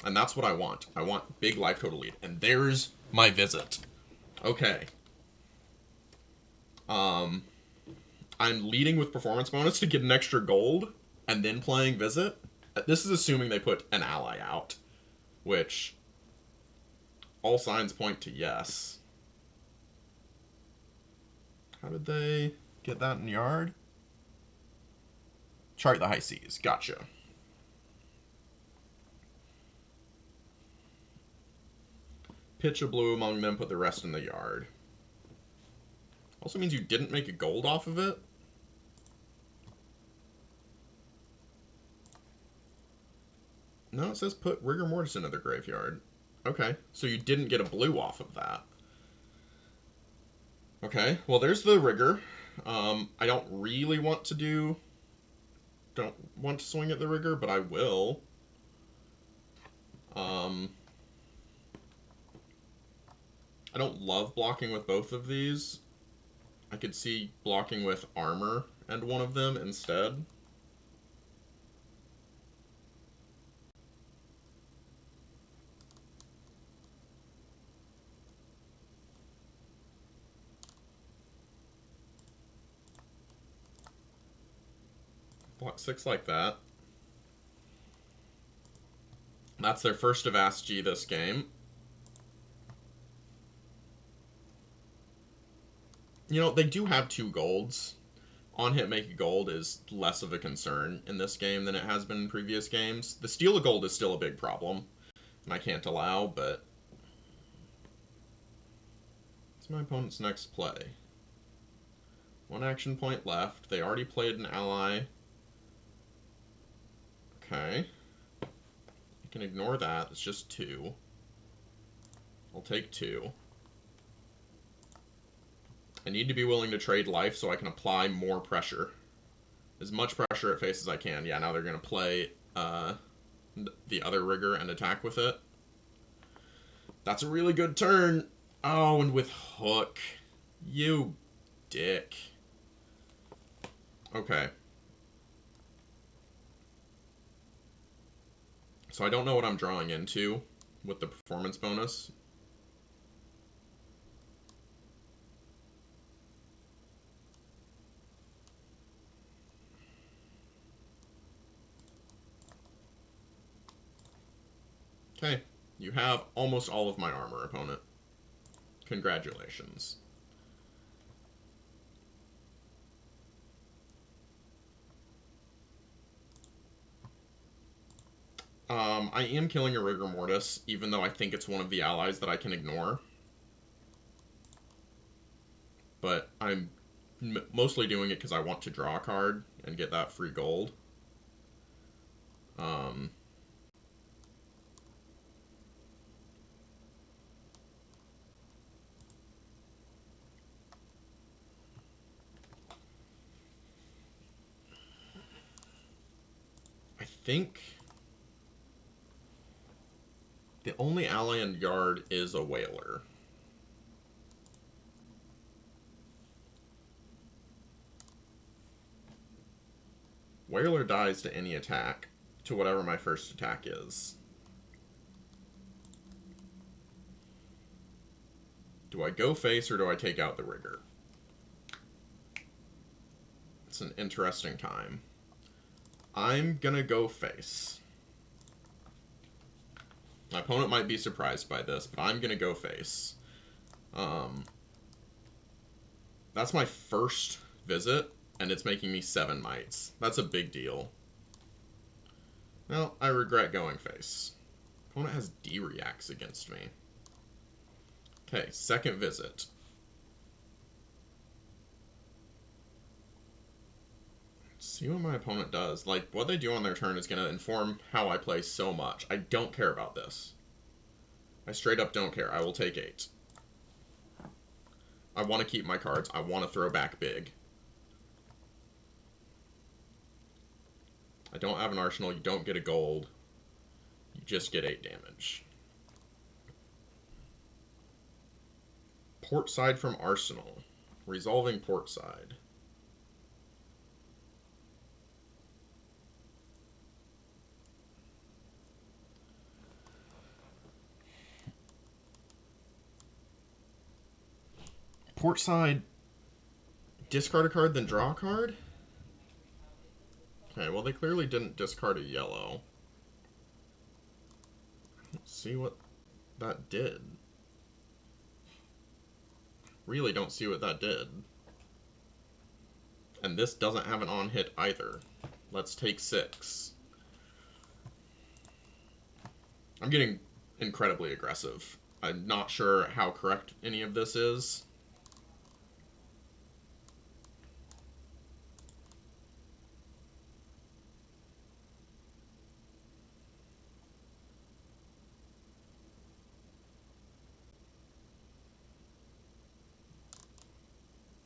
[SPEAKER 1] And that's what I want. I want big life total lead. And there's my visit. Okay. I'm leading with performance bonus to get an extra gold, and then playing visit. This is assuming they put an ally out, which all signs point to yes. How did they get that in yard? Chart the high seas. Gotcha. Pitch a blue among them, put the rest in the yard. Also means you didn't make a gold off of it. No, it says put Rigor Mortis into the graveyard. Okay, so you didn't get a blue off of that. Okay, well there's the Rigor. I don't really want to swing at the Rigor, but I will. I don't love blocking with both of these. I could see blocking with armor and one of them instead. Block 6 like that. That's their first of Ask G this game. You know, they do have 2 golds. On hit make a gold is less of a concern in this game than it has been in previous games. The steal a gold is still a big problem, and I can't allow, but... What's my opponent's next play? 1 action point left. They already played an ally. Okay. I can ignore that. It's just 2. I'll take 2. I need to be willing to trade life so I can apply more pressure. As much pressure at face as I can. Yeah, now they're going to play the other Rigor and attack with it. That's a really good turn. Oh, and with Hook. You dick. Okay. So I don't know what I'm drawing into with the performance bonus. Okay, you have almost all of my armor, opponent. Congratulations. I am killing a Rigor Mortis, even though I think it's one of the allies that I can ignore. But I'm mostly doing it because I want to draw a card and get that free gold. I think the only ally in Yard is a Whaler. Whaler dies to any attack, to whatever my first attack is. Do I go face or do I take out the Rigger? It's an interesting time. I'm gonna go face. My opponent might be surprised by this, but I'm gonna go face. That's my first visit, and it's making me 7 mites. That's a big deal. Well, I regret going face. Opponent has D-reacts against me. Okay, second visit. Let's see what my opponent does. Like, what they do on their turn is going to inform how I play so much. I don't care about this. I straight up don't care. I will take 8. I want to keep my cards. I want to throw back big. I don't have an arsenal. You don't get a gold. You just get 8 damage. Port side from arsenal. Resolving port side. Port side, discard a card, then draw a card? Okay, well they clearly didn't discard a yellow. Let's see what that did. Really don't see what that did. And this doesn't have an on-hit either. Let's take 6. I'm getting incredibly aggressive. I'm not sure how correct any of this is.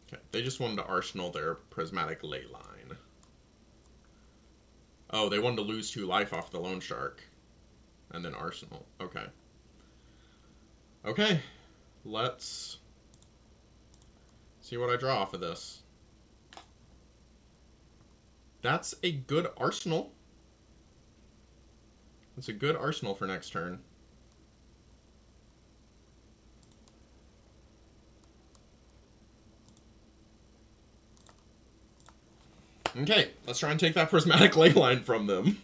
[SPEAKER 1] Okay, they just wanted to arsenal their prismatic ley line. Oh, they wanted to lose 2 life off the Loan Shark. And then arsenal. Okay. Okay. Let's see what I draw off of this. That's a good arsenal. It's a good arsenal for next turn. Okay, let's try and take that prismatic ley line from them.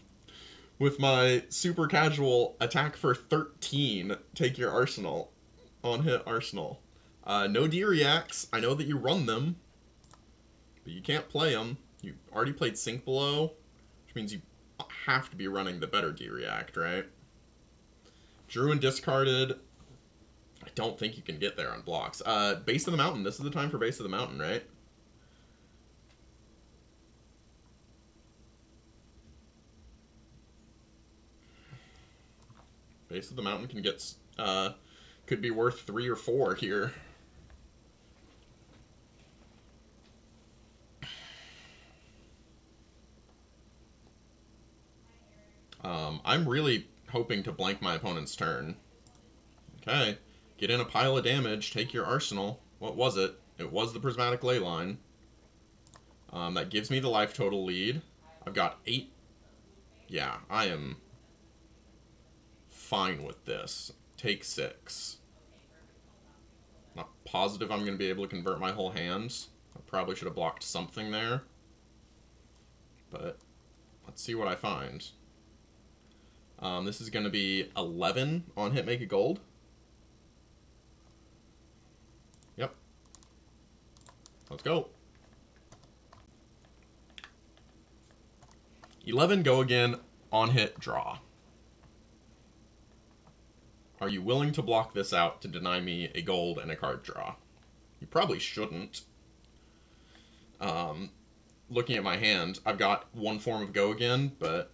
[SPEAKER 1] With my super casual attack for 13, take your arsenal. On hit arsenal. No D-reacts. I know that you run them, but you can't play them. You already played Sink Below, which means you have to be running the better D-react, right? Drew and discarded. I don't think you can get there on blocks. Base of the Mountain. This is the time for Base of the Mountain, right? Base of the Mountain can get, could be worth 3 or 4 here. I'm really hoping to blank my opponent's turn. Okay, get in a pile of damage, take your arsenal. What was it? It was the prismatic ley line. That gives me the life total lead. I've got 8. Yeah, I am fine with this. Take 6. Not positive I'm going to be able to convert my whole hand. I probably should have blocked something there. But let's see what I find. This is going to be 11 on hit make a gold. Yep. Let's go. 11, go again, on hit, draw. Are you willing to block this out to deny me a gold and a card draw? You probably shouldn't. Looking at my hand, I've got one form of go again, but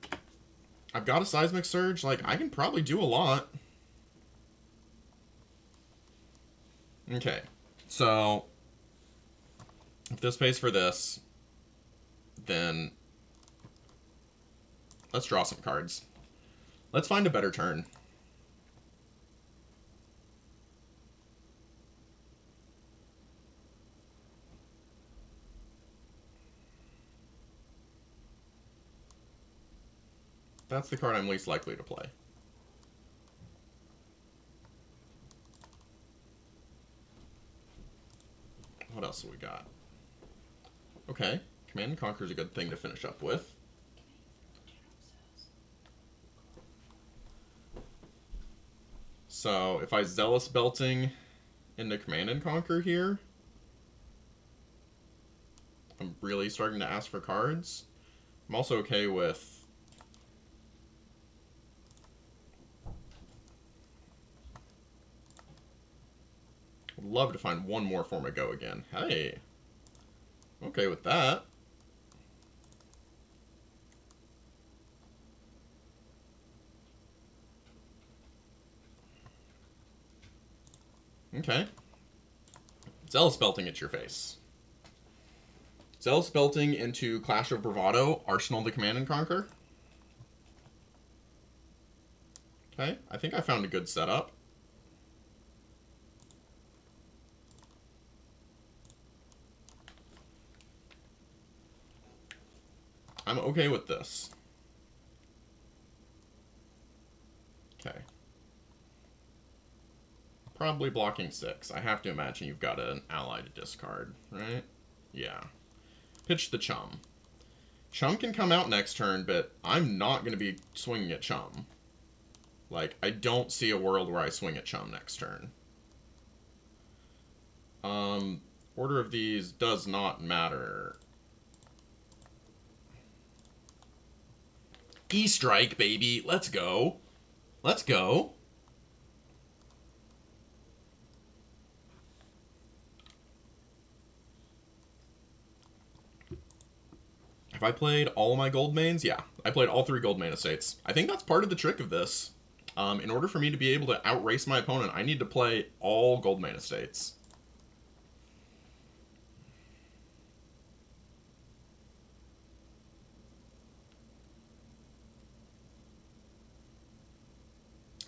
[SPEAKER 1] I've got a Seismic Surge. Like, I can probably do a lot. Okay, so if this pays for this, then let's draw some cards. Let's find a better turn. That's the card I'm least likely to play. What else have we got? Okay, Command and Conquer is a good thing to finish up with. So if I Zealous Belting into Command and Conquer here, I'm really starting to ask for cards. I'm also okay with I'd love to find one more form of go again. Hey, okay with that. Okay. Zealous Belting at your face. Zealous Belting into Clash of Bravado, Arsenal the Command and Conquer. Okay, I think I found a good setup. I'm okay with this. Okay. Probably blocking 6. I have to imagine you've got an ally to discard, right? Yeah. Pitch the Chum. Chum can come out next turn, but I'm not going to be swinging at Chum. Like, I don't see a world where I swing at Chum next turn. Order of these does not matter. E-Strike, baby. Let's go. Let's go. Have I played all of my Goldmanes? Yeah, I played all 3 Goldmane estates. I think that's part of the trick of this. In order for me to be able to outrace my opponent, I need to play all Goldmane estates.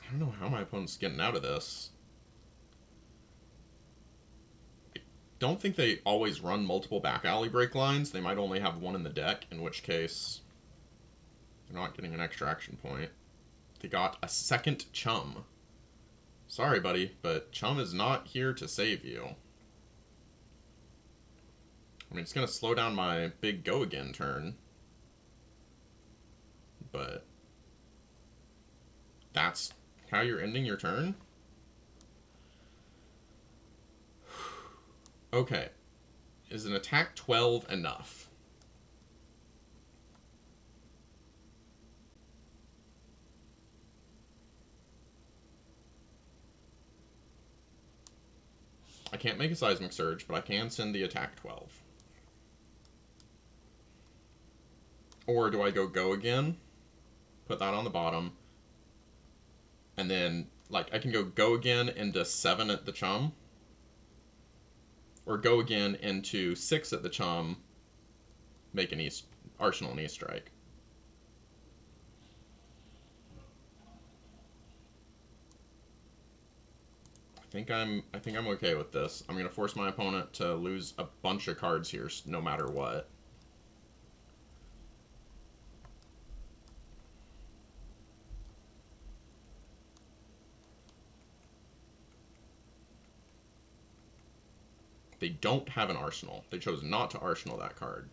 [SPEAKER 1] I don't know how my opponent's getting out of this. I don't think they always run multiple back alley break lines. They might only have one in the deck, in which case they're not getting an extra action point. They got a second Chum. Sorry, buddy, but Chum is not here to save you. I mean, it's going to slow down my big go again turn. But that's how you're ending your turn? Okay. Is an attack 12 enough? I can't make a Seismic Surge, but I can send the attack 12. Or do I go again? Put that on the bottom. And then, like, I can go again into 7 at the Chum. Or go again into 6 at the Chum. Make an Arsenal and E-Strike. I think I'm okay with this. I'm gonna force my opponent to lose a bunch of cards here, no matter what. They don't have an Arsenal. They chose not to Arsenal that card.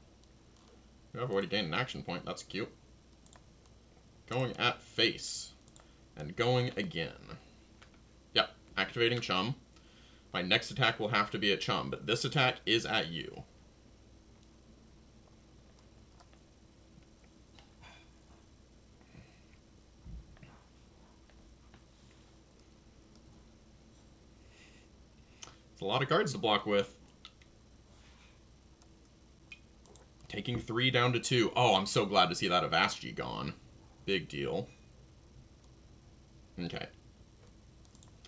[SPEAKER 1] You have already gained an action point. That's cute. Going at face. And going again. Yep, activating chum. My next attack will have to be at chum, but this attack is at you. It's a lot of cards to block with. Taking 3 down to 2. Oh, I'm so glad to see that Avasji gone. Big deal. Okay.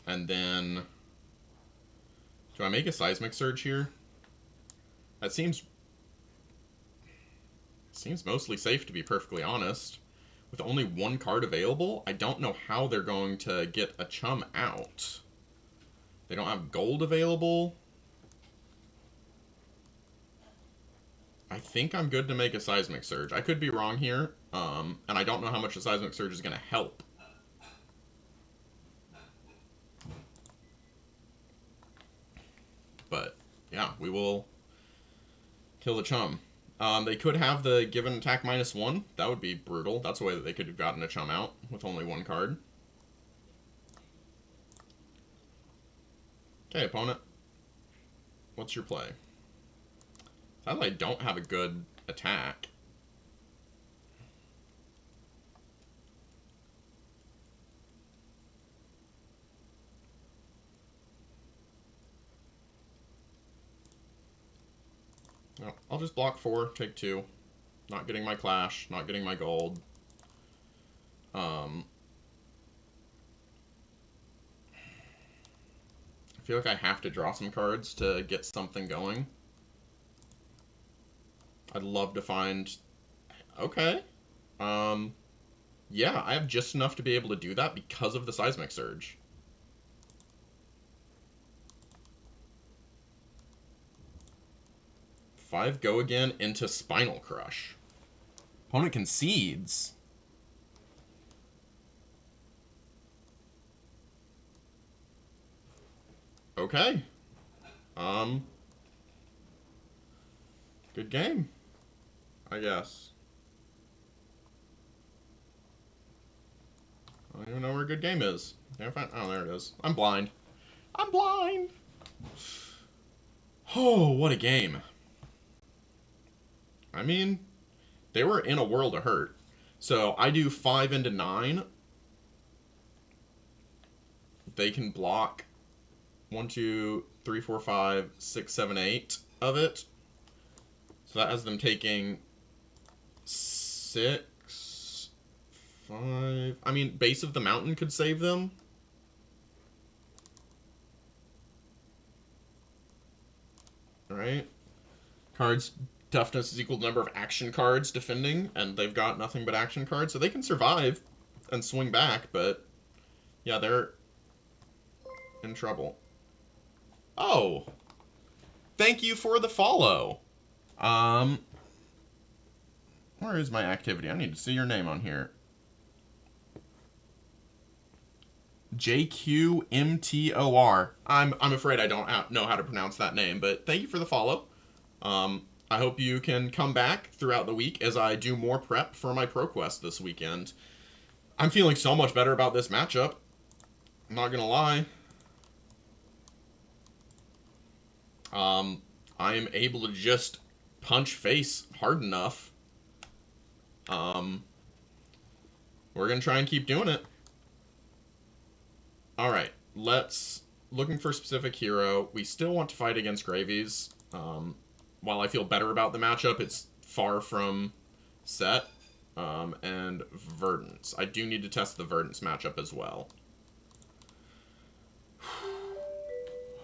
[SPEAKER 1] And then... do I make a Seismic Surge here? That seems mostly safe, to be perfectly honest. With only 1 card available, I don't know how they're going to get a chum out. They don't have gold available. I think I'm good to make a Seismic Surge. I could be wrong here, and I don't know how much a Seismic Surge is going to help. But, yeah, we will kill the chum. They could have the given attack -1. That would be brutal. That's a way that they could have gotten a chum out with only 1 card. Okay, opponent. What's your play? Sadly, I don't have a good attack. No, I'll just block 4, take 2. Not getting my Clash, not getting my gold. I feel like I have to draw some cards to get something going. I'd love to find... okay. Yeah, I have just enough to be able to do that because of the Seismic Surge. Five go again into Spinal Crush. Opponent concedes. Okay. Good game, I guess. I don't even know where a good game is. Can't find... oh, there it is. I'm blind. I'm blind! Oh, what a game. I mean, they were in a world of hurt. So I do 5 into 9. They can block 1, 2, 3, 4, 5, 6, 7, 8 of it. So that has them taking 6, 5... I mean, Base of the Mountain could save them. Alright. Cards... toughness is equal to the number of action cards defending, and they've got nothing but action cards, so they can survive and swing back, but yeah, they're in trouble. Oh! Thank you for the follow! Where is my activity? I need to see your name on here. JQMTOR. I'm afraid I don't know how to pronounce that name, but thank you for the follow. I hope you can come back throughout the week as I do more prep for my ProQuest this weekend. I'm feeling so much better about this matchup. I'm not gonna lie. I am able to just punch face hard enough. We're gonna try and keep doing it. Alright, looking for a specific hero. We still want to fight against Gravies. While I feel better about the matchup, it's far from set. And Verdance. I do need to test the Verdance matchup as well.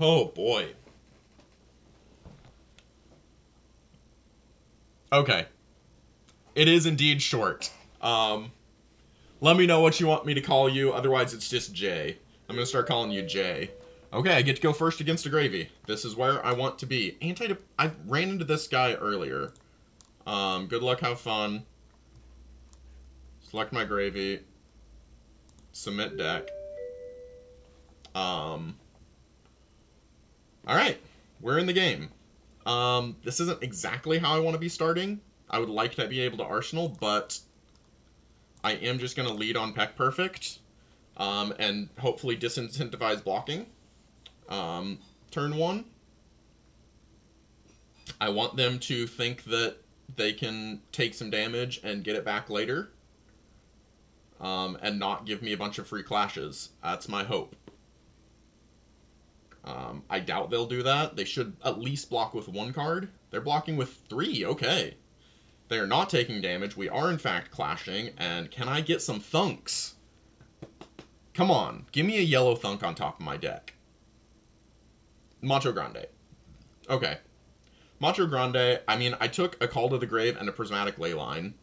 [SPEAKER 1] Oh boy. Okay. It is indeed short. Let me know what you want me to call you, otherwise it's just Jay. I'm gonna start calling you Jay. Okay, I get to go first against a Gravy. This is where I want to be. I ran into this guy earlier. Good luck, have fun. Select my Gravy. Submit deck. Alright, we're in the game. This isn't exactly how I want to be starting. I would like to be able to Arsenal, but I am just going to lead on Peck Perfect. and hopefully disincentivize blocking. Turn 1, I want them to think that they can take some damage and get it back later, and not give me a bunch of free clashes. That's my hope. I doubt they'll do that. They should at least block with 1 card. They're blocking with 3, okay. They are not taking damage. We are in fact clashing, and can I get some thunks? Come on, give me a yellow thunk on top of my deck. Macho Grande. Okay. Macho Grande, I mean, I took a Call to the Grave and a Prismatic Leyline,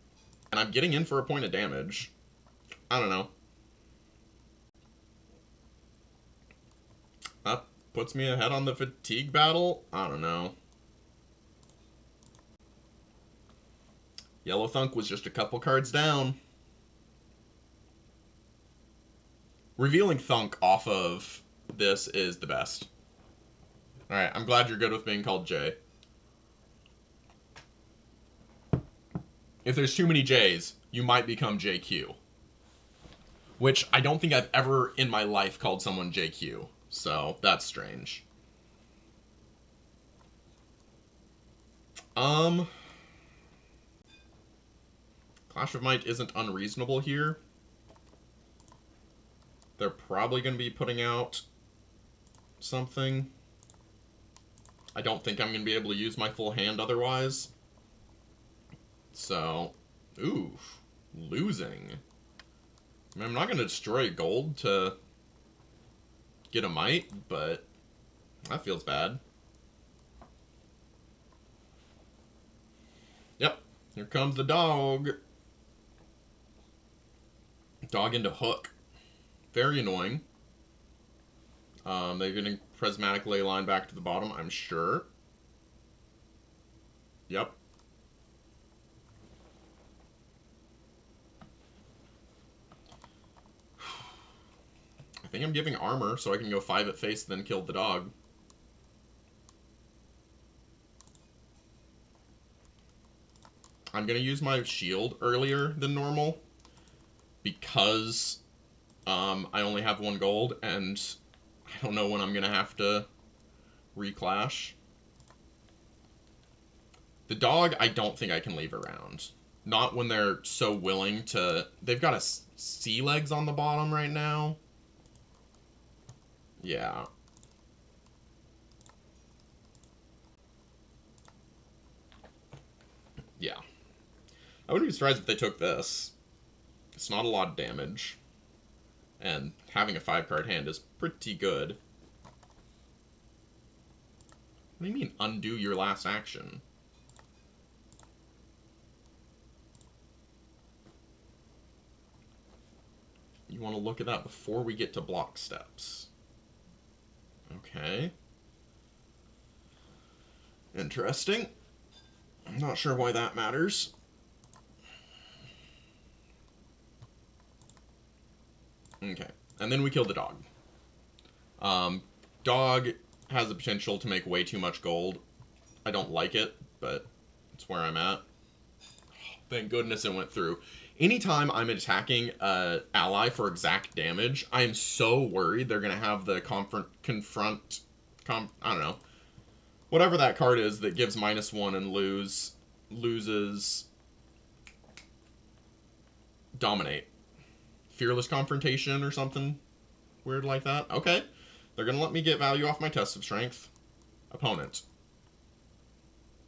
[SPEAKER 1] and I'm getting in for a point of damage. I don't know. That puts me ahead on the fatigue battle? I don't know. Yellow Thunk was just a couple cards down. Revealing Thunk off of this is the best. Alright, I'm glad you're good with being called Jay. If there's too many J's, you might become JQ. Which I don't think I've ever in my life called someone JQ. So, that's strange. Clash of Might isn't unreasonable here. They're probably going to be putting out something. I don't think I'm going to be able to use my full hand otherwise. So, ooh, losing. I mean, I'm not going to destroy gold to get a might, but that feels bad. Yep, here comes the dog. Dog into hook. Very annoying. They're getting Prismatic Leyline back to the bottom, I'm sure. Yep. I think I'm giving armor so I can go 5 at face, then kill the dog. I'm going to use my shield earlier than normal because I only have 1 gold, and I don't know when I'm going to have to reclash. The dog, I don't think I can leave around. Not when they're so willing to... They've got a sea legs on the bottom right now. Yeah. Yeah. I wouldn't be surprised if they took this. It's not a lot of damage. And having a 5-card hand is pretty good. What do you mean, undo your last action? You want to look at that before we get to block steps. Okay. Interesting. I'm not sure why that matters. Okay. And then we kill the dog. Dog has the potential to make way too much gold. I don't like it, but it's where I'm at. Thank goodness it went through. Anytime I'm attacking an ally for exact damage, I am so worried they're going to have the confront, I don't know. Whatever that card is that gives -1 and loses dominate. Fearless Confrontation or something weird like that. Okay. They're going to let me get value off my test of strength. Opponent.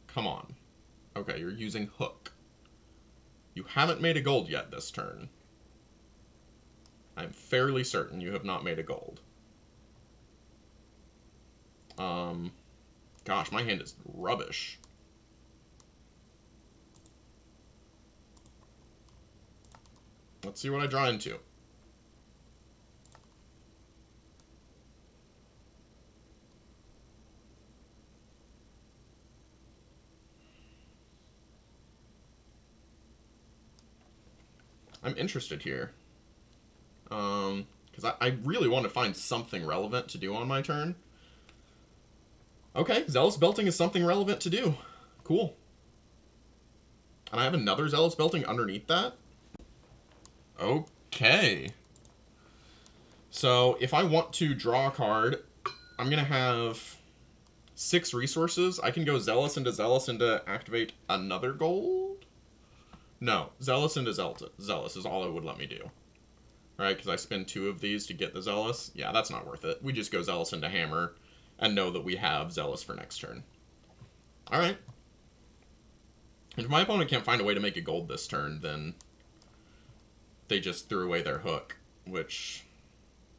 [SPEAKER 1] Come on. Okay, you're using hook. You haven't made a gold yet this turn. I'm fairly certain you have not made a gold. Gosh, my hand is rubbish. Let's see what I draw into. I'm interested here. Because I really want to find something relevant to do on my turn. Okay, Zealous Belting is something relevant to do. Cool. And I have another Zealous Belting underneath that? Okay. So if I want to draw a card, I'm going to have 6 resources. I can go Zealous into activate another gold? No, Zealous into Zealous is all it would let me do. Right, because I spend 2 of these to get the Zealous. Yeah, that's not worth it. We just go Zealous into Hammer and know that we have Zealous for next turn. Alright. If my opponent can't find a way to make a gold this turn, then they just threw away their hook, which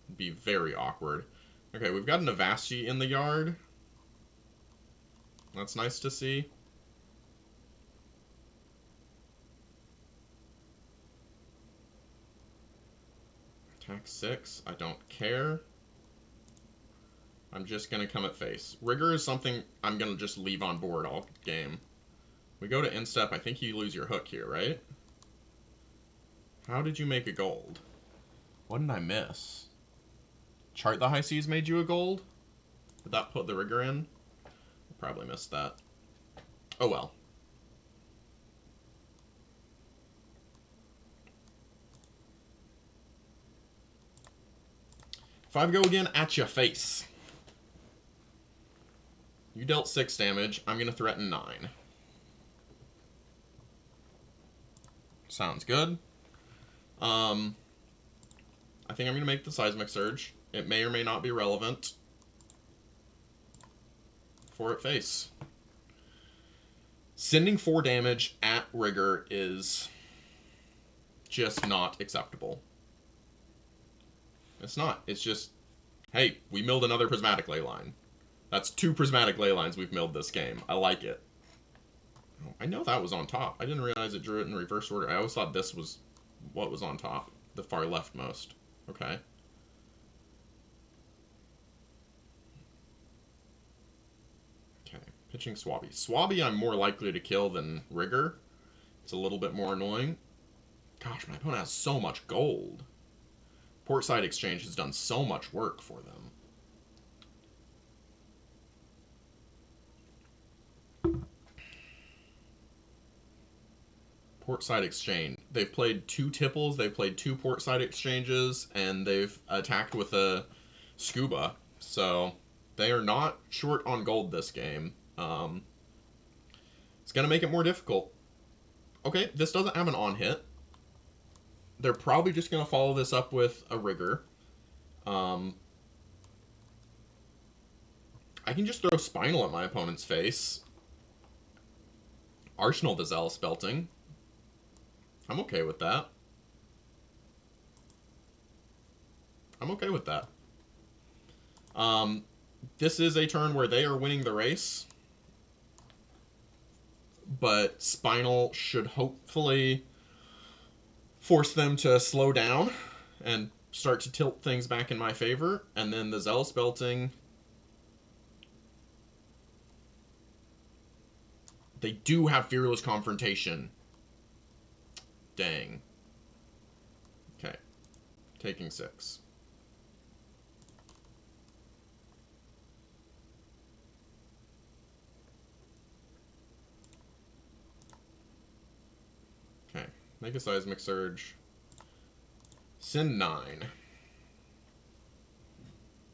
[SPEAKER 1] would be very awkward. Okay, we've got an Avasti in the yard. That's nice to see. Attack 6. I don't care. I'm just going to come at face. Rigor is something I'm going to just leave on board all game. We go to instep. I think you lose your hook here, right? How did you make a gold? What did I miss? Chart the High Seas made you a gold? Did that put the rigor in? I probably missed that. Oh well. If I go again, at your face. You dealt 6 damage. I'm going to threaten 9. Sounds good. I think I'm going to make the Seismic Surge. It may or may not be relevant for at face. Sending 4 damage at rigor is just not acceptable. It's not. It's just, hey, we milled another Prismatic Leyline. That's 2 Prismatic Leylines we've milled this game. I like it. Oh, I know that was on top. I didn't realize it drew it in reverse order. I always thought this was what was on top. The far leftmost. Okay. Okay. Pitching Swabby. Swabby I'm more likely to kill than Rigor. It's a little bit more annoying. Gosh, my opponent has so much gold. Portside Exchange has done so much work for them. Portside Exchange. They've played 2 Tipples, they've played 2 Portside Exchanges, and they've attacked with a Scuba. So they are not short on gold this game. It's going to make it more difficult. Okay, this doesn't have an on-hit. They're probably just going to follow this up with a Rigor. I can just throw Spinal at my opponent's face. Arsenal the Zealous Belting. I'm okay with that. I'm okay with that. This is a turn where they are winning the race. But Spinal should hopefully force them to slow down and start to tilt things back in my favor. And then the Zealous Belting, they do have Fearless Confrontation. Dang. Okay. Taking 6. Okay. Make a Seismic Surge. Send 9.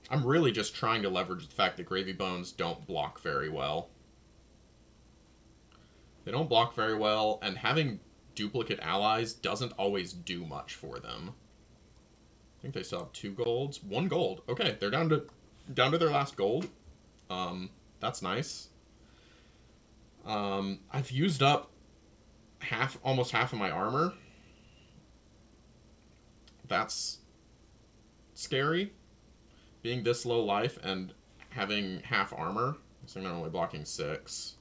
[SPEAKER 1] I'm really just trying to leverage the fact that Gravy Bones don't block very well. They don't block very well, and having duplicate allies doesn't always do much for them. I think they still have 2 golds. 1 gold. Okay, they're down to their last gold. That's nice. I've used up almost half of my armor. That's scary. Being this low life and having half armor. So I'm only blocking 6.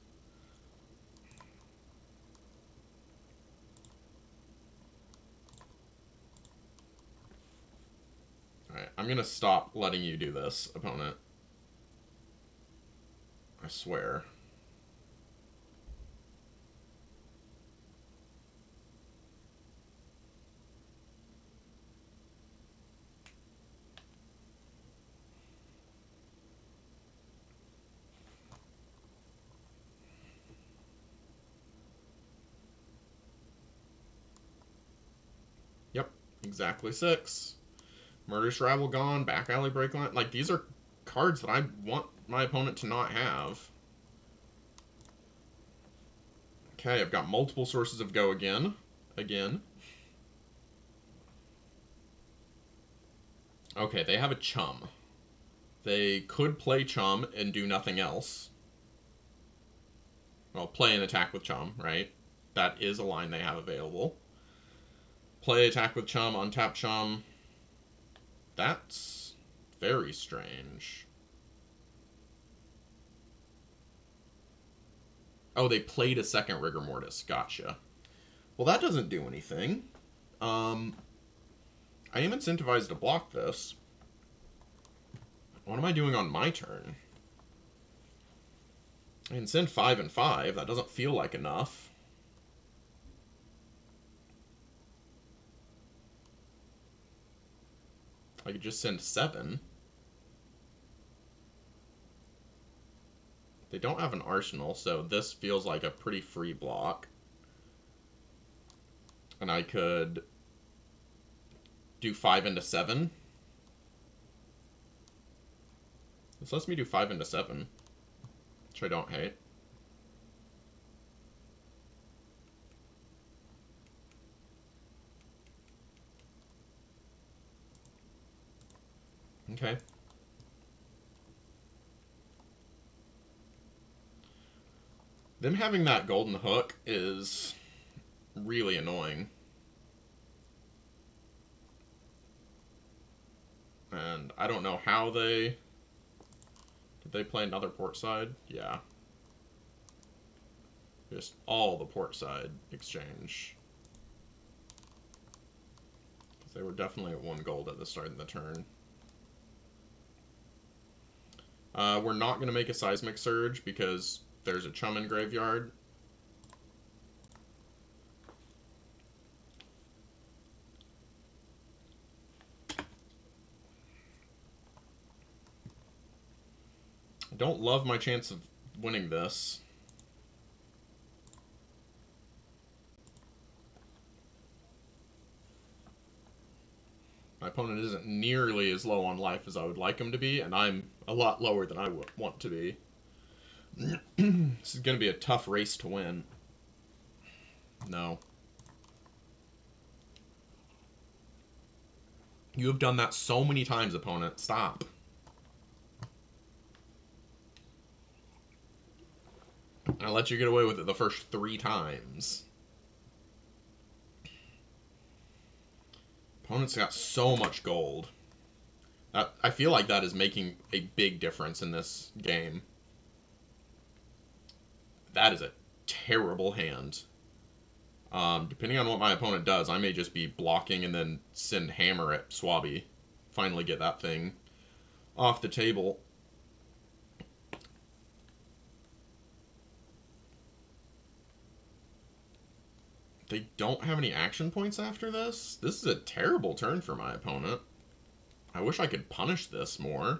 [SPEAKER 1] Alright, I'm gonna stop letting you do this, opponent. I swear. Yep, exactly 6. Murderous Rabble gone, back alley break line. Like, these are cards that I want my opponent to not have. Okay, I've got multiple sources of go again. Okay, they have a chum. They could play chum and do nothing else. Well, play and attack with chum, right? That is a line they have available. Play, attack with chum, untap chum. That's very strange. Oh, they played a second Rigor Mortis. Gotcha. Well, that doesn't do anything. I am incentivized to block this. What am I doing on my turn? I can send 5 and 5. That doesn't feel like enough. I could just send 7. They don't have an arsenal, so this feels like a pretty free block. And I could do 5 into 7. This lets me do 5 into 7, which I don't hate. Okay. Them having that golden hook is really annoying. And I don't know how they... Did they play another port side? Yeah. Just all the port side exchange. Because they were definitely at 1 gold at the start of the turn. We're not going to make a Seismic Surge because there's a chum in graveyard. I don't love my chance of winning this. My opponent isn't nearly as low on life as I would like him to be, and I'm a lot lower than I would want to be. This is going to be a tough race to win. No. You have done that so many times, opponent. Stop. I let you get away with it the first 3 times. Opponent's got so much gold. I feel like that is making a big difference in this game. That is a terrible hand. Depending on what my opponent does, I may just be blocking and then send hammer at Swabby. Finally get that thing off the table. They don't have any action points after this? This is a terrible turn for my opponent. I wish I could punish this more.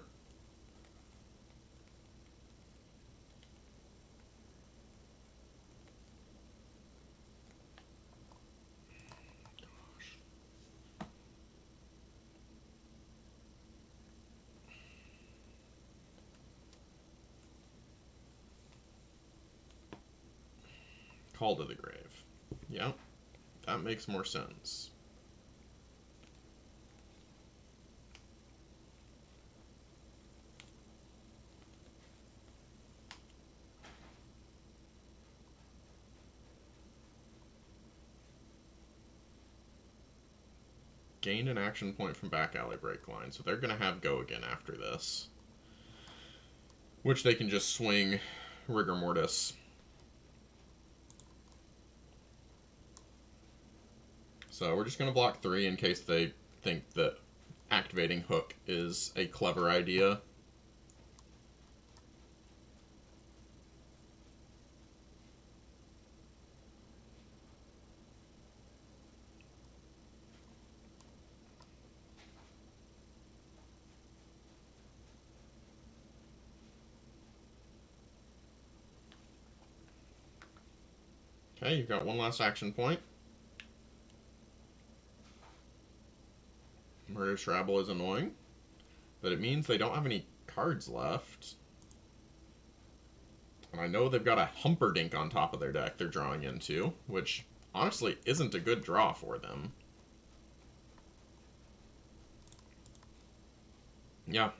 [SPEAKER 1] Call to the grave. Yep, that makes more sense. Gained an action point from back alley break line, so they're going to have go again after this. Which they can just swing Rigor Mortis. So we're just going to block 3 in case they think that activating Hook is a clever idea. Okay, you've got 1 last action point. Murder Scrabble is annoying, but it means they don't have any cards left. And I know they've got a Humperdinck on top of their deck they're drawing into, which honestly isn't a good draw for them. Yeah.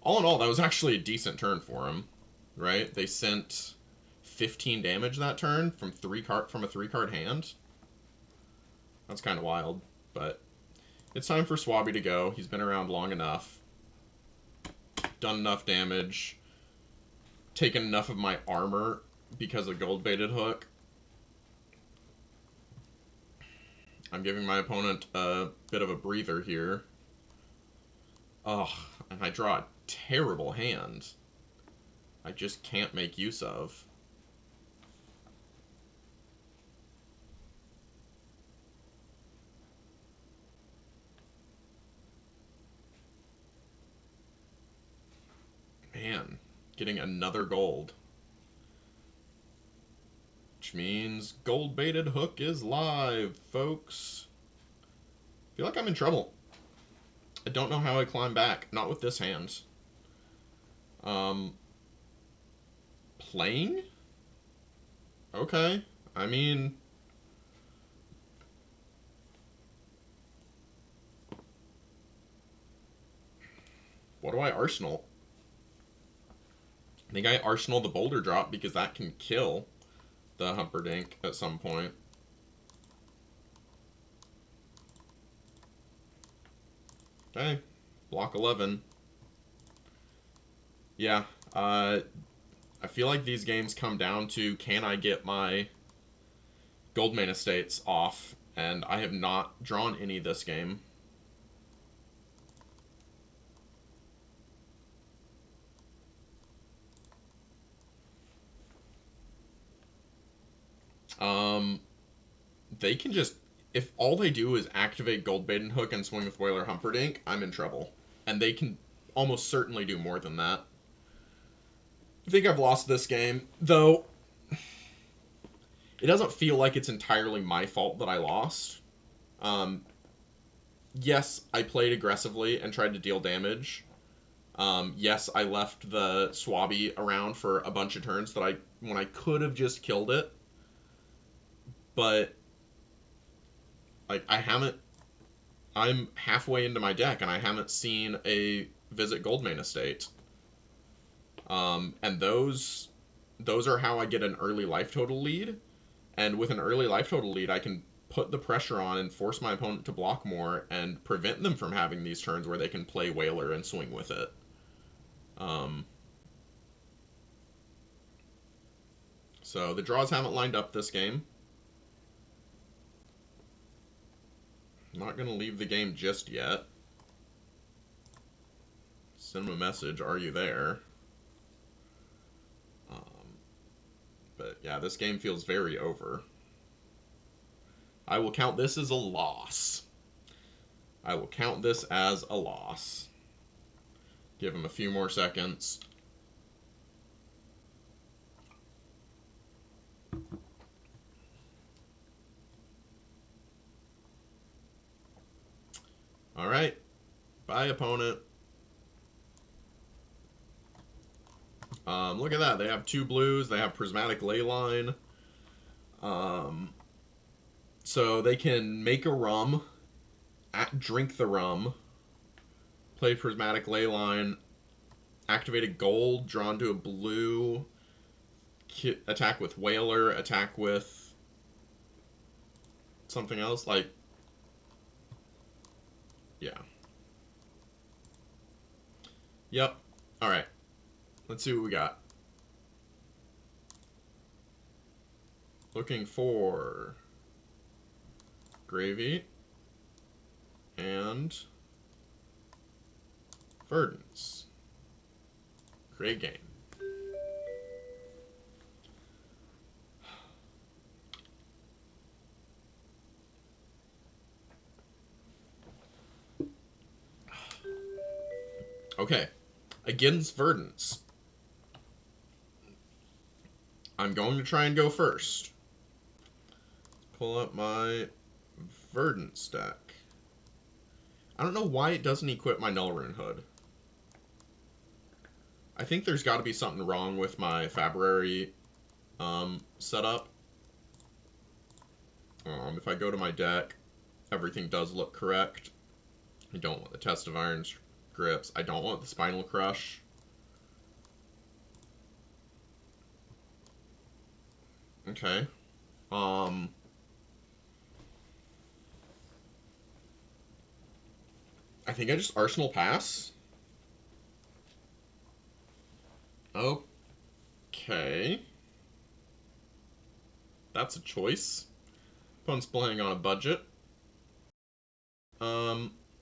[SPEAKER 1] All in all, that was actually a decent turn for them, right? They sent 15 damage that turn from a 3-card hand. That's kind of wild, but it's time for Swabby to go. He's been around long enough, done enough damage, taken enough of my armor because of gold-baited hook. I'm giving my opponent a bit of a breather here. Ugh, and I draw a terrible hand I just can't make use of. Man, getting another gold. Which means gold-baited hook is live, folks. I feel like I'm in trouble. I don't know how I climb back. Not with this hand. Playing? Okay. I mean... what do I arsenal? I think I arsenal the boulder drop because that can kill the Humperdinck at some point. Okay, block 11. Yeah, I feel like these games come down to, can I get my Goldmane estates off? And I have not drawn any this game. They can just, if all they do is activate Goldbait Hook and swing with Whaler Humperdinck, I'm in trouble. And they can almost certainly do more than that. I think I've lost this game, though it doesn't feel like it's entirely my fault that I lost. Yes, I played aggressively and tried to deal damage. Yes, I left the Swabby around for a bunch of turns when I could have just killed it. But like I'm halfway into my deck and I haven't seen a Visit Goldmane estate. And those are how I get an early life total lead. And with an early life total lead, I can put the pressure on and force my opponent to block more and prevent them from having these turns where they can play Whaler and swing with it. So the draws haven't lined up this game. I'm not going to leave the game just yet. Send them a message, are you there? But yeah, this game feels very over. I will count this as a loss. I will count this as a loss. Give him a few more seconds. All right. Bye, opponent. Look at that. They have 2 blues. They have Prismatic Leyline. So they can make a rum, drink the rum, play Prismatic Leyline, activate a gold, drawn to a blue, attack with Whaler, attack with something else, like, yeah. Yep. Alright. Let's see what we got. Looking for Gravy and Verdance. Great game. Okay. Against Verdance, I'm going to try and go first. Pull up my Verdance deck. I don't know why it doesn't equip my Null Rune Hood. I think there's got to be something wrong with my Fabrary setup. If I go to my deck, everything does look correct. I don't want the Test of Iron Grips. I don't want the Spinal Crush. Okay. I think I just Arsenal pass. Okay. That's a choice. Opponent's playing on a budget.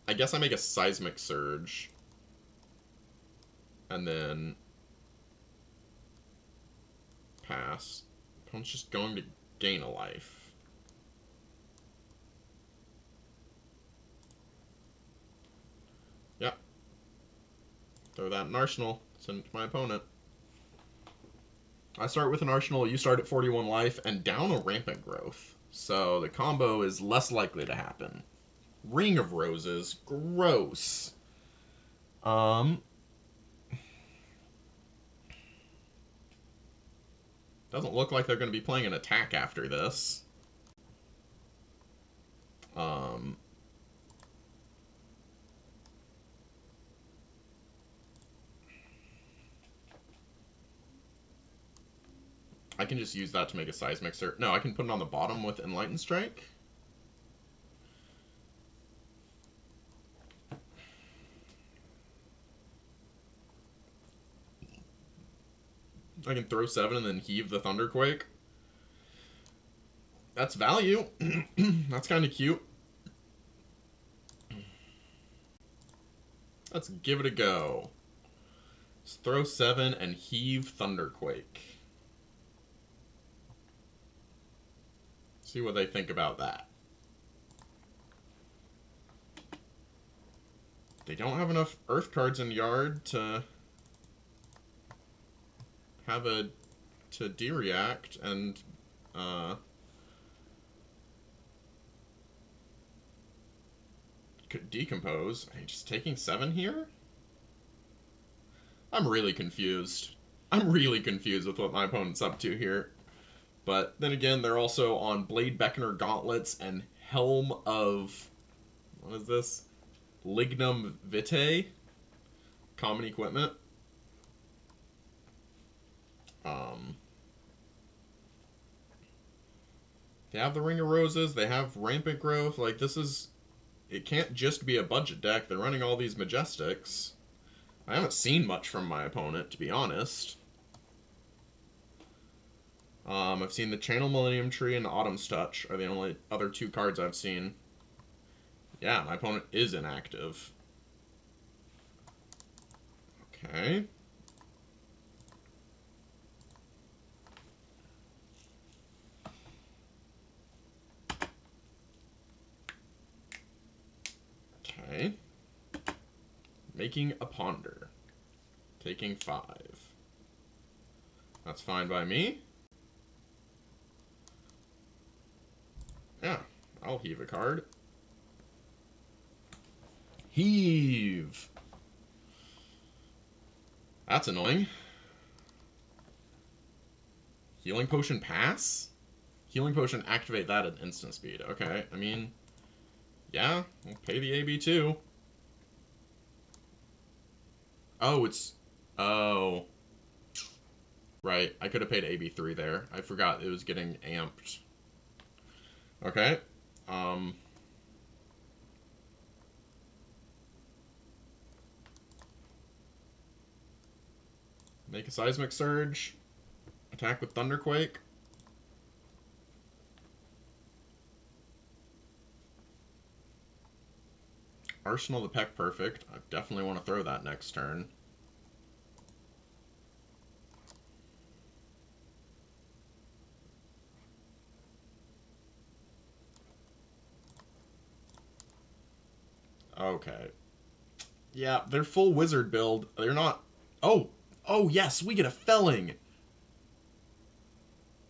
[SPEAKER 1] I guess I make a Seismic Surge. And then pass. Opponent's just going to gain a life. Yep. Throw that in Arsenal. Send it to my opponent. I start with an Arsenal, you start at 41 life, and down a Rampant Growth. So the combo is less likely to happen. Ring of Roses. Gross. Doesn't look like they're going to be playing an attack after this. I can just use that to make a Seismic Surge. No, I can put it on the bottom with Enlightened Strike. I can throw 7 and then heave the Thunderquake. That's value. That's kind of cute. Let's give it a go. Let's throw 7 and heave Thunderquake. See what they think about that. They don't have enough Earth cards in Yard to have a de-react and could decompose. Are you just taking 7 here? I'm really confused. I'm really confused with what my opponent's up to here. But then again, they're also on Blade Beckoner Gauntlets and Helm of... what is this? Lignum Vitae. Common equipment. They have the Ring of Roses. They have Rampant Growth. Like, this is... it can't just be a budget deck. They're running all these Majestics. I haven't seen much from my opponent, to be honest. I've seen the Channel Millennium Tree and the Autumn's Touch are the only other 2 cards I've seen. Yeah, my opponent is inactive. Okay. Okay. Making a Ponder. Taking 5. That's fine by me. Yeah, I'll heave a card. Heave! That's annoying. Healing Potion pass? Healing Potion activate that at instant speed. Okay, I mean... yeah, we'll pay the AB too. Oh, it's... oh. Right, I could have paid AB3 there. I forgot it was getting amped. Okay. Make a Seismic Surge. Attack with Thunderquake. Arsenal the Peck Perfect. I definitely want to throw that next turn. Okay. Yeah, they're full wizard build. They're not... oh! Oh, yes! We get a Felling!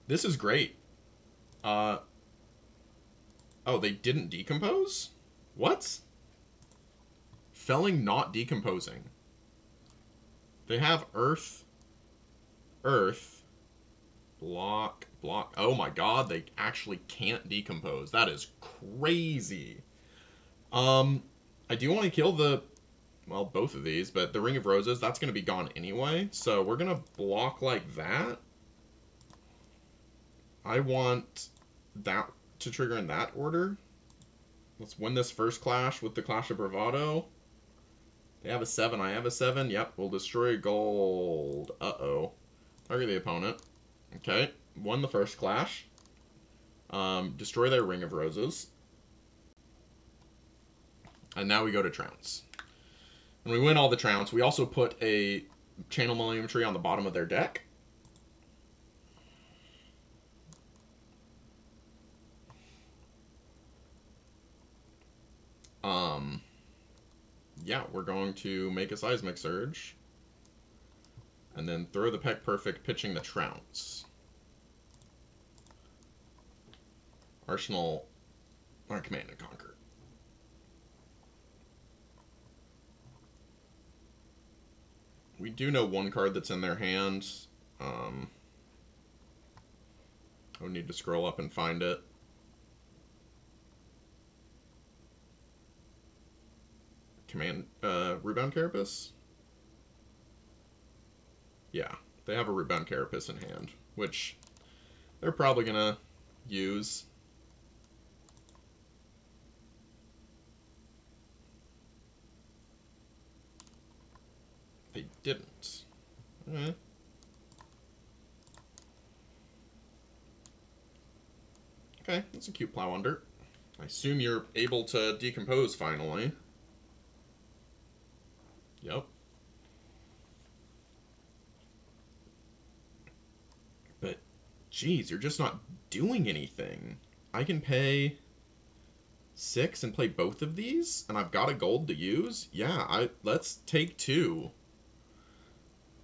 [SPEAKER 1] This is great. Oh, they didn't decompose? What? Felling, not decomposing. They have earth, earth, block, block. Oh my god, they actually can't decompose. That is crazy. I do want to kill the, well, both of these, but the Ring of Roses, that's going to be gone anyway. So we're going to block like that. I want that to trigger in that order. Let's win this first clash with the Clash of Bravado. They have a 7, I have a 7. Yep, we'll destroy gold. Uh-oh. Target the opponent. Okay, won the first clash. Destroy their Ring of Roses. And now we go to Trounce. And we win all the Trounce. We also put a Channel Millennium Tree on the bottom of their deck. Yeah, we're going to make a Seismic Surge. And then throw the Peck Perfect, pitching the Trounce. Arsenal, or Command and Conquer. We do know one card that's in their hand. I would need to scroll up and find it. Rebound Carapace? Yeah, they have a Rebound Carapace in hand, which they're probably going to use. They didn't. Okay, that's a cute Plow Under. I assume you're able to decompose finally. Yep. But, geez, you're just not doing anything. I can pay 6 and play both of these, and I've got a gold to use? Yeah, let's take 2.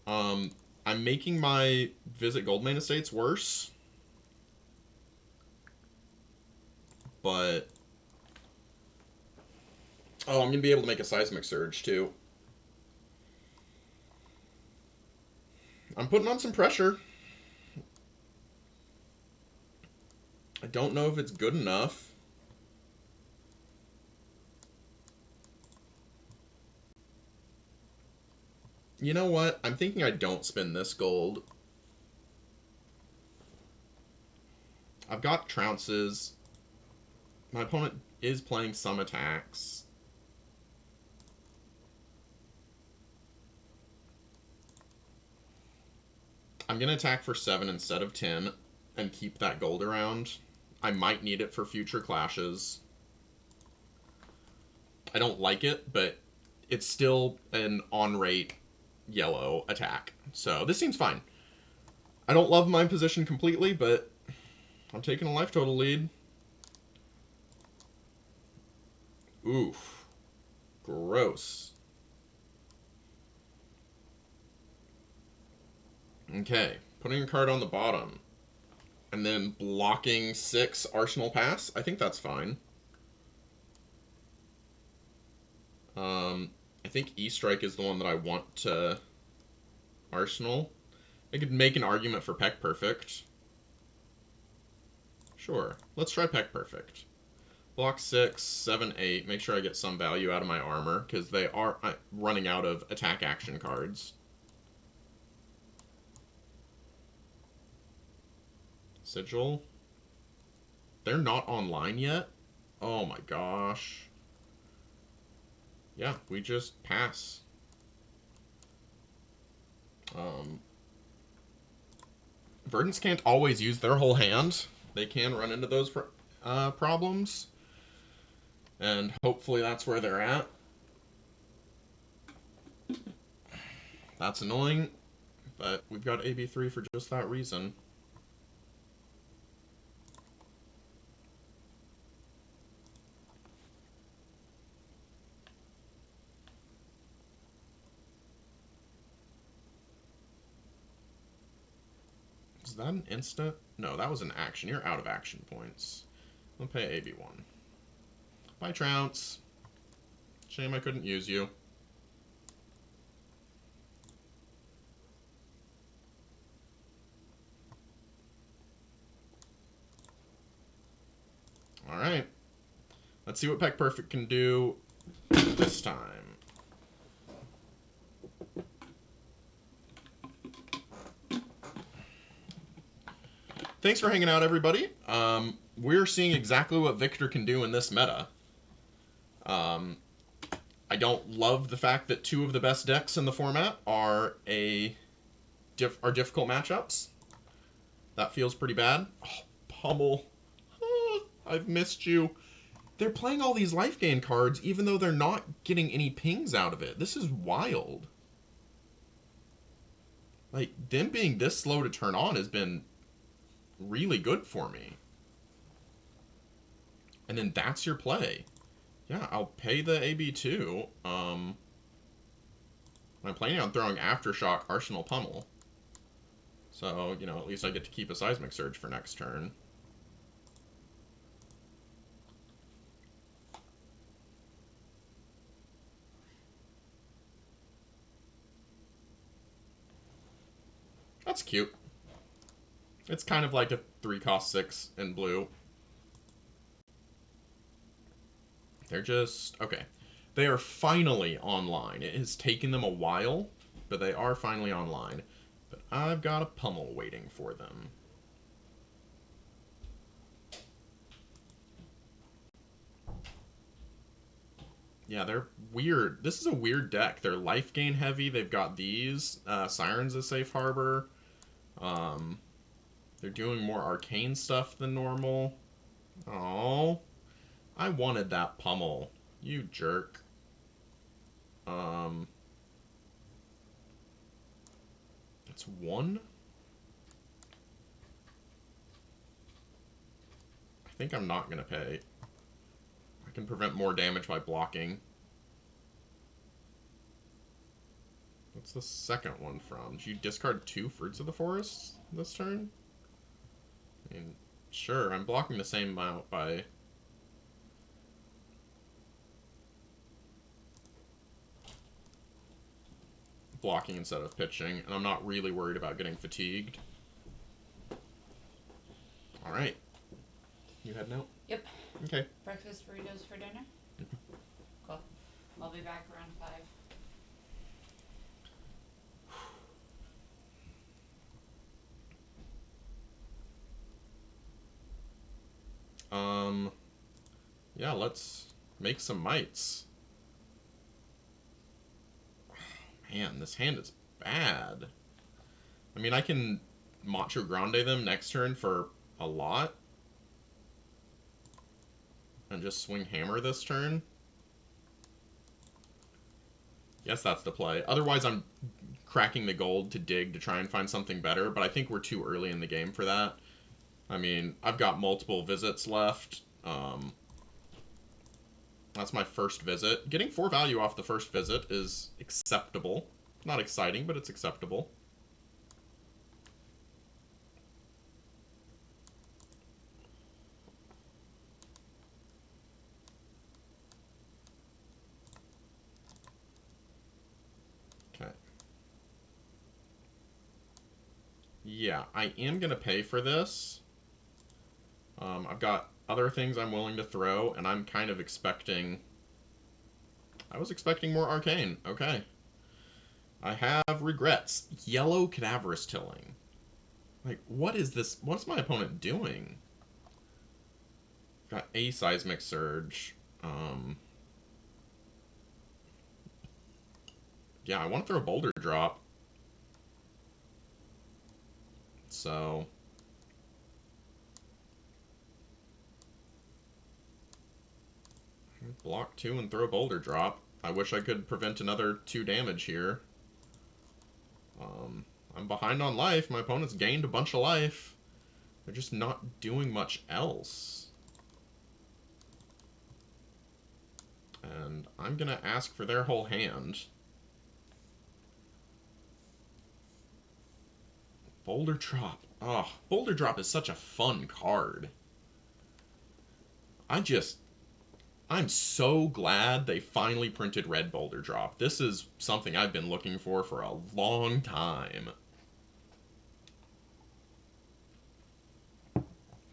[SPEAKER 1] I'm making my Visit Goldmane Estates worse. But... oh, I'm going to be able to make a Seismic Surge, too. I'm putting on some pressure. I don't know if it's good enough. You know what? I'm thinking I don't spend this gold. I've got Trounces. My opponent is playing some attacks. I'm going to attack for 7 instead of 10 and keep that gold around. I might need it for future clashes. I don't like it, but it's still an on-rate yellow attack. So this seems fine. I don't love my position completely, but I'm taking a life total lead. Oof. Gross. Okay, putting a card on the bottom. And then blocking 6 Arsenal Pass. I think that's fine. I think E-Strike is the one that I want to Arsenal. I could make an argument for Peck Perfect. Sure, let's try Peck Perfect. Block 6, 7, 8. Make sure I get some value out of my armor, because they are running out of attack action cards. Sigil. They're not online yet? Oh my gosh. Yeah, we just pass. Verdants can't always use their whole hand. They can run into those problems. And hopefully that's where they're at. That's annoying, but we've got AB3 for just that reason. Is that an instant? No, that was an action. You're out of action points. I'll pay AB1. Bye, Trounce. Shame I couldn't use you. Alright. Let's see what Peck Perfect can do this time. Thanks for hanging out, everybody. We're seeing exactly what Victor can do in this meta. I don't love the fact that two of the best decks in the format are difficult matchups. That feels pretty bad. Oh, Pummel. Oh, I've missed you. They're playing all these life gain cards even though they're not getting any pings out of it. This is wild. Like, them being this slow to turn on has been really good for me. And then that's your play. Yeah, I'll pay the AB2. I'm planning on throwing Aftershock, Arsenal, Pummel. So, you know, at least I get to keep a Seismic Surge for next turn. That's cute. It's kind of like a 3-cost 6 in blue. They're just... okay. They are finally online. It has taken them a while, but they are finally online. But I've got a Pummel waiting for them. Yeah, they're weird. This is a weird deck. They're life gain heavy. They've got these. Siren's a safe harbor. They're doing more arcane stuff than normal. Oh, I wanted that Pummel. You jerk. That's one. I think I'm not gonna pay. I can prevent more damage by blocking. What's the second one from? Did you discard 2 Fruits of the Forest this turn? I mean, sure, I'm blocking the same amount by... blocking instead of pitching, and I'm not really worried about getting fatigued. Alright. You heading out?
[SPEAKER 2] Yep.
[SPEAKER 1] Okay.
[SPEAKER 2] Breakfast burritos for dinner? Cool. I'll be back around 5.
[SPEAKER 1] Yeah, let's make some mites. Oh, man, this hand is bad. I mean, I can Macho Grande them next turn for a lot. And just swing Hammer this turn. Yes, that's the play. Otherwise, I'm cracking the gold to dig to try and find something better, but I think we're too early in the game for that. I mean, I've got multiple visits left. That's my first visit. Getting 4 value off the first visit is acceptable. Not exciting, but it's acceptable. Okay. Yeah, I am going to pay for this. I've got other things I'm willing to throw, and I'm kind of expecting... I was expecting more Arcane. Okay. I have regrets. Yellow Cadaverous Tilling. Like, what is this? What's my opponent doing? Got a Seismic Surge. Yeah, I want to throw a Boulder Drop. So... block 2 and throw a Boulder Drop. I wish I could prevent another 2 damage here. I'm behind on life. My opponent's gained a bunch of life. They're just not doing much else. And I'm going to ask for their whole hand. Boulder Drop. Oh, Boulder Drop is such a fun card. I'm so glad they finally printed Red Boulder Drop. This is something I've been looking for a long time.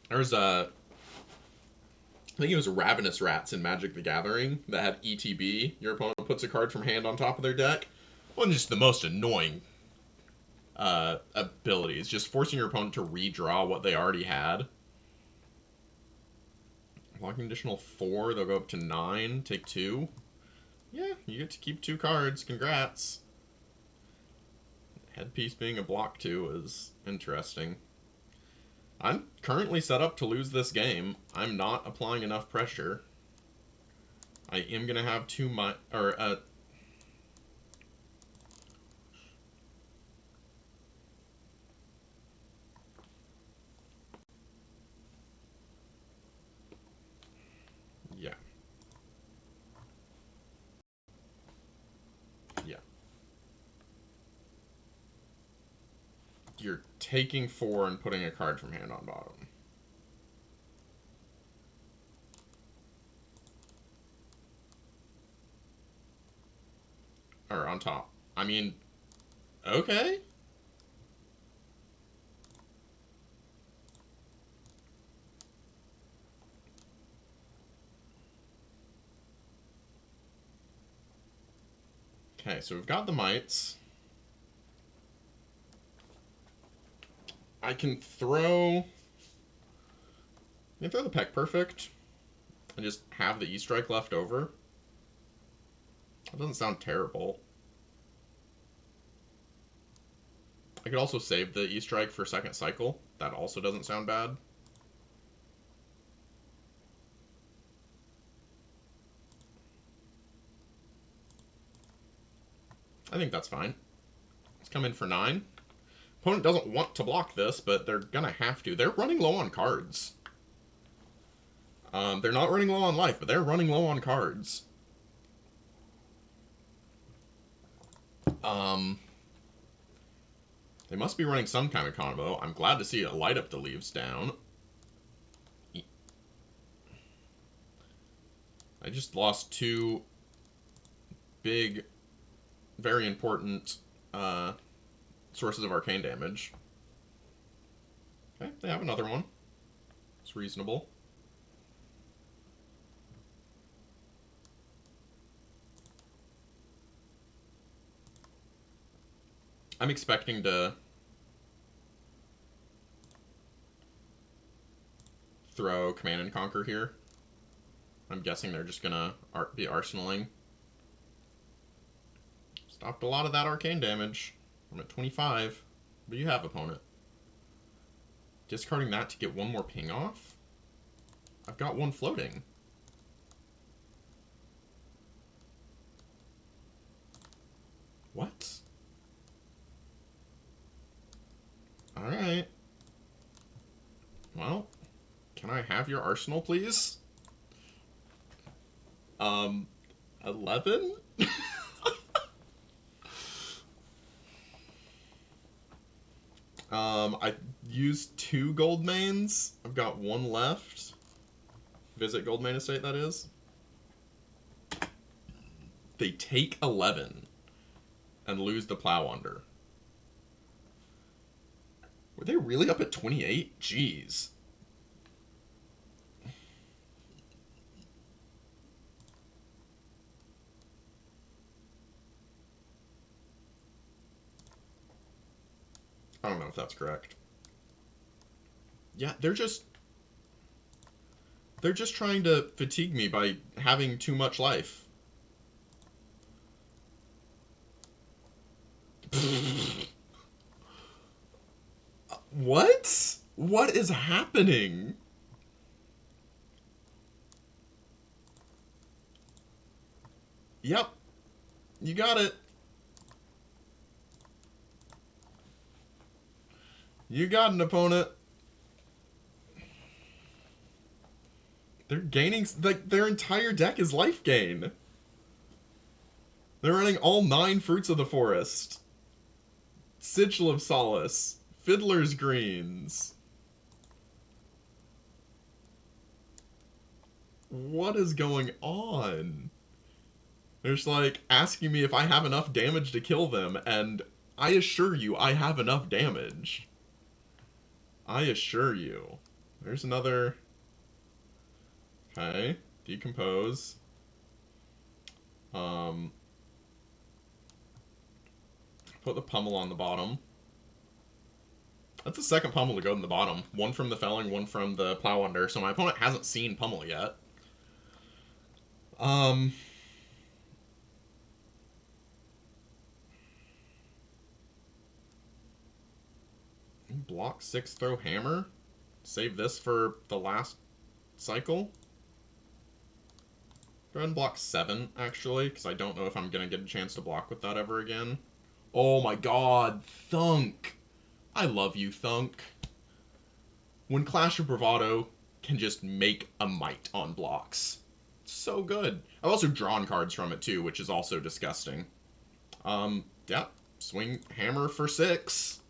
[SPEAKER 1] There's a... I think it was Ravenous Rats in Magic the Gathering that had ETB. Your opponent puts a card from hand on top of their deck. One just the most annoying abilities. Just forcing your opponent to redraw what they already had. Blocking additional 4, they'll go up to 9, take 2. Yeah, you get to keep 2 cards. Congrats. Headpiece being a block 2 is interesting. I'm currently set up to lose this game. I'm not applying enough pressure. I am going to have too much... yeah. Yeah. You're taking 4 and putting a card from hand on bottom. Or on top. I mean, okay. Okay, so we've got the mites. I can throw the Peck Perfect and just have the E-Strike left over. That doesn't sound terrible. I could also save the E-Strike for second cycle. That also doesn't sound bad. I think that's fine. Let's come in for 9. Opponent doesn't want to block this, but they're gonna have to. They're running low on cards. They're not running low on life, but they're running low on cards. They must be running some kind of combo. I'm glad to see it light up the leaves down. I just lost 2 big, very important sources of arcane damage. Okay, they have another one. It's reasonable. I'm expecting to throw Command and Conquer here. I'm guessing they're just gonna be arsenaling. Stopped a lot of that arcane damage. I'm at 25. What do you have, opponent? Discarding that to get 1 more ping off? I've got 1 floating. What? Alright. Well, can I have your arsenal, please? 11? I used 2 Goldmanes. I've got 1 left. Visit Goldmane Estate, that is. They take 11 and lose the Plow Under. Were they really up at 28? Jeez. I don't know if that's correct. Yeah, they're just trying to fatigue me by having too much life. What? What is happening? Yep. You got it. You got an opponent. They're gaining, like, their entire deck is life gain. They're running all 9 Fruits of the Forest. Sigil of Solace. Fiddler's Greens. What is going on? They're just like asking me if I have enough damage to kill them, and I assure you I have enough damage. I assure you. There's another. Okay, decompose. Put the pummel on the bottom. That's the second pummel to go in the bottom. One from the felling, one from the plow under. So my opponent hasn't seen pummel yet. Block 6, throw hammer. Save this for the last cycle. Go ahead and block 7, actually, because I don't know if I'm going to get a chance to block with that ever again. Oh my god, Thunk! I love you, Thunk. When Clash of Bravado can just make a mite on blocks. So good. I've also drawn cards from it, too, which is also disgusting. Yeah, swing hammer for 6.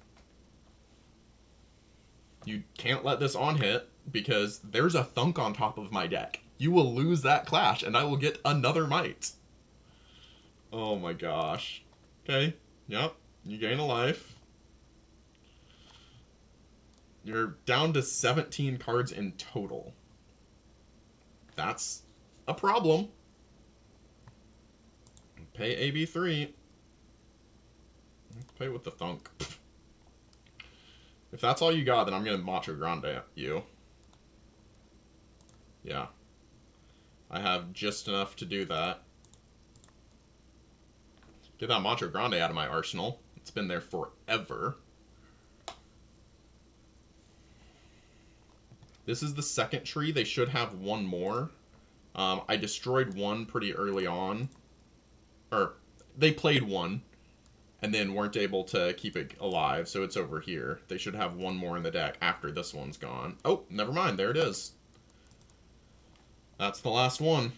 [SPEAKER 1] You can't let this on hit, because there's a Thunk on top of my deck. You will lose that clash, and I will get another mite. Oh my gosh. Okay, yep, you gain a life. You're down to 17 cards in total. That's a problem. Pay AB3. Pay with the Thunk. If that's all you got, then I'm going to Macho Grande you. Yeah. I have just enough to do that. Get that Macho Grande out of my arsenal. It's been there forever. This is the second tree. They should have one more. I destroyed one pretty early on. Or, they played one, and then weren't able to keep it alive, so it's over here. They should have one more in the deck after this one's gone. Oh, never mind. There it is. That's the last one.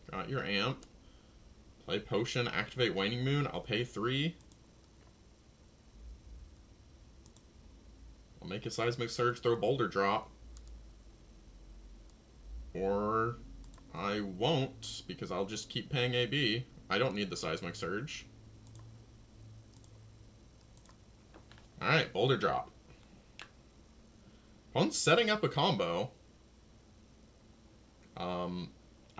[SPEAKER 1] Got your amp. Play potion, activate Waning Moon. I'll pay 3. I'll make a Seismic Surge, throw Boulder Drop. Or I won't, because I'll just keep paying AB. I don't need the Seismic Surge. Alright, Boulder Drop. One's setting up a combo.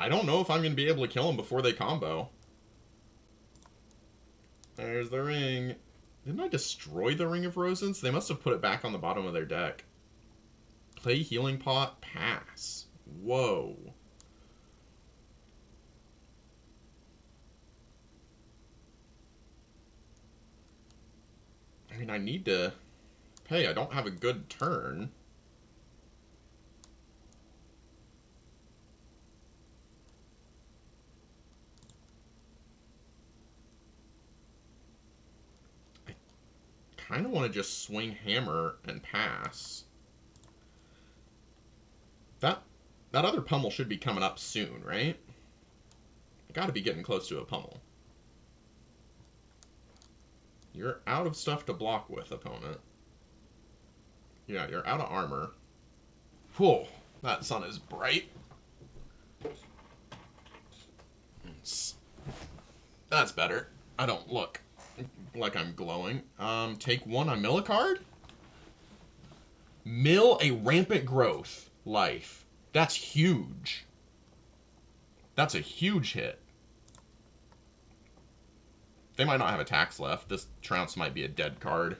[SPEAKER 1] I don't know if I'm going to be able to kill them before they combo. There's the ring. Didn't I destroy the Ring of Rosens? They must have put it back on the bottom of their deck. Play Healing Pot, pass. Whoa. I mean, I need to... Hey, I don't have a good turn. I kind of want to just swing hammer and pass. That other pummel should be coming up soon, right? I gotta be getting close to a pummel. You're out of stuff to block with, opponent. Yeah, you're out of armor. Whoa, that sun is bright. That's better. I don't look like I'm glowing. Take 1, I mill a card? Mill a Rampant Growth life. That's huge. That's a huge hit. They might not have attacks left. This Trounce might be a dead card.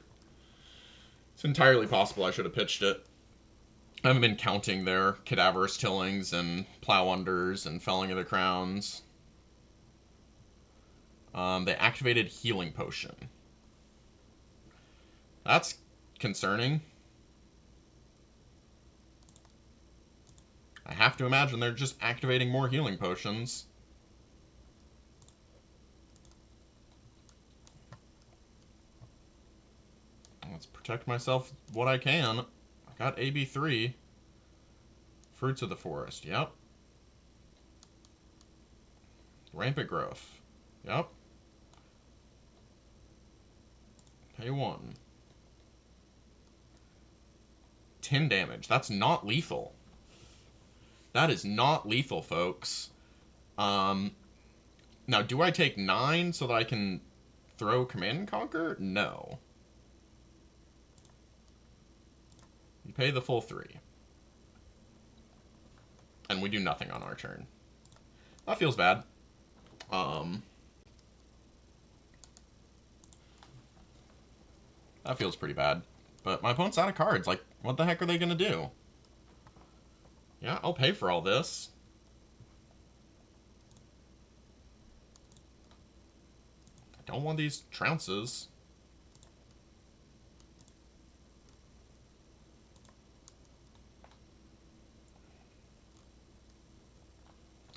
[SPEAKER 1] It's entirely possible I should have pitched it. I haven't been counting their Cadaverous Tillings and Plow Unders and Felling of the Crowns. They activated Healing Potion. That's concerning. I have to imagine they're just activating more Healing Potions. Let's protect myself what I can. I got AB3. Fruits of the Forest, yep. Rampant Growth. Yep. Pay 1. 10 damage. That's not lethal. That is not lethal, folks. Now, do I take 9 so that I can throw Command and Conquer? No. You pay the full 3. And we do nothing on our turn. That feels bad. That feels pretty bad. But my opponent's out of cards. Like, what the heck are they going to do? Yeah, I'll pay for all this. I don't want these trounces.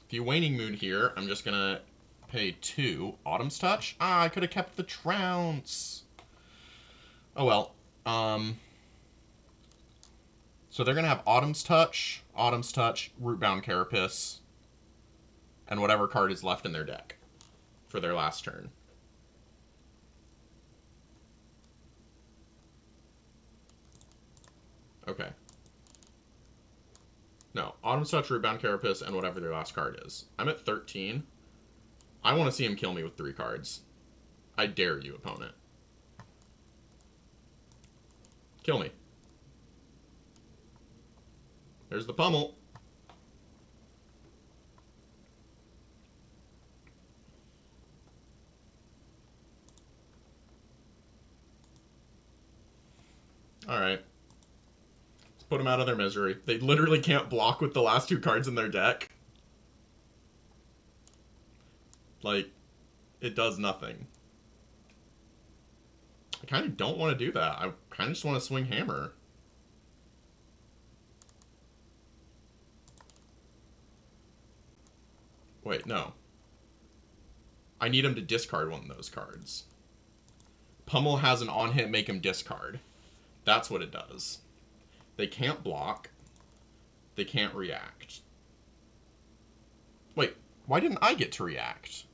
[SPEAKER 1] If you Waning Moon here, I'm just going to pay 2. Autumn's Touch? Ah, I could have kept the trounce. Oh well. So they're going to have Autumn's Touch, Rootbound Carapace, and whatever card is left in their deck for their last turn. Okay. No, Autumn's Touch, Rootbound Carapace, and whatever their last card is. I'm at 13. I want to see him kill me with 3 cards. I dare you, opponent. Kill me. There's the pummel. Alright. Let's put them out of their misery. They literally can't block with the last 2 cards in their deck. Like, it does nothing. I kind of don't want to do that. I kind of just want to swing Hammer. Wait, no. I need him to discard one of those cards. Pummel has an on-hit make him discard. That's what it does. They can't block. They can't react. Wait, why didn't I get to react?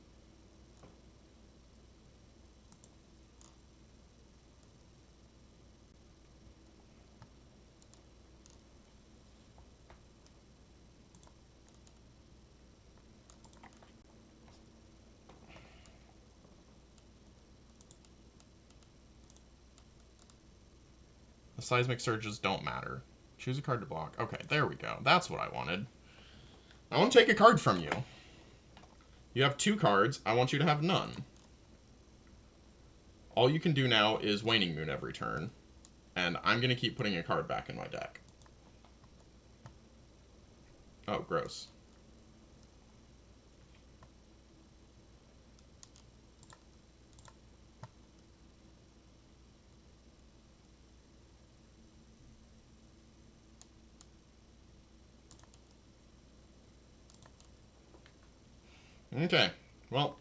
[SPEAKER 1] The seismic surges don't matter. Choose a card to block. Okay, there we go. That's what I wanted. I want to take a card from you. You have 2 cards. I want you to have none. All you can do now is Waning Moon every turn. And I'm going to keep putting a card back in my deck. Oh, gross. Okay, well,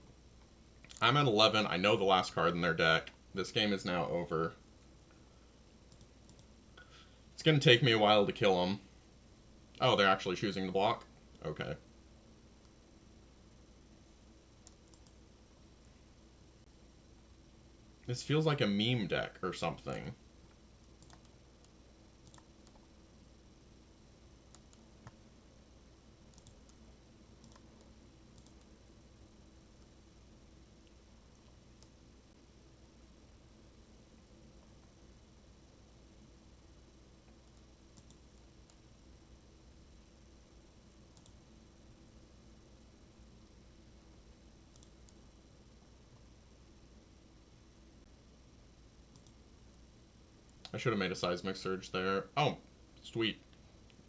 [SPEAKER 1] I'm at 11. I know the last card in their deck. This game is now over. It's going to take me a while to kill them. Oh, they're actually choosing to block? Okay. This feels like a meme deck or something. I should have made a seismic surge there. Oh, sweet.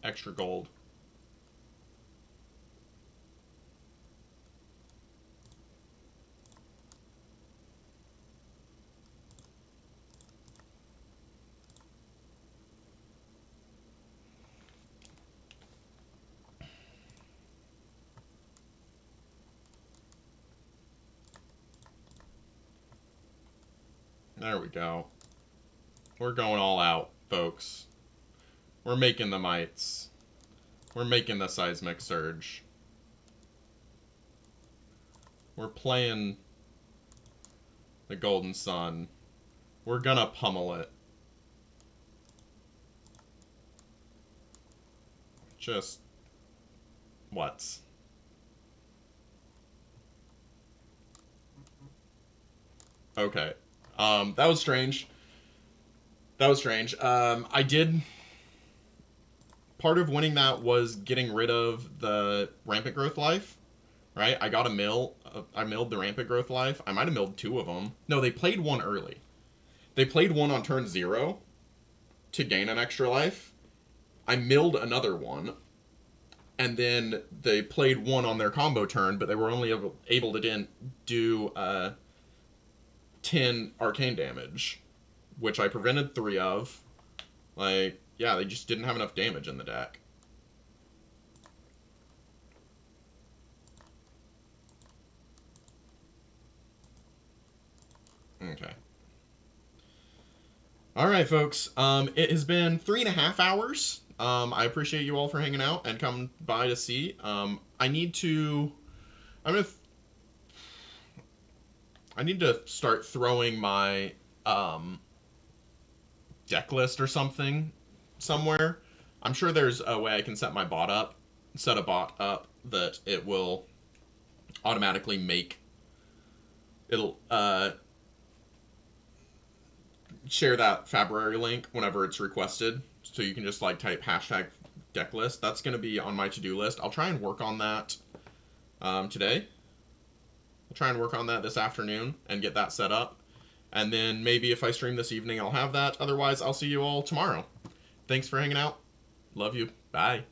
[SPEAKER 1] Extra gold. There we go. We're going all out, folks. We're making the mites. We're making the seismic surge. We're playing the Golden Sun. We're gonna pummel it. Just... what? Okay. That was strange. That was strange. I did... part of winning that was getting rid of the Rampant Growth Life, right? I got a mill. I milled the Rampant Growth Life. I might have milled 2 of them. No, they played one early. They played one on turn 0 to gain an extra life. I milled another one, and then they played one on their combo turn, but they were only able to do 10 arcane damage, which I prevented 3 of. Like, yeah, they just didn't have enough damage in the deck. Okay. Alright, folks. It has been 3.5 hours. I appreciate you all for hanging out and coming by to see. I need to... I need to start throwing my deck list or something somewhere. I'm sure there's a way I can set a bot up that it will automatically make... it'll share that February link whenever it's requested, so you can just like type hashtag deck list. That's going to be on my to-do list. I'll try and work on that today. I'll try and work on that this afternoon and get that set up, and then maybe if I stream this evening I'll have that. Otherwise, I'll see you all tomorrow. Thanks for hanging out. Love you. Bye.